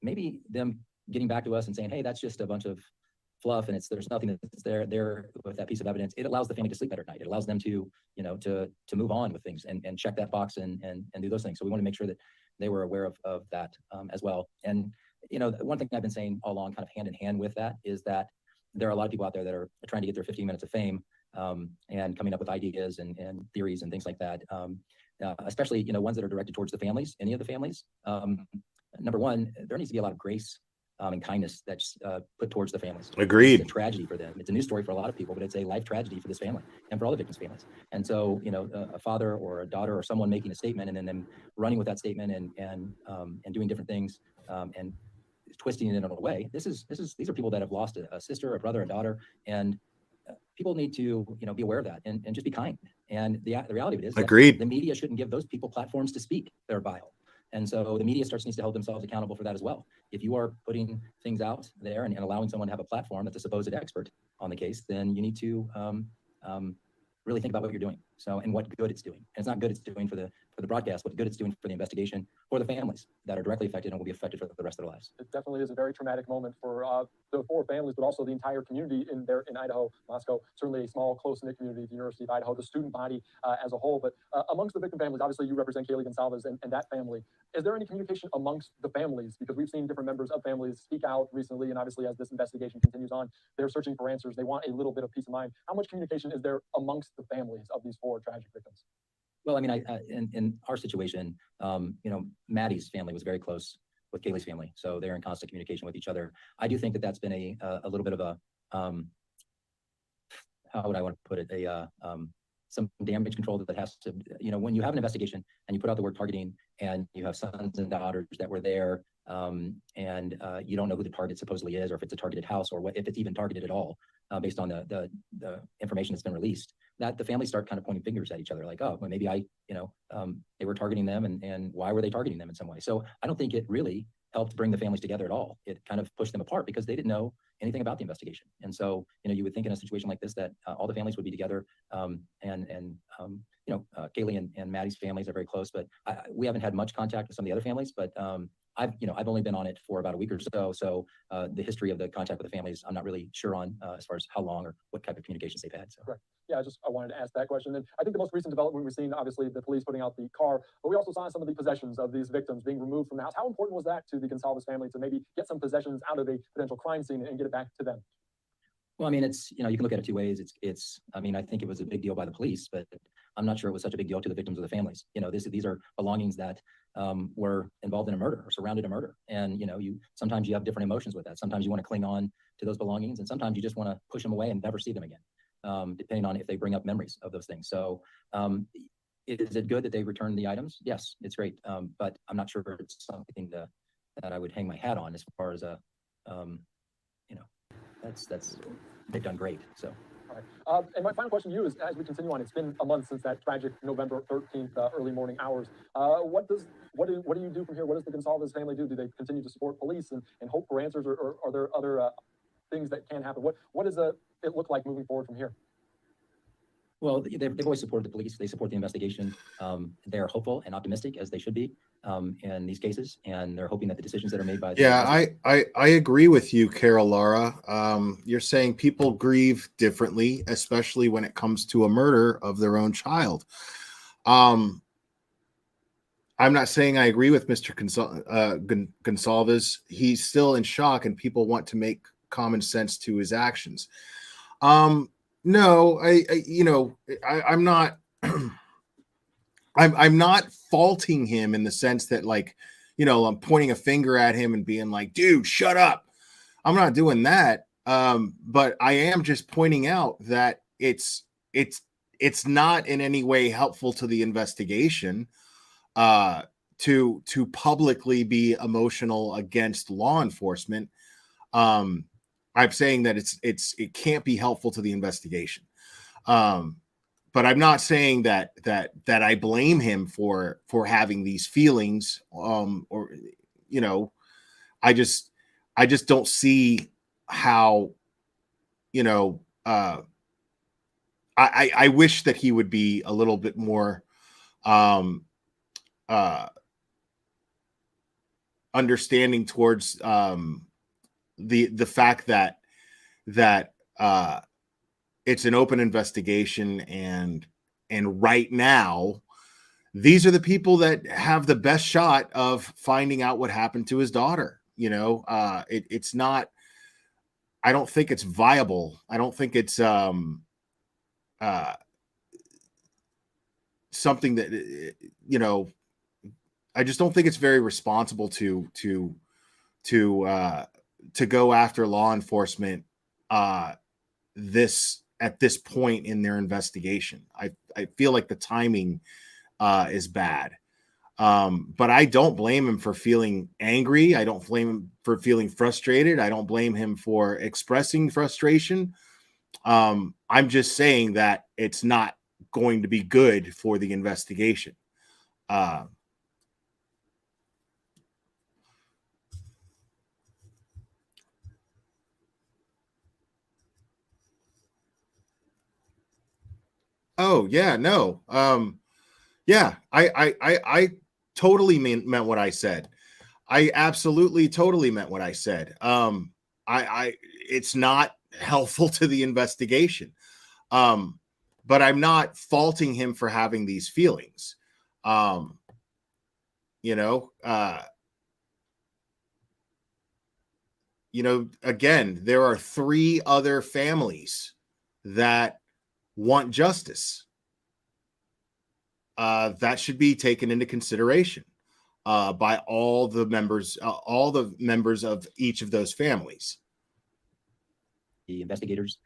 maybe them getting back to us and saying, hey, that's just a bunch of fluff, and there's nothing that's there with that piece of evidence. It allows the family to sleep better at night. It allows them to, to move on with things and check that box and do those things. So we want to make sure that they were aware of that as well. And, one thing I've been saying all along, kind of hand in hand with that, is that there are a lot of people out there that are trying to get their 15 minutes of fame, and coming up with ideas and theories and things like that. Especially, ones that are directed towards the families, any of the families. Number one, there needs to be a lot of grace and kindness that's put towards the families. Agreed. It's a tragedy for them. It's a news story for a lot of people, but it's a life tragedy for this family and for all the victims' families. And so, a father or a daughter or someone making a statement and then them running with that statement and doing different things and twisting it in a way. These are people that have lost a sister, a brother, a daughter, and people need to, be aware of that and just be kind. And the reality of it is, agreed, the media shouldn't give those people platforms to speak their vile. And so the media needs to hold themselves accountable for that as well. If you are putting things out there and allowing someone to have a platform that's a supposed expert on the case, then you need to really think about what you're doing. So, and what good it's doing. And it's not good it's doing for the broadcast, what good it's doing for the investigation, for the families that are directly affected and will be affected for the rest of their lives. It definitely is a very traumatic moment for the four families, but also the entire community in Idaho, Moscow. Certainly a small, close-knit community, the University of Idaho, the student body as a whole. But amongst the victim families, obviously you represent Kaylee Gonsalves and that family. Is there any communication amongst the families? Because we've seen different members of families speak out recently, and obviously as this investigation continues on, they're searching for answers. They want a little bit of peace of mind. How much communication is there amongst the families of these four tragic victims? Well, I mean, in our situation, Maddie's family was very close with Kaylee's family, so they're in constant communication with each other. I do think that that's been a little bit of a, how would I want to put it, some damage control that has to, when you have an investigation and you put out the word targeting and you have sons and daughters that were there, and you don't know who the target supposedly is, or if it's a targeted house, or if it's even targeted at all, based on the information that's been released, that the families start kind of pointing fingers at each other, like, oh, well, maybe they were targeting them, and why were they targeting them in some way? So I don't think it really helped bring the families together at all. It kind of pushed them apart because they didn't know anything about the investigation. And so, you would think in a situation like this that all the families would be together. Kaylee and Maddie's families are very close, but we haven't had much contact with some of the other families, but I've only been on it for about a week or so. So the history of the contact with the families, I'm not really sure on as far as how long or what type of communications they've had. So. Right. Yeah, I wanted to ask that question. And I think the most recent development we've seen, obviously, the police putting out the car, but we also saw some of the possessions of these victims being removed from the house. How important was that to the Gonsalves family to maybe get some possessions out of a potential crime scene and get it back to them? Well, I mean, it's, you can look at it two ways. I mean, I think it was a big deal by the police, but I'm not sure it was such a big deal to the victims or the families. These are belongings that were involved in a murder or surrounded a murder. And, sometimes you have different emotions with that. Sometimes you want to cling on to those belongings, and sometimes you just want to push them away and never see them again, depending on if they bring up memories of those things. So is it good that they returned the items? Yes, it's great. But I'm not sure it's something that I would hang my hat on as far as they've done great. So. All right. And my final question to you is, as we continue on, it's been a month since that tragic November 13th early morning hours. What do you do from here? What does the Gonsalves family do? Do they continue to support police and hope for answers, or are there other things that can happen? What does it look like moving forward from here? Well, they've always supported the police. They support the investigation. They're hopeful and optimistic, as they should be in these cases, and they're hoping that the decisions that are made by the I agree with you, Carol Lara. You're saying people grieve differently, especially when it comes to a murder of their own child. I'm not saying I agree with Mr. Gonsalves. He's still in shock, and people want to make common sense to his actions. No, I'm not. I'm not faulting him in the sense that, like, I'm pointing a finger at him and being like, "Dude, shut up." I'm not doing that. But I am just pointing out that it's not in any way helpful to the investigation to publicly be emotional against law enforcement. I'm saying that it can't be helpful to the investigation. But I'm not saying that I blame him for having these feelings, or I just don't see how, I wish that he would be a little bit more understanding towards the fact that it's an open investigation, and right now these are the people that have the best shot of finding out what happened to his daughter. It's not, I don't think it's viable. I don't think it's something that, I just don't think it's very responsible to go after law enforcement at this point in their investigation. I feel like the timing is bad. But I don't blame him for feeling angry. I don't blame him for feeling frustrated. I don't blame him for expressing frustration. I'm just saying that it's not going to be good for the investigation. Oh yeah, no. Yeah, I totally meant what I said. I absolutely totally meant what I said. It's not helpful to the investigation. But I'm not faulting him for having these feelings. Again, there are 3 other families that want justice. That should be taken into consideration by all the members of each of those families. The investigators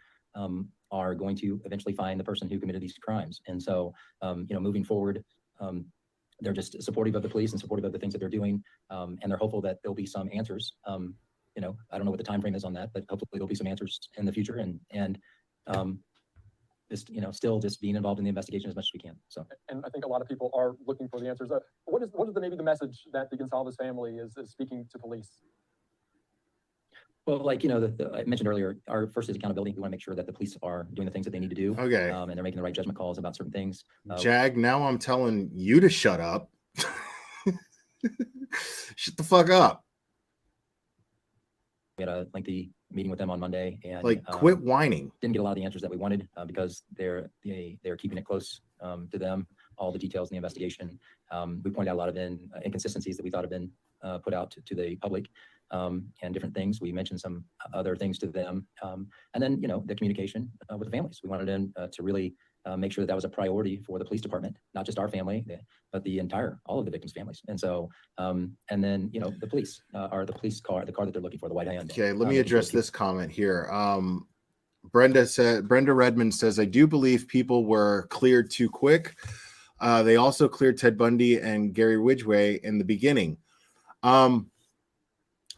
are going to eventually find the person who committed these crimes. And so, moving forward, they're just supportive of the police and supportive of the things that they're doing. And they're hopeful that there'll be some answers. I don't know what the time frame is on that, but hopefully there'll be some answers in the future. And just, still just being involved in the investigation as much as we can. So, and I think a lot of people are looking for the answers. What is maybe the message that the Gonzalez family is speaking to police? well, like, I mentioned earlier, our first is accountability. We want to make sure that the police are doing the things that they need to do. Okay. And they're making the right judgment calls about certain things. Jag, now I'm telling you to shut up. Shut the fuck up. We had a lengthy meeting with them on Monday, and quit whining. Didn't get a lot of the answers that we wanted because they're keeping it close to them, all the details in the investigation. We pointed out a lot of inconsistencies that we thought have been put out to the public, and different things. We mentioned some other things to them, and then the communication with the families. We wanted them to really make sure that was a priority for the police department, not just our family, but all of the victims' families. And so, and then the police are the police car, the car that they're looking for, the white Hyundai. Okay, let me address this comment here. Brenda Redmond says, I do believe people were cleared too quick. They also cleared Ted Bundy and Gary Ridgway in the beginning.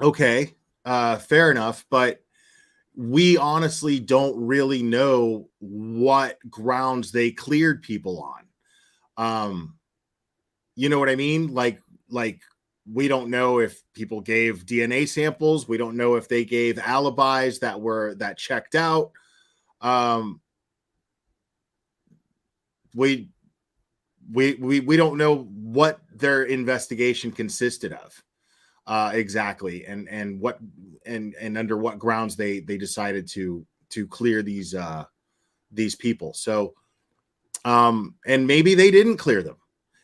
Okay, fair enough, but we honestly don't really know what grounds they cleared people on. You know what I mean? Like we don't know if people gave DNA samples. We don't know if they gave alibis that checked out. We don't know what their investigation consisted of exactly, and what and under what grounds they decided to clear these people. So and maybe they didn't clear them.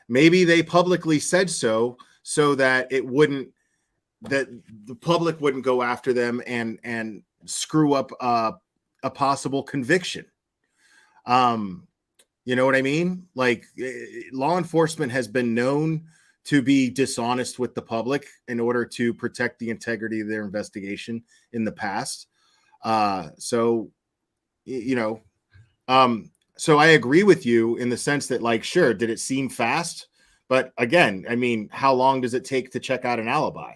Maybe they publicly said so that that the public wouldn't go after them and screw up a possible conviction. You know what I mean? Like, law enforcement has been known to be dishonest with the public in order to protect the integrity of their investigation in the past. So I agree with you in the sense that, like, sure, did it seem fast? But again, I mean, how long does it take to check out an alibi?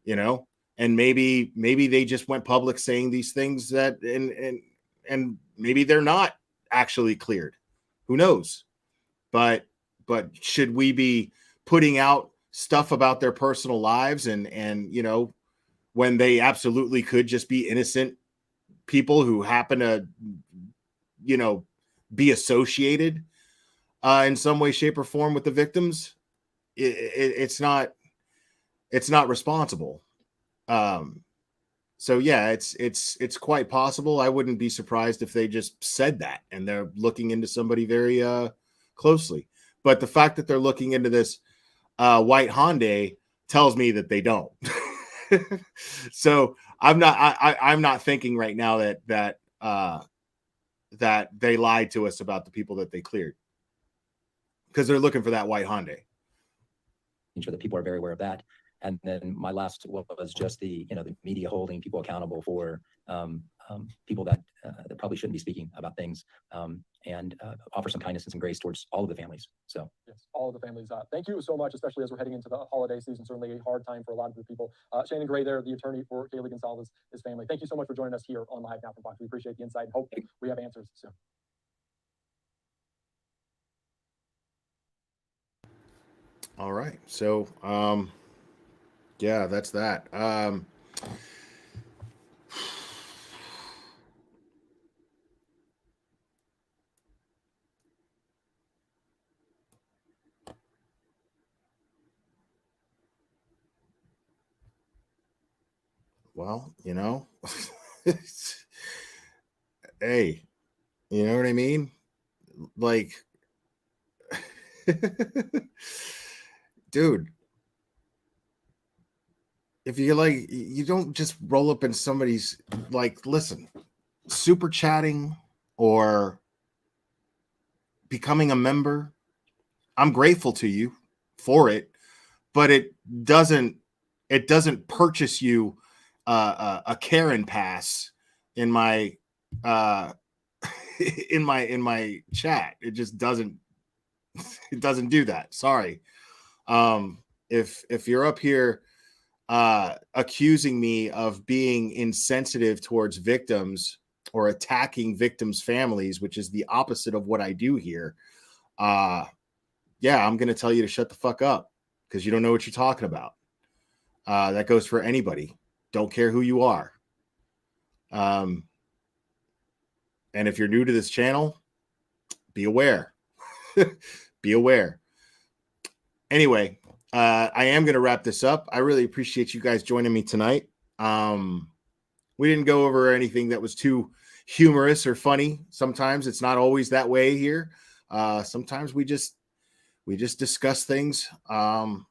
And maybe they just went public saying these things that, and maybe they're not actually cleared. Who knows? But should we be putting out stuff about their personal lives and when they absolutely could just be innocent people who happen to be associated in some way, shape, or form with the victims? It's not responsible. So yeah, it's quite possible. I wouldn't be surprised if they just said that and they're looking into somebody very closely. But the fact that they're looking into this white Hyundai tells me that they don't. So I'm not thinking right now that they lied to us about the people that they cleared, because they're looking for that white Hyundai. Making sure that people are very aware of that. And then my last was just the media holding people accountable for people that probably shouldn't be speaking about things, and offer some kindness and some grace towards all of the families. So yes, all of the families. Thank you so much, especially as we're heading into the holiday season. Certainly a hard time for a lot of the people. Shannon Gray there, the attorney for Kaylee Gonzalez, his family. Thank you so much for joining us here on Live Now from Fox. We appreciate the insight and hope we have answers soon. All right. So, yeah, that's that. Well, hey, you know what I mean? Like, dude, if you don't just roll up in somebody's, listen, super chatting or becoming a member, I'm grateful to you for it, but it doesn't purchase you a Karen pass in my in my chat. It just doesn't do that. Sorry. If you're up here accusing me of being insensitive towards victims or attacking victims' families, which is the opposite of what I do here, yeah, I'm going to tell you to shut the fuck up because you don't know what you're talking about. That goes for anybody. Don't care who you are. And if you're new to this channel, be aware. Be aware. Anyway, I am going to wrap this up. I really appreciate you guys joining me tonight. We didn't go over anything that was too humorous or funny. Sometimes it's not always that way here. Sometimes we just discuss things. And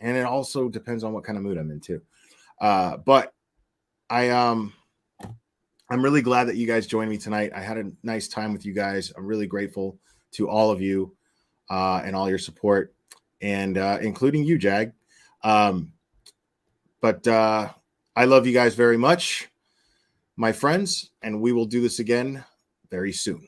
it also depends on what kind of mood I'm in too. But I'm really glad that you guys joined me tonight. I had a nice time with you guys. I'm really grateful to all of you and all your support, and including you, Jag. But I love you guys very much, my friends, and we will do this again very soon.